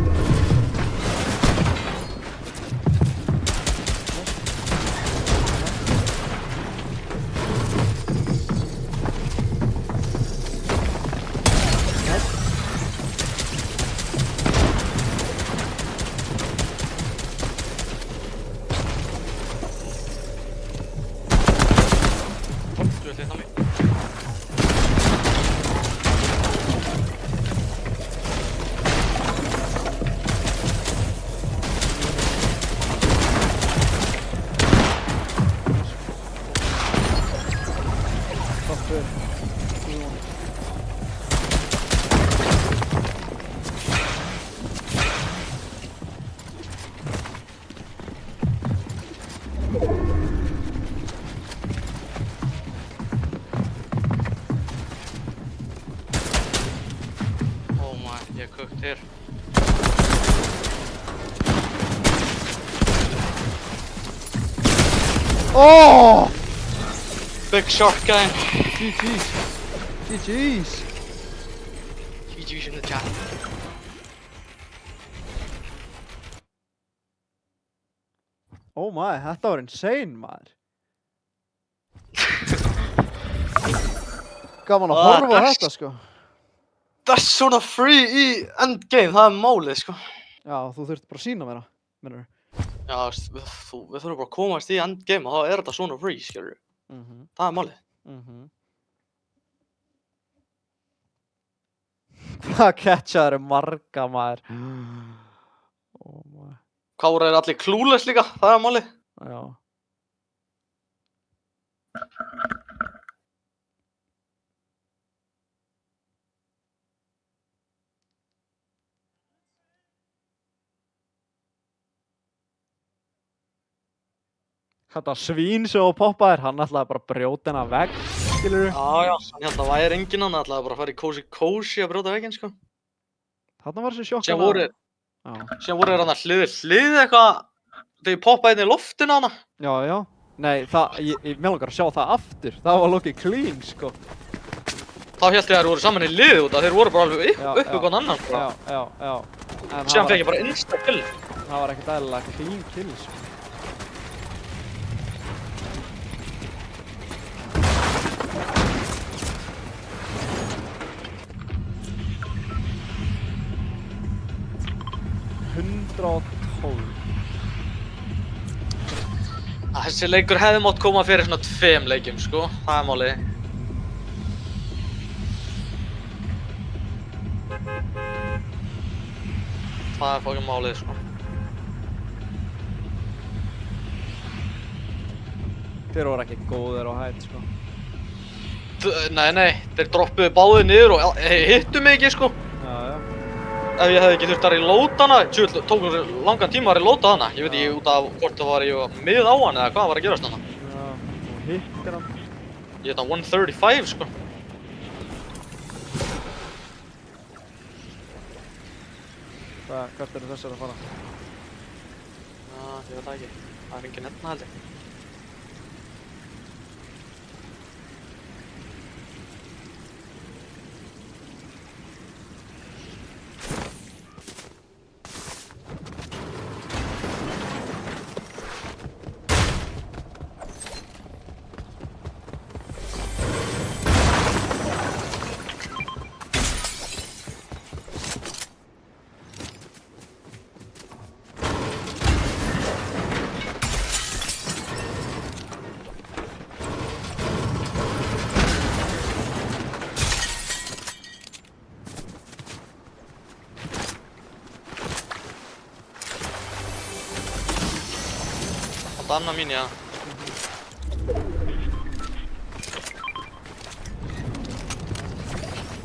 Du vet hitta mig. Oh my, ég er kukt hér. Oh! Big shark guy. GG's. GG's. GG's in the chat. Oh my, þetta var insane, maður. Gaman að horfa á þetta, sko. Það er svona free í endgame, það er málið, sko. Já, þú þurfti bara að sína mér það, mennur. Já, við þurfum bara að komast í endgame og þá er þetta svona free, skilur. Það er málið. Hvað catchaður marga, maður. Oh my. Kára er allir clueless líka, það er málið. Já. Þetta svín sem poppaðir, hann ætlaði bara að brjóta hennar vegg, skilurðu? Já, hann held að væri enginn hann, ætlaði bara að fara í cozy að brjóta vegginn, sko. Þarna var þessi Síðan voru, Já, síðan voru þeir hann að hlið eitthvað, þegar ég poppaði inn í loftinu hana. já, já. Nei, ég mig langar að sjá það aftur. Það var lókið clean, sko. Þá hélt ég að þeir voru saman í liði út að þeir voru bara alveg Já, upp já. hvern annan. Bara. Já. En Síðan fekk ég bara insta kill. það var ekkert eðlilega clean kill, sko. Þessi leikur hefði mátt koma fyrir svona 2 leikjum, sko. Það er málið. Það er fokkin málið, sko. Þeir voru ekki góðir á hætt, sko. Nei, þeir droppuðu báðið niður og hittu mig ekki, sko. Já. Ef ég hefði ekki þurft að reloada hana, tjúvill, tók mér langan tíma að reloada hana. Ég veit ekki út af hvort það var ég mið á hann eða hvað var að gerast hana. Já, og hittir hann. Ég heit hann 135, sko. Hvert eru þessar að fara? Já, ég veit það ekki. Það er engin hérna held ég. Þetta er annað mín, já.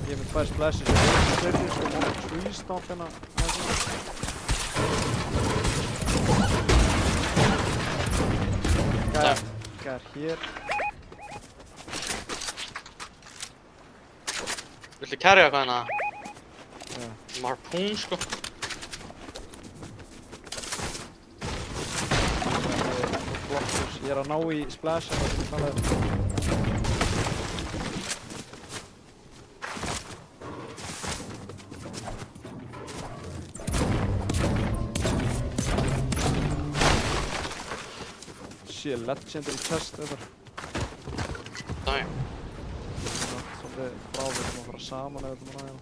Ég með 2 splashes og 1 styrnir og móna tree stomp hérna. Gæjar hér. Viltu carry eitthvað hérna? Já. Harpoon, sko. Ég er að ná í splash en það er talað. Shit, legendary chest þetta. Dæ. Svolítið bráðið sem að fara saman ef þetta maður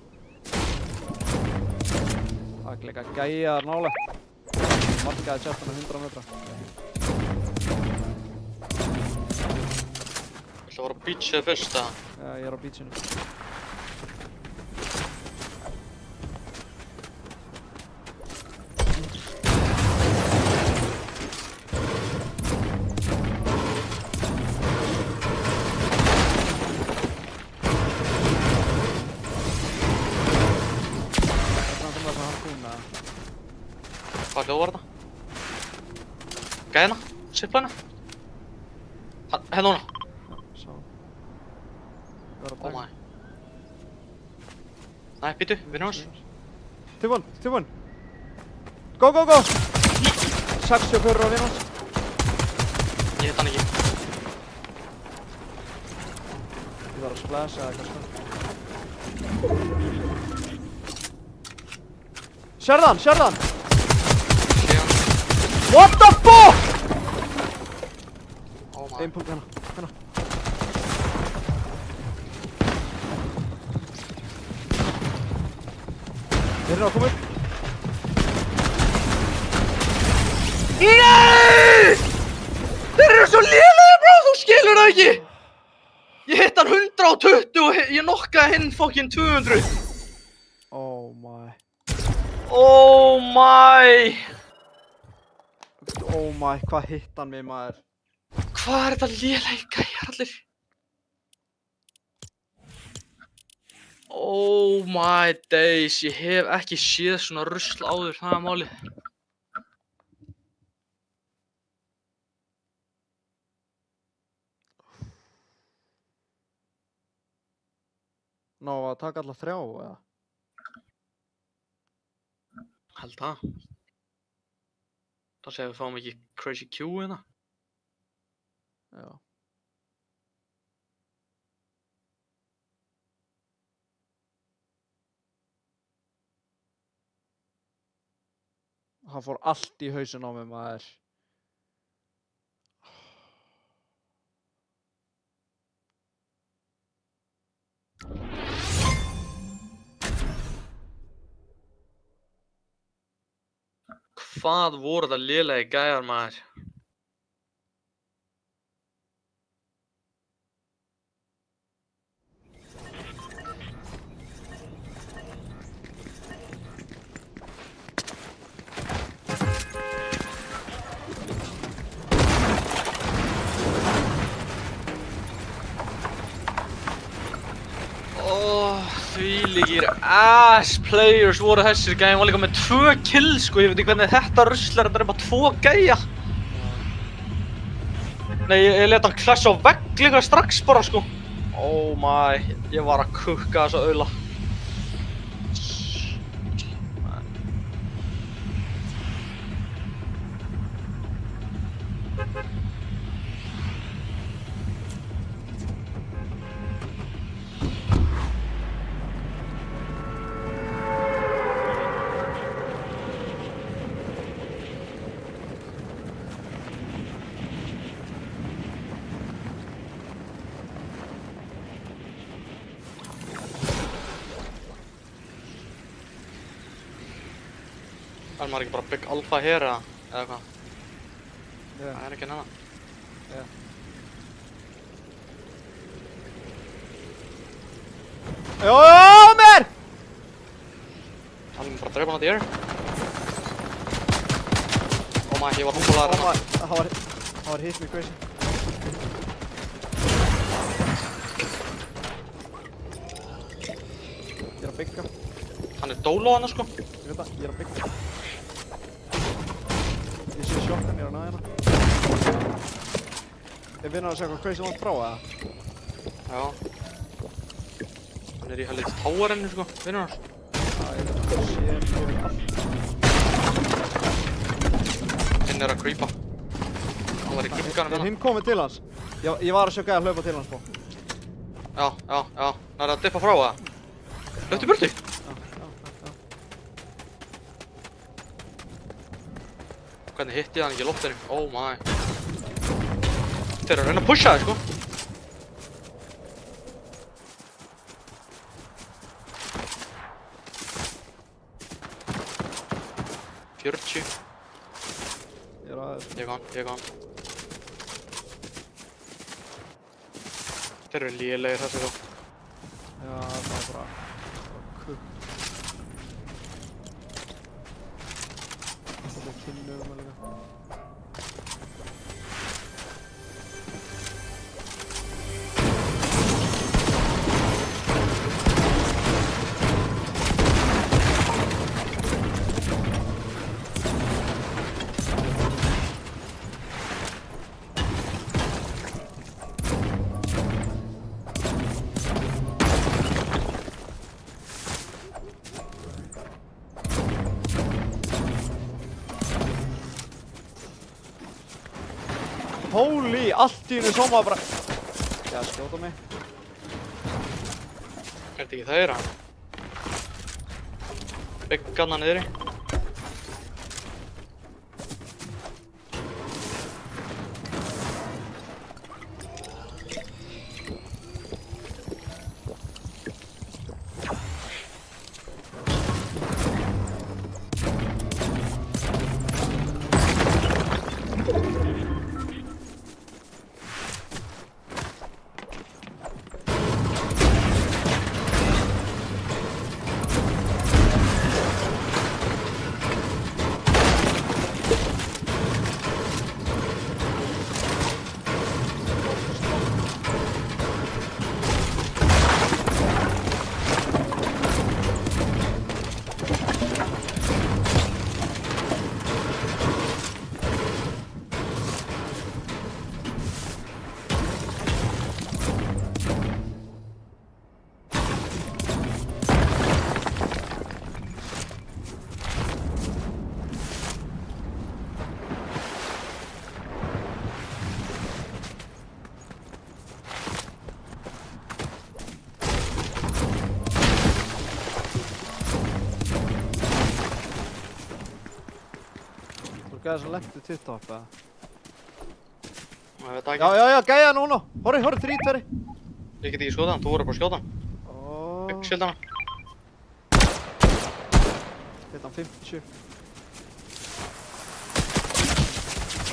Það er líka gæjar nálægt. Markaði chestana 100 metra. Viltu fara á beachið fyrst, eða? Já, ég er á beachinu. Hvað hljóð var þetta? Gæðina? Sipplana? Hérna húnna? Sá. Ég var að Oh taka. my. Nei, býtu, vinnur hans. Tilbúin. Go! 64 á vinna hans. Ég hitt hann ekki. Ég var að splasha eða eitthvað sko. Sérðan! Sé hann. What the fuck?! Oh my. Ein punkt hérna. Þeir eru að koma upp. NEI! Þeir eru svo lélegir, bro, þú skilur það ekki! Ég hitt hann 120 og ég nokkaði hinn fucking 200. Oh my. Oh my! Oh my, hvað hitt hann mig maður? Hvað er þetta lélegir gæjar allir? Oh my days, ég hef ekki séð svona rusl áður, það er málið. Ná að taka alla 3 eða? Held það. Það segir við fáum ekki Crazy Q hérna. Já. Hann fór allt í hausinn á mig, maður. Hvað voru það lélegi gæjar, maður? Þvílíkir ass players voru þessir gæjar. Hann var líka með 2 kills, sko. Ég veit ekki hvernig þetta rusl er að drepa 2 gæja. Nei, ég let hann klessa á vegg líka strax bara, sko. Oh my, ég var að kukka þessa aula. Er maður ekki bara Big Alpha hér eða hvað? Já. Það ekki nennan. Já. Já, mér! Það er bara að drepa hann í air. Oh my, ég var húmulaður hérna. Það var hit me crazy. Ég er að bygga. Hann er dolo hana, sko. Ég veit það, ég er að bygga. Ég sé shotgun, ég er að næða hérna. Er vinnar að segja hvað crazy langt frá, eða? Já. Hann er í helviti towerinu, sko, vinnur hans. Já, ég veit það, ég veit allt. Hinn er að creepa. Hann var í gigganum Er hérna. hinn komið til hans? Ég var að sjá gæja hlaupa til hans, bó. Já. Það er að dippa frá það. Löftu burti. Hvernig hitti ég hann ekki í loftinu? Oh my. Þeir eru að reyna að pusha þig, sko. Ég Ég er aðeins. er hann. Þeir eru lélegir þessi þá. Já, það var bara kukk. Það er kynnu um að líka. Holy, allt í hennu svo maður bara... Já, skjóta mig. Er þetta ekki þeirra? Byggan hann niðri. gæði sem lendi TikTok eða? Ég veit það Já, ekki. já, já, gæja núna! Horri, 3, 2. Ég get ekki skjóta hann, þú voru bara að skjóta hann. Ó, Byggskildana. hitt hann 50.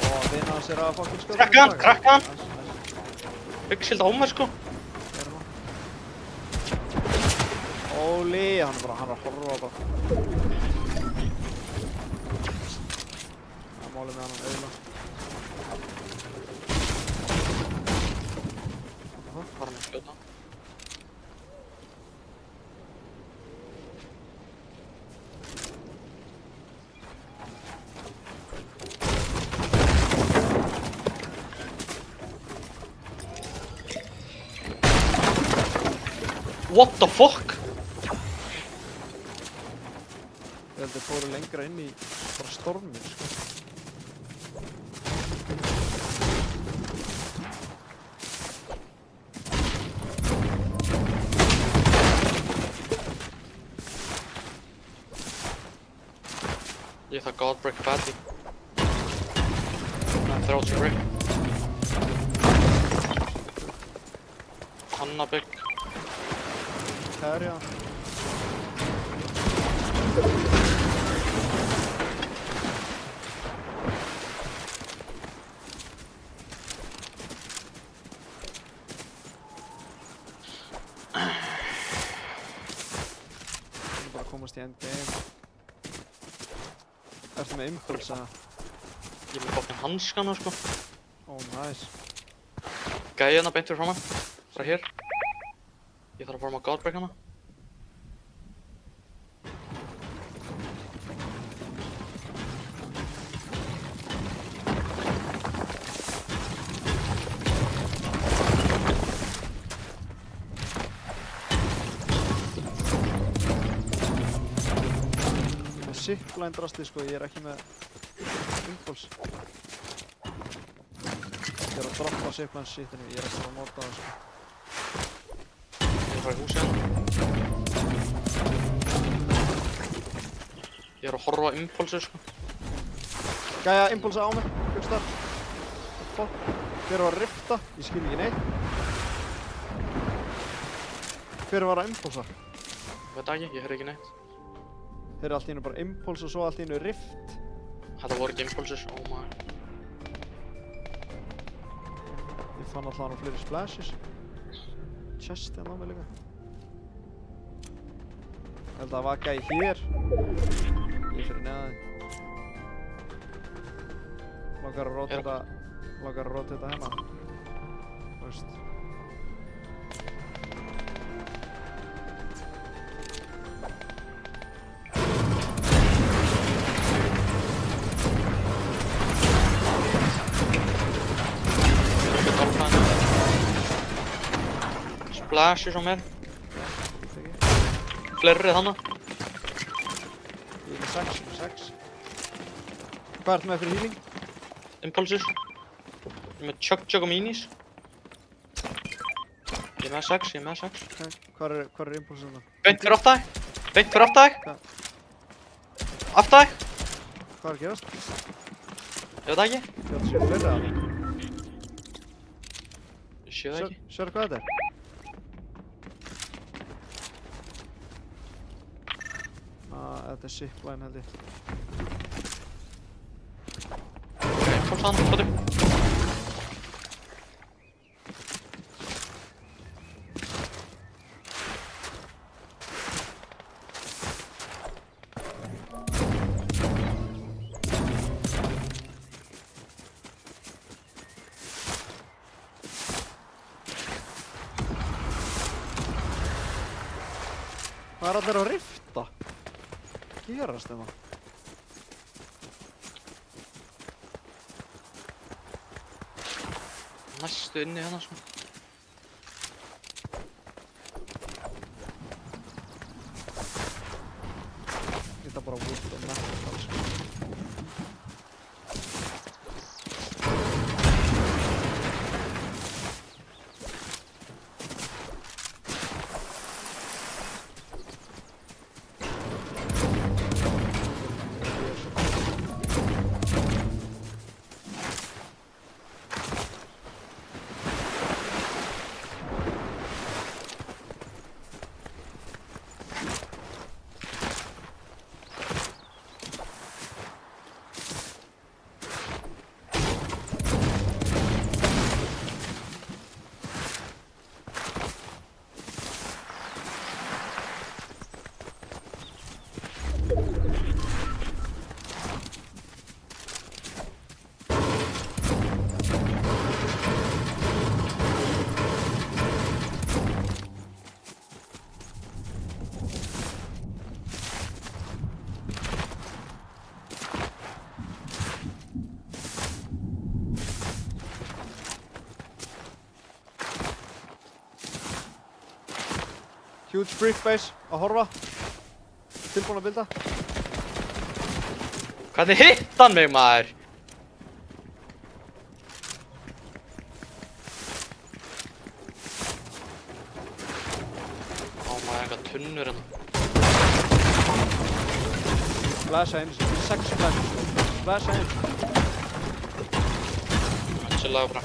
Ó, vinna hans er að fucking skjóta. Krakka hann, krakka hann. Nice, nice. Byggskilda á mér sko. Hér er hann. Óli, hann er að horfa bara. Það er málið með hann auðvitað. Var hann að skjóta hann. What the fuck? Ég held að þeir fóru lengra inn í bara storminn, sko. Ég þarf Godbreak badly. Það er 30 break. Hanna bygg. Herja. Bara að komast í endgame. Ertu með impuls eða? Ég er með bókinn hanskana sko. Ó, nice. Gæði hérna beint fyrir framan. Bara hér. Ég þarf að fara með Godbreak hana. Ég er með zipline drastið, sko. Ég er ekki með impuls. Ég er að droppa zipline shitinu. Ég er ekki að nota það, sko. Ég þarf í húsi hérna. Ég er að horfa á impulsu sko. Gæja, impulsa á mig. Hugstað. Fuck. Hver var að rifta? Ég skil ekki neitt. Hver var að impulsa? Veit ekki, ég heyri ekki neitt. Þeir eru allt í einu bara impuls og svo allt í einu rift. Þetta voru ekki impulsus, oh my. Ég fann alltaf hann á fleiri splashes. Chest hérna á mig líka. Ég held að það var gæi hér. Ég er fyrir neðaði. Langar að rotata hérna. Þú veist. Splashes á mér. Fleiri þannig. Ég er með 6. Hvað ertu með fyrir healing? Impulsus. Ég er með chug og minis. Ég er með 6. Okay. Hvað er impulsum það? Beint fyrir aftæk. Beint fyrir aftæk. Hvað? Aftæk. Hvað er að gerast? Ég veit það ekki. Ég ætla að sé fleiri að það. Ég sé það ekki. Sérðu hvað þetta er? Þetta er zipline held ég. Impuls hann, hvað Hvað er allir að rifta? Gerast þeim það? næstu inni hérna sko. Þetta er bara wood og metal sko. Huge brick base að horfa. Tilbúin að builda. Hvernig hitt hann mig maður? Ó maður, eitthvað tunnur hérna. Flasha inn, 6 flash. Flasha inn. Chillaðu bara.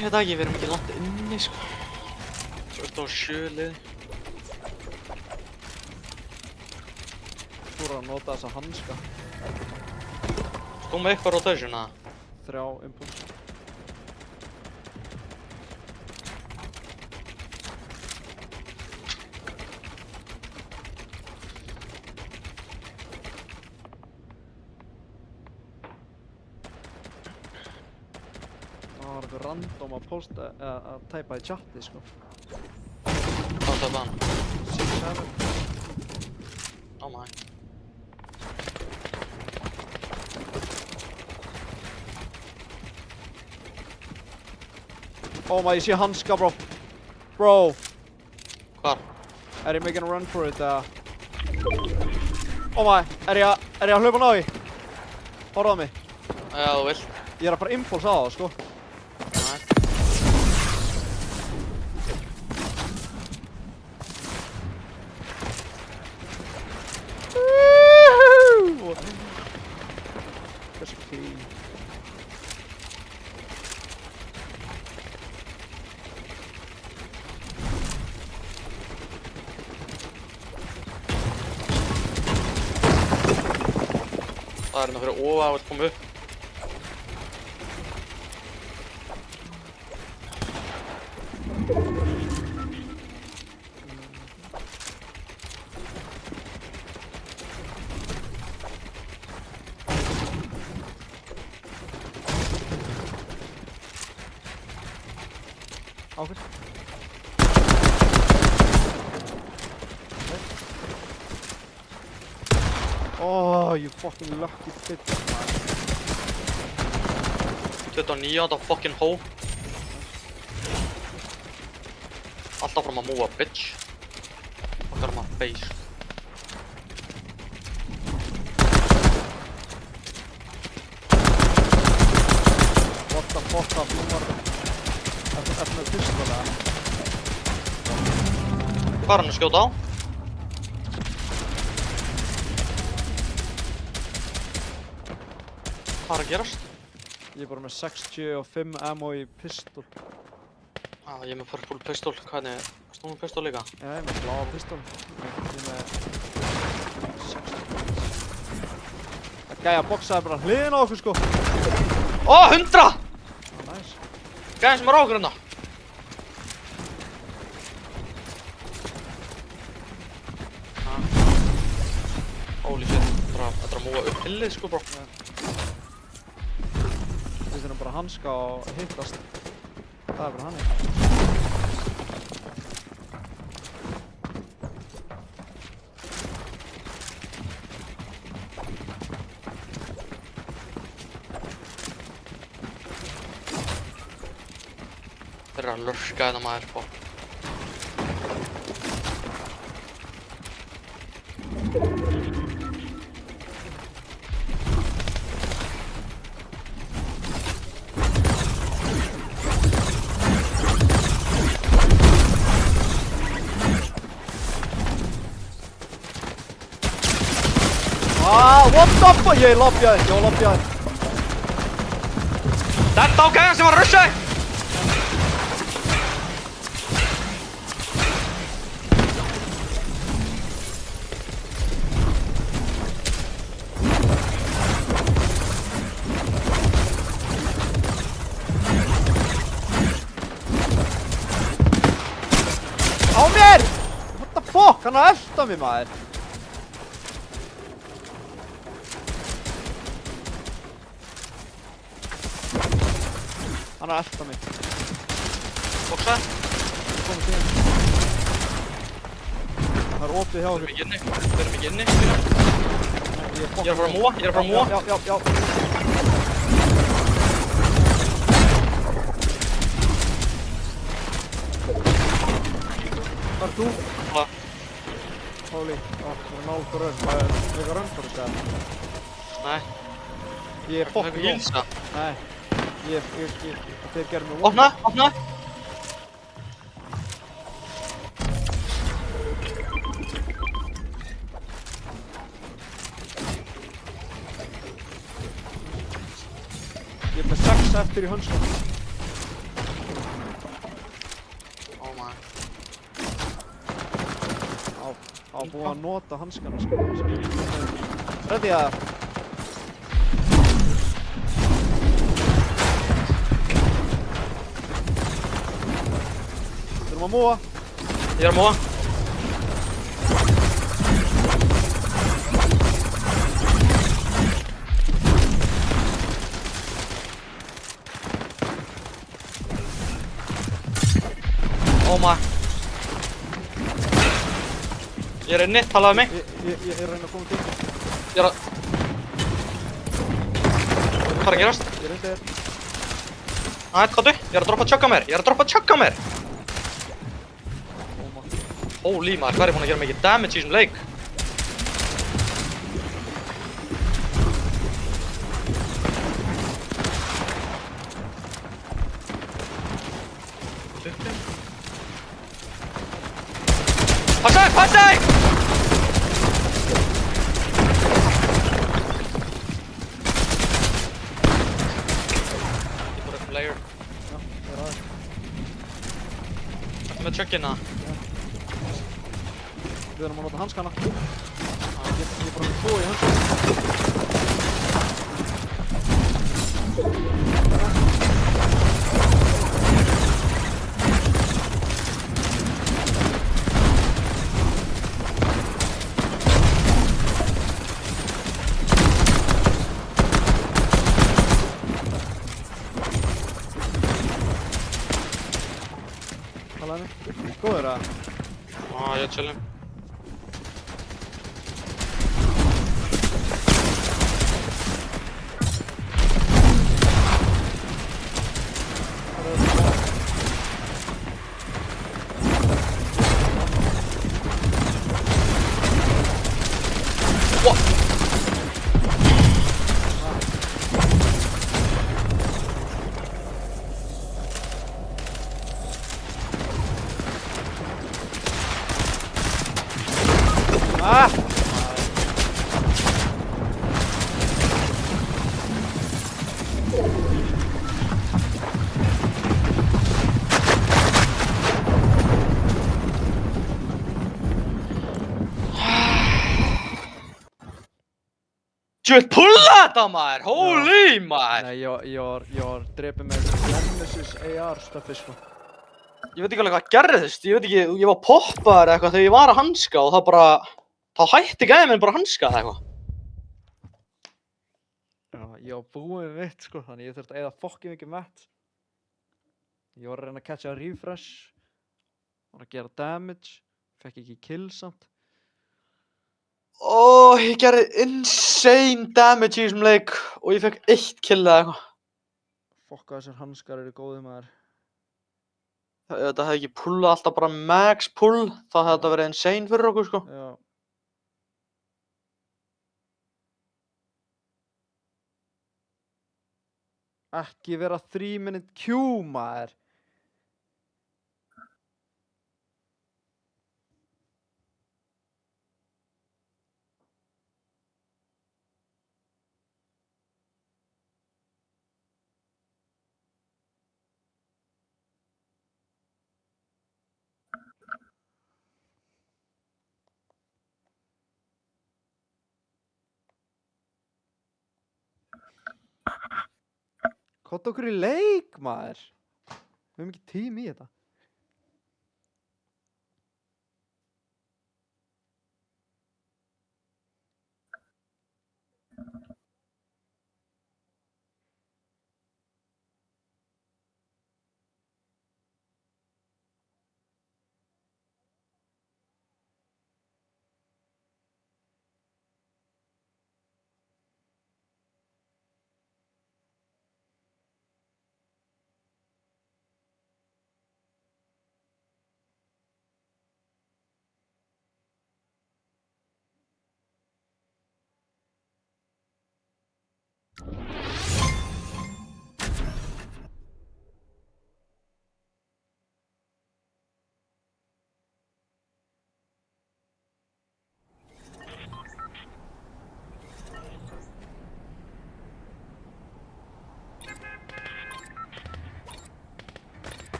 Ég veit ekki, við erum ekki langt inni sko. Svo ertu á 7 liði. Þú eru að nota þessa hanska. Þú með eitthvað rotation eða? 3 impuls. Það var eitthvað random að posta, að tæpa í chati sko. Hvað það hann? 6-7. Ó maður. Oh my, ég sé hanska bro. Bro, Hvar? er ég making a run for it eða? Oh my, er ég að hlaupa ná því? Horfðu á mig. Já, þú vilt. Ég er að fara impuls á það sko. Nei. Hversu clean. Það er hérna fyrir ofa að koma upp. Ákveð. Oh, you fucking lucky bitch, man. 29 á þetta fucking hó. Alltaf fram að múa, bitch. Okkar maður face. What the fuck up, nú var þetta með pistola. Hvað er hann að skjóta á? Hvað er að gerast? Ég er bara með 65 ammo í pistol. Ég er með purple pistol, hvernig, varst þú með pistol líka? Já, ég er með bláa pistol. Ég er með 60. Það gæja boxaði bara hliðin á okkur sko. Ó, 100! Nice. Gæðin sem er á okkur hérna. Holy shit, þetta er að múa upp hillið sko bro. Við þurfum bara að hanska og hittast. Það er bara hannig. Þeir eru að lurka hérna maður sko. What the fuck? Ég lobjaði. Þetta á gæjan sem var að rusha þig! Á mér! What the fuck? Hann er að elta mig, maður. Hann er að elta mig. Boksa. Komum til henni. Það er opið hjá Við þér. erum ekki inni. Ég Ég er að fara að múa, Já. Hvað er þú? Hvað? Hóli, það er nálgur raun. Það er líka raun fyrir þetta. Nei, Ég er það er fokkin ekki ílsa. Nei, þeir gerðu mig Opna! Ég er með 6 eftir í hönskunum. Oh my. Á búið að nota hanskana sko. Ready að... Þurfum að múa. Ég er að múa. Oh my. Ég er inni, talaðu mig. Ég er að reyna að koma til. Ég er að... Hvað er að gerast? Ég er undir þér. Æ, hvað ég er að droppa tjögga mér. Holy maður, hvað er ég búinn að gera mikið damage í þessum leik? Passa þig! Ég fór upp layer. Já, ég er aðeins. Með tjöggina. Við erum að nota hanskana. Ég er bara með 2 í hanskana. Talaði mig. Góður að? Ég er chillin. Ah! Djöfull pulla þetta maður, holy maður! Nei, ég var drepið með Genesis AR stöffi sko. Ég veit ekki alveg hvað gerðist, ég veit ekki, ég var poppaður eitthvað þegar ég var að hanska og það bara... Þá hætti gæðin minn bara að hanska eða eitthvað. Já, ég var búinn mitt sko, þannig ég þurfti að eyða fokkin mikið mett. Ég var að reyna að catcha refresh. Var að gera damage. Fekk ekki kill samt. Ég gerði insane damage í þessum leik og ég fekk 1 kill eða eitthvað. Fokka þessar hanskar eru góðir maður. Ef þetta hefði ekki pullað alltaf bara max pull, þá hefði þetta verið insane fyrir okkur sko. Já. Ekki vera 3-minute queue maður. Kott okkur í leik, maður. Við höfum ekki tími í þetta.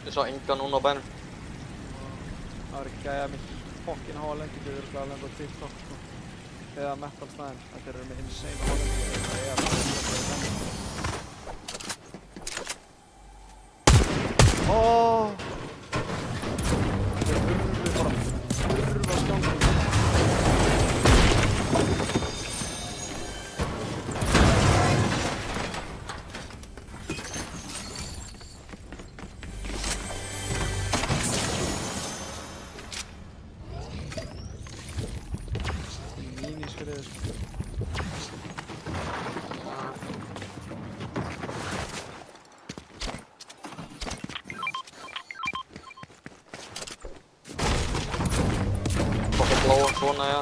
Ég sá enga núna á bænum. Það var ekki gæja með fokkin háa lendingu, þau eru að lenda á TikTok, sko. Eða Metal Snæðin, þetta eru með insane háa lendingu, það er að Þeir þurfi bara að skjána. Bláa svona, ja.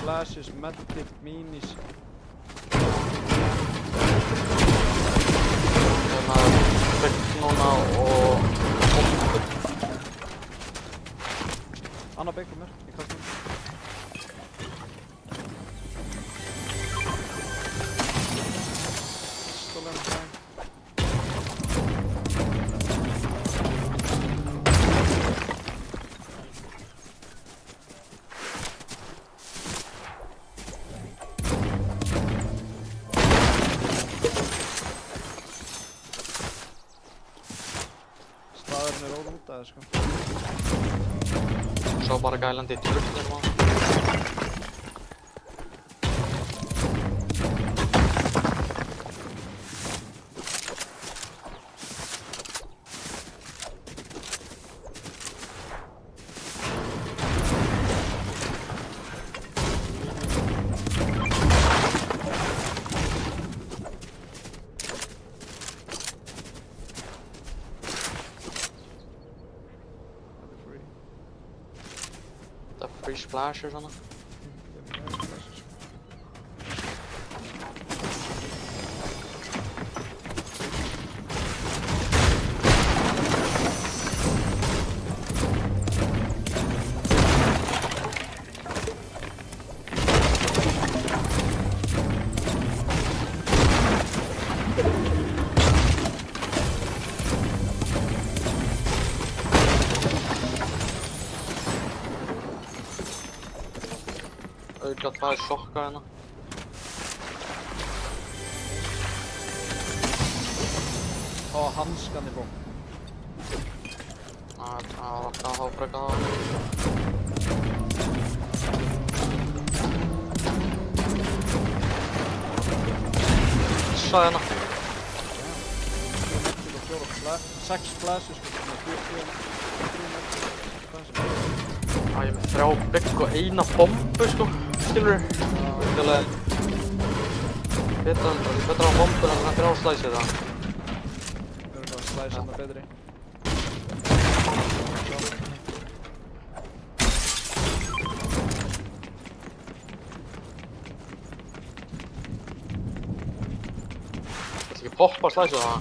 Flashes, medkit, minis. Núna og Anna byggur mér í kastum. Stólen fæn. Staðurinn er órútaður, sko. Sá bara gælandi í tröfnir, maður. Free splash or something? Auka tvær sjokka hérna. Ó, hanskan er bók. Það var alltaf að hafa frekar það. flexaði hérna. 6 flashes, sko, með 4 Æ, ég er með 3 bygg og 1 bombu, sko, skilurðu? Ekki alveg betra á bombur en það 3 slæsið það. Örugglega slæs hérna betri. Þetta ekki poppa slæsið það.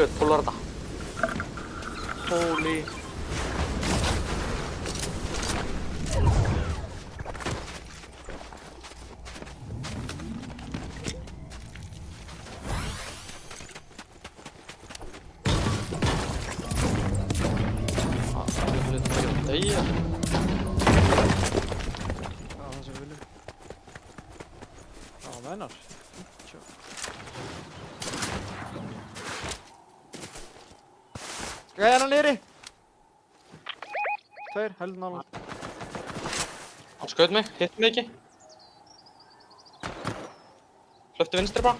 Gjöð, 12 var þetta. Holy. Það er bara ekki að deyja. Já, það sem við viljum. Já, mennar. Skal ég hérna niðri? 2, heldur nálega. Hann skaut mig, hitt mig ekki. Hlöpti vinstri bara.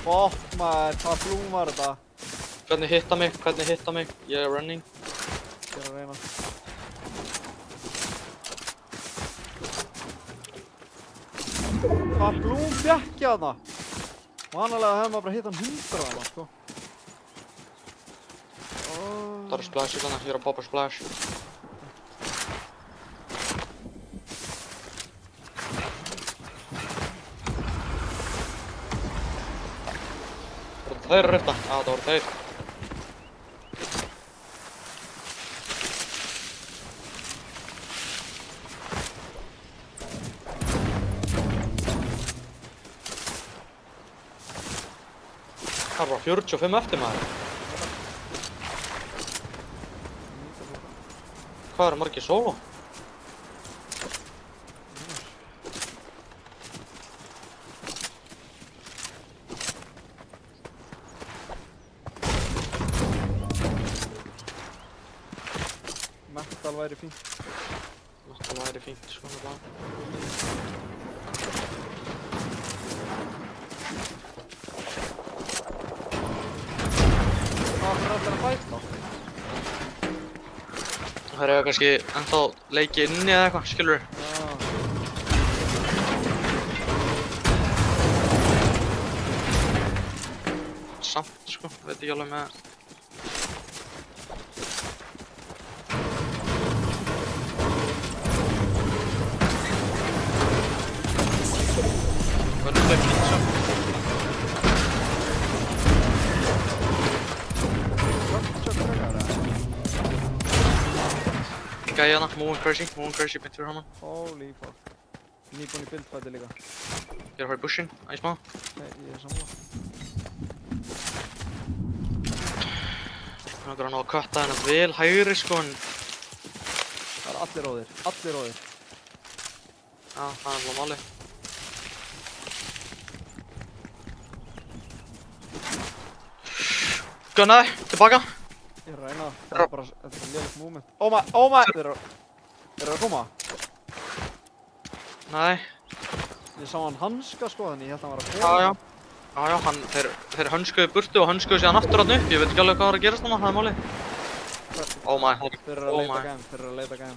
Fuck maður, hvað blúm var þetta? Hvernig hitta mig? Ég er running. Ég er að reyna. Hvað blúm fékk ég þarna? Vanalega hefði maður bara hitt hann 100 þarna, sko. Það eru splash í þannig, ég er að poppa splash. Voru þeir að rifta? Já, það voru þeir. Það er bara 45 eftir maður. Hvað eru margir solo? Metal væri fínt. Það væri fínt, sko, bara. Hvað fyrir allir að fæta? Það eru kannski ennþá leiki inni eða eitthvað, skilurðu? Já. Samt, sko, veit ekki alveg með... Hvernig það er fínt, svo? Gæja hana, moving crazy, beint fyrir hana. Holy fuck. Nýbúinn í buildfæti líka. Ég er að fara í bushin, aðeins maður. Nei, ég er sammála. Ég langar að ná að kötta hennar vel hægri, sko, en... Það eru allir róðir, allir róðir. Já, það er alveg málið. Gunnaði, tilbaka. Ég er að reyna það. Þetta er bara lélitt movement. Oh my! Þeir eru að koma. Nei. Ég sá hann hanska, sko, þannig ég held að hann var að koma. Já, þeir hönskuðu burtu og hönskuðu síðan aftur þarna upp. Ég veit ekki alveg hvað var að gerast núna, það er málið. Oh my. Þeir eru að leita gæm,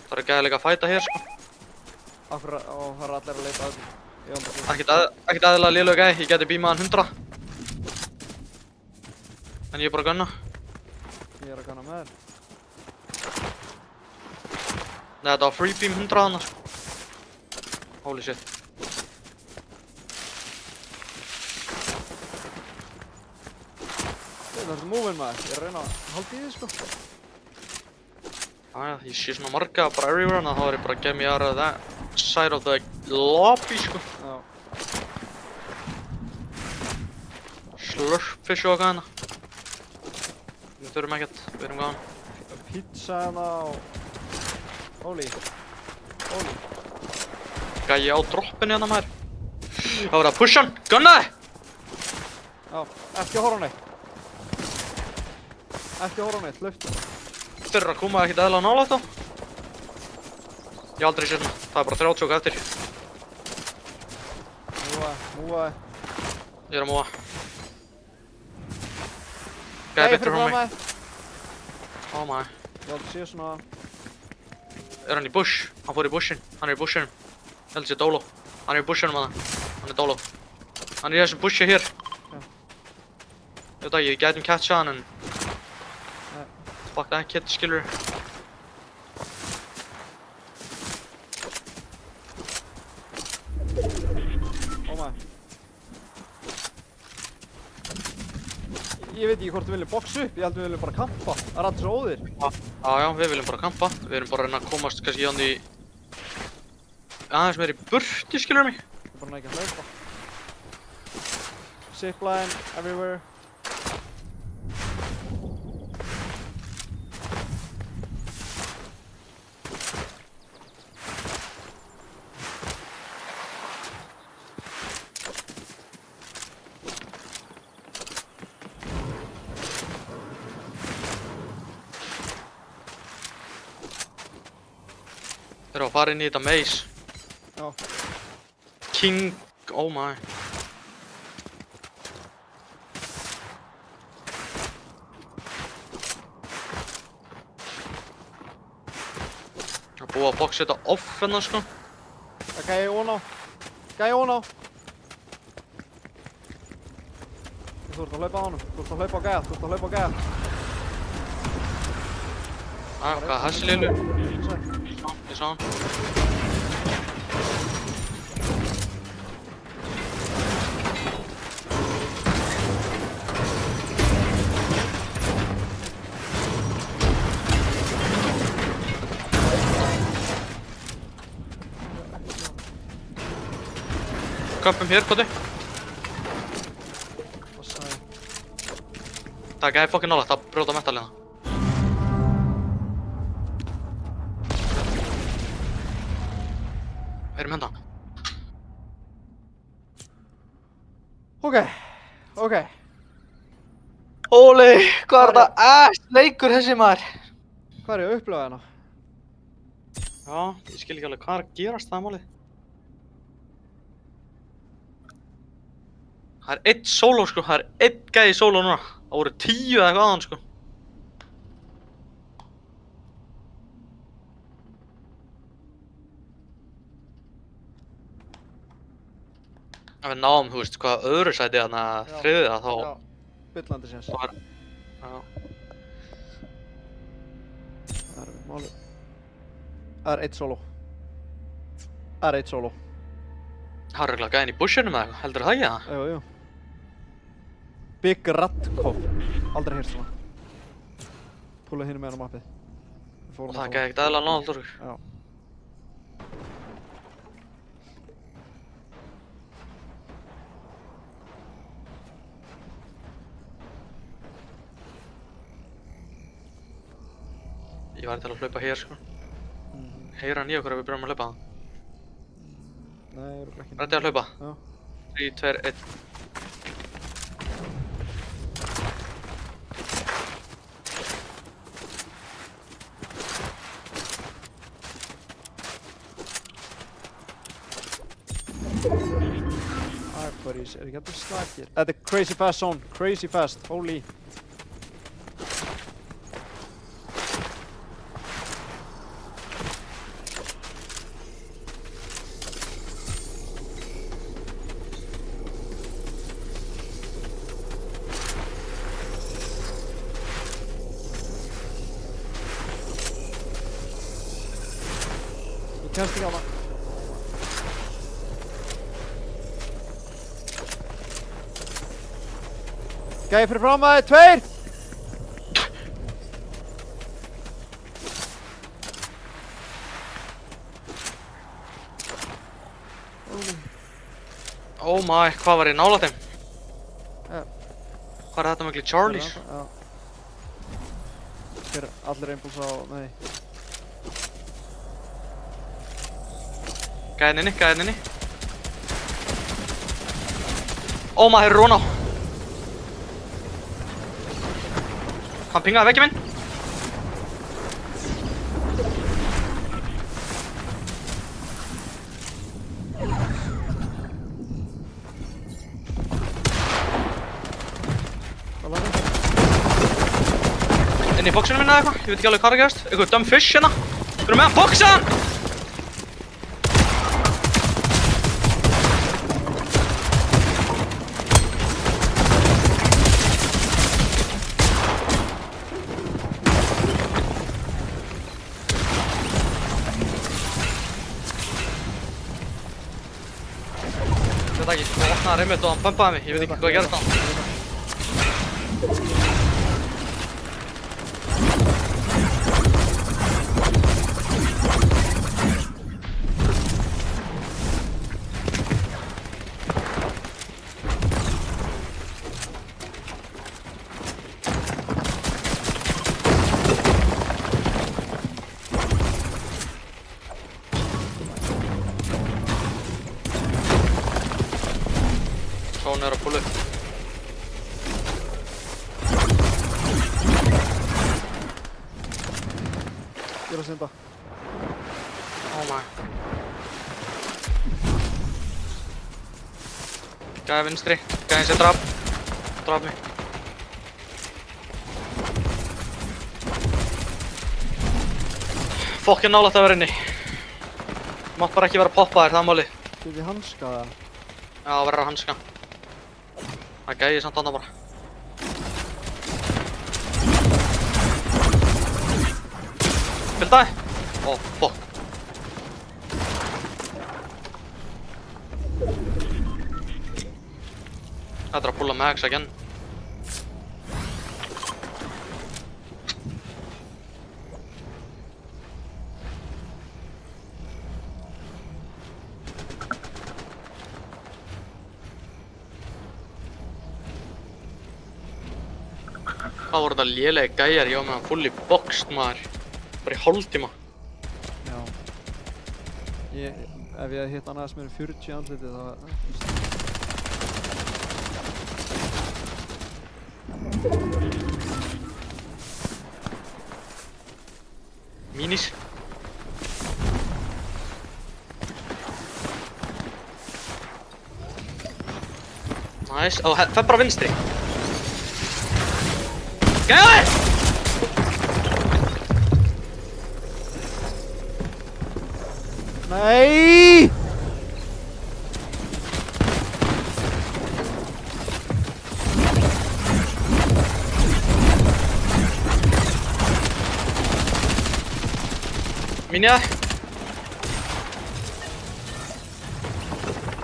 Það er gæði líka að fæta hér, sko. Það eru allir að leita að því. Ekkert aðeinslega lélega gæði, ég geti bímaðan 100. En ég er bara að gunna. Ég er að gunna með þér. Nei, þetta var free beam 100 hana, sko. Holy shit. Það er moving maður, ég er að reyna að halda í því, sko. Já, ég sé svona marga bara everywhere, en þá er ég bara að get me out of that side of the lobby, sko. Já. slurpfish og eitthvað hérna. Við þurfum ekkert, við erum gáðan. Pizza hérna og... Óli. Gæi á droppinu hérna maður. Það voru að pusha hann, gunna þið! Já, ekki horfa á neitt. Ekki horfa á neitt, hlaupt. Þeir eru að koma ekkert eðla nálægt þá. Ég hef aldrei séð hérna, það er bara 30 okkar eftir. Múaði. Ég er að múa. Gæi betur frá mig. Oh my. Ég aldrei sé svona... Er hann í bush? Hann fór í bushin. Hann er í bushinum. Ég held að sé Dolo. Hann er í bushinum að það. Hann er Dolo. Hann er í þessum bushi hér. Ég veit ekki, við gætum catcha hann en... Fuck that kid, skilur. Oh my. Ég veit ekki hvort við viljum boxa upp, ég held við viljum bara kampa. Það er allir svo óðir. Já, við viljum bara kampa. Við erum bara að reyna að komast kannski í hann í... aðeins meir í burtu, skilur mig. Ég er bara ekki að hlaupa. Zipline everywhere. Þeir eru að fara inn í þetta maze. Já. King... oh my. Það er búið að boxa þetta off hérna sko. Það er gæi ón á. Gæi ón á. Þú ert að hlaupa á honum. Þú ert að hlaupa á gæja. Þú ert að hlaupa á gæja. Hvað er þessi lilu? Ég sá hann. Köpum hér, koti. Passaði. Það er gæði fokkin nálægt, það brjóta metal hérna. Við erum hendan. Ok. Óli, hvað er þetta leikur þessi maður? Hvað er ég að upplifa hérna? Já, ég skil ekki alveg hvað er að gerast það málið. Það er einn sóló sko, það er einn gæði í sóló núna. Það voru 10 eða eitthvað aðan sko. Ef við náum, þú veist, hvað öðru sæti þarna þriðja þá... Já, byllandi séns. Já. Það er málið. Það er eitt sóló. Það er eitt sóló. Það er örugglega gæðin í bushinum eða eitthvað, heldur það ekki það? Jú. Big Radkov. Aldrei heyrt svona. Púlaði hinum með hann á mappið. Og það gæði ekkert eðlilega nálægt úr. Já. Ég væri til að hlaupa hér sko. Heyra hann í okkur ef við byrjum að hlaupa það. Nei, örugglega ekki. Ready að hlaupa? Já. 3, 2, 1. Aquaris, er ekki alltaf slakir? Þetta er crazy fast zone, crazy fast, holy. Ég kemst ekki á það. Gæði fyrir fram að þið, 2! Oh my, hvað var ég nálægt þeim? Hvað er þetta miklu Charlies? Já. Hér er allir einbúls á, nei. Gæðin inni. Ó, maður er Róna. Hann pingaði veggja minn. Hvað lagar? Inn í boxinu minna eða eitthvað, ég veit ekki alveg hvað er að gerast. Eitthvað dumb fish hérna. Við erum með hann boxan! Ég veit ekki, ég opnaði reymut og hann bumpaði mig, ég veit ekki hvað gerist á hann. Hún er að púla upp. Ég er að synda. Oh my. Gæði vinstri, gæði sér draf mig. Fokkin nálægt að vera inni. Mátt bara ekki vera poppaðir, það er málið. Get ég hanska það? Já, verður að hanska. Það gæði samt annað bara. Bildaði? Ó, fokk. Þetta er að púla mags again. Hvað voru þetta lélegi gæjar, ég var með hann fully boxed maður. Bara í hálftíma. Já. Ef ég hefði hitt hann aðeins með 40 andlitið þá... Minis. Nice, ó, fer bara vinstri. Gæði! Nei! Minja.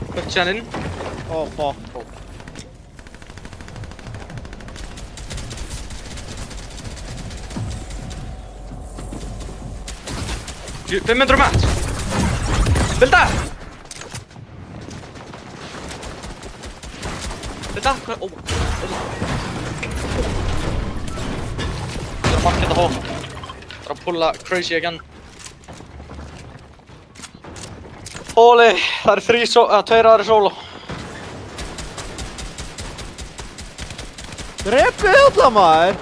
Upp síðan inn. Ó, fuck. Jú, 500 match. Bilda! Bilda, hvað? Ó. Það er að marka þetta hótt. Það er að pulla crazy again. Hóli, það eru 2 aðri solo. Drepið alla maður!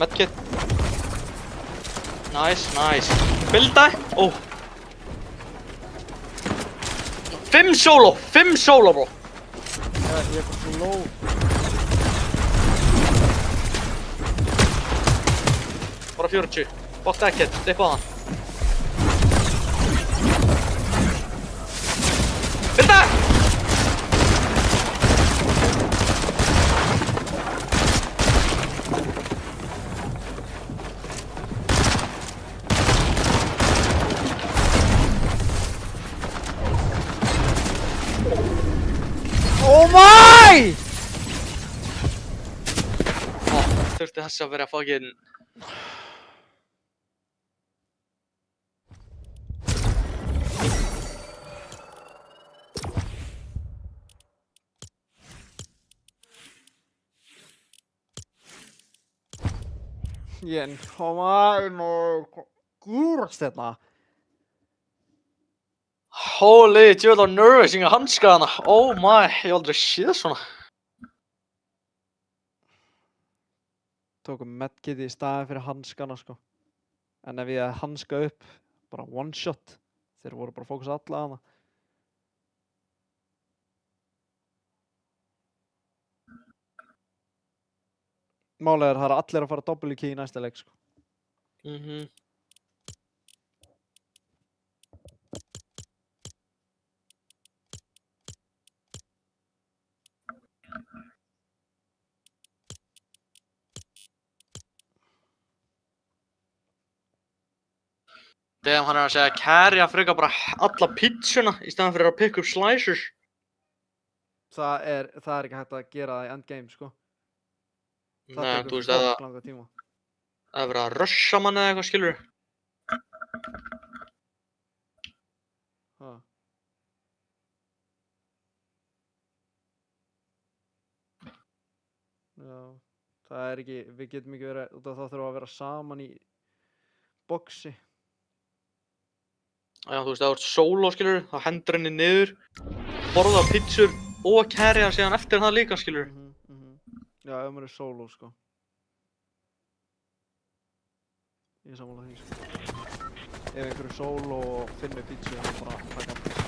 Medkit. Nice, nice. Bilda. Ó. 5 solo, bro. Ég er bara svo low. Bara 40. Bótt ekkert, dippa á hann. Bilda! til þess að vera fucking... Ég koma gúrast hérna. Holy, djöðlar nervous, inga handska hana. Oh my, ég hef aldrei séð svona. Tókum medkitið í staðinn fyrir hanskana sko. En ef ég hefði hanska upp, bara one shot. Þeir voru bara að fókusa alla hana. Málið það allir að fara double key í næsta leik sko. Þegar hann að segja carry að freka bara alla pizzuna í staðan fyrir að pick up slicers. Það er ekki hægt að gera það í endgame sko. Nei, þú veist það að það er verið að rusha mann eða eitthvað, skilur. Já, það er ekki, við getum ekki verið, út af það þurfa að vera saman í boxi. Já, þú veist, það er solo, skilur, þá hendur henni niður, borða pizzur og carrya síðan eftir það líka, skilur. Já, ef maður er solo, sko. Ég er sammála því, sko. Ef einhverju solo og finnur pizzu, þá bara taka pizzu.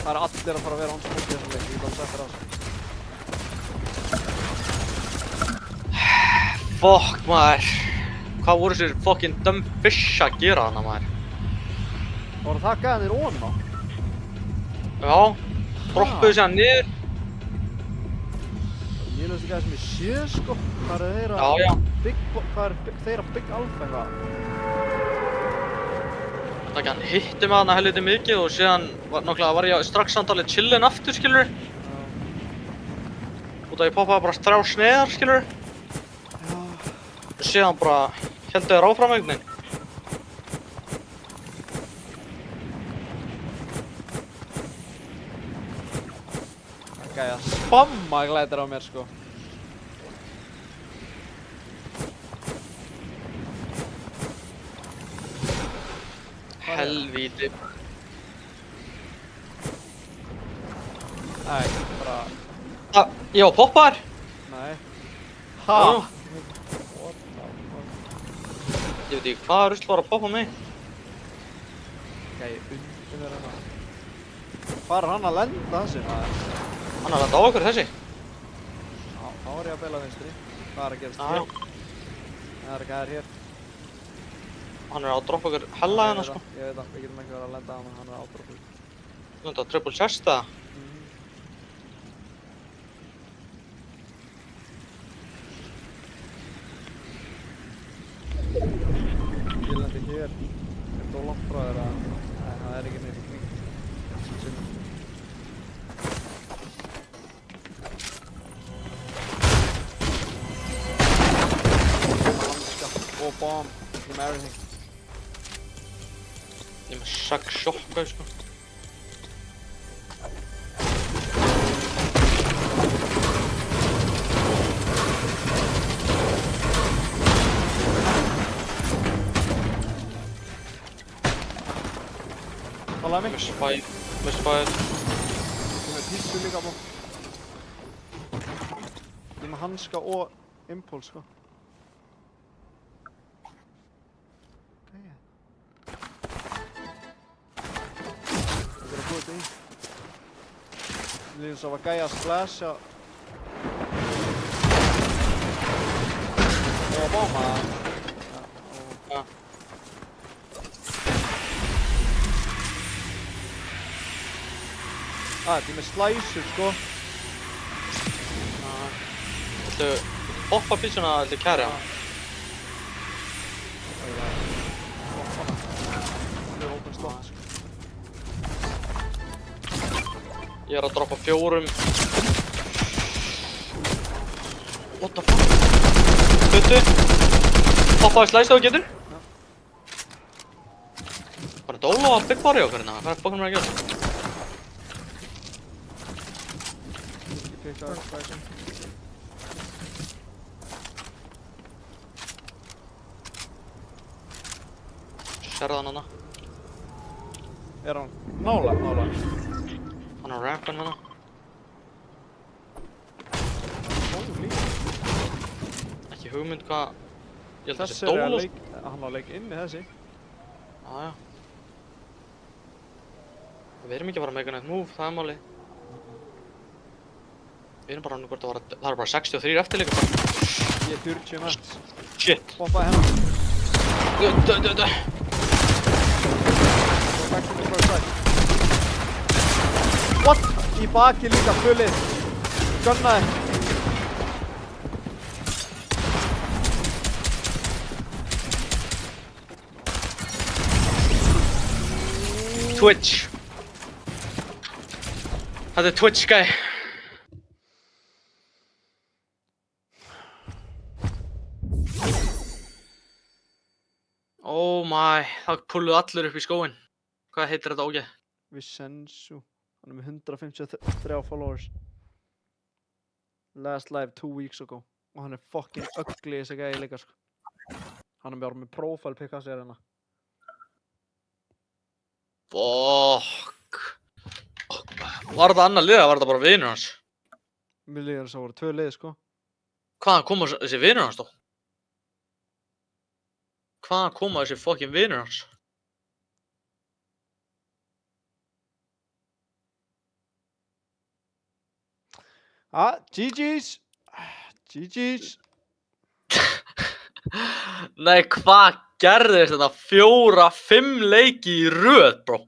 Það er allir að fara að vera on spot í þessum leik, ég get alveg sagt þér það. Fuck, maður. Hvað voru þessir fucking dumb fish að gera þarna, maður? Voru það gæðan þér ofan á? Já, droppuðu síðan niður. Ég lögst ekki að sem ég sé, sko. Hvað er þeirra... Já, já. Hvað er þeirra Big Alpha eitthvað? Það ekki, hann hitti mig þarna helviti mikið og síðan var ég strax samtalið chillin aftur, skilur. Út af ég poppaði bara 3 sneiðar, skilur. Og síðan bara héldu þér áfram einhvern veginn. Það gæði að spamma glætir á mér, sko. Helvíti. Nei, bara... Ég var poppaður. Nei. Ha? Ég veit ekki hvaða rusl var að poppa mig. Gæði undir mér hérna. Hvar er hann að lenda þessi, maður? Hann er að lenda á okkur, þessi. Já, þá er ég að beila vinstri. Hvað er að gerast Já. hér? Það er gæðir hér. Hann er að droppa okkur hella hérna, sko. Ég veit það, við getum ekki verið að lenda á hann, hann er að ádroppa okkur. Þú veit að triple chest eða? Ég lendi hér. Er það langt frá þér að... Nei, það er ekki neitt í kring. Sinnum. Handska og bomb. Give me everything. Ég er með 6 shotgun, sko. Talaði mig. Misfire. Ég er með píssu líka bó. Ég er með handska og impulse, sko. Líður svo að gæja að splasha og bomba Já. Þetta er með slicer, sko. Viltu poppa pizzuna til carrya? Það er open slot, sko. Ég er að droppa 4. What the fuck? 20. Poppaði slæst á að getur. Bara dóla á Big Body okkar hérna. Hvað er fokkanum að gera? Ég pikka upp slæsum. Sérðu hann hana? Er hann nálægt? Hann á rampen hana. Holy. Ekki hugmynd hvað... Ég held að Þessi þessi er að dóla... leik... Hann á leik inni þessi. Jájá. Við erum ekki að fara að make a net move, það er málið. Við erum bara annað hvort að vara... Það eru bara 63 eftir líka bara. Ég er 40 mats. Shit. Boppaði hennar. Dö. Back to the first side. What? Í baki líka, fullið. Gunnaði. Twitch. Þetta er Twitch guy. Oh my, það pulluðu allir upp í skóinn. Hvað heitir þetta ógeð? Vincenzo. Hann er með 153 followers. Last live 2 weeks ago. Og hann er fucking ugly þessi gæi líka, sko. Hann er bara með profile pic að sér hérna. Fuck. Var þetta annað lið eða var þetta bara vinur hans? Mér líður þess að voru 2 lið, sko. Hvaðan koma þessi vinur hans þá? Hvaðan koma þessi fucking vinur hans? GG's. GG's. Nei, hvað gerðist þetta 4-5 leiki í röð, bro?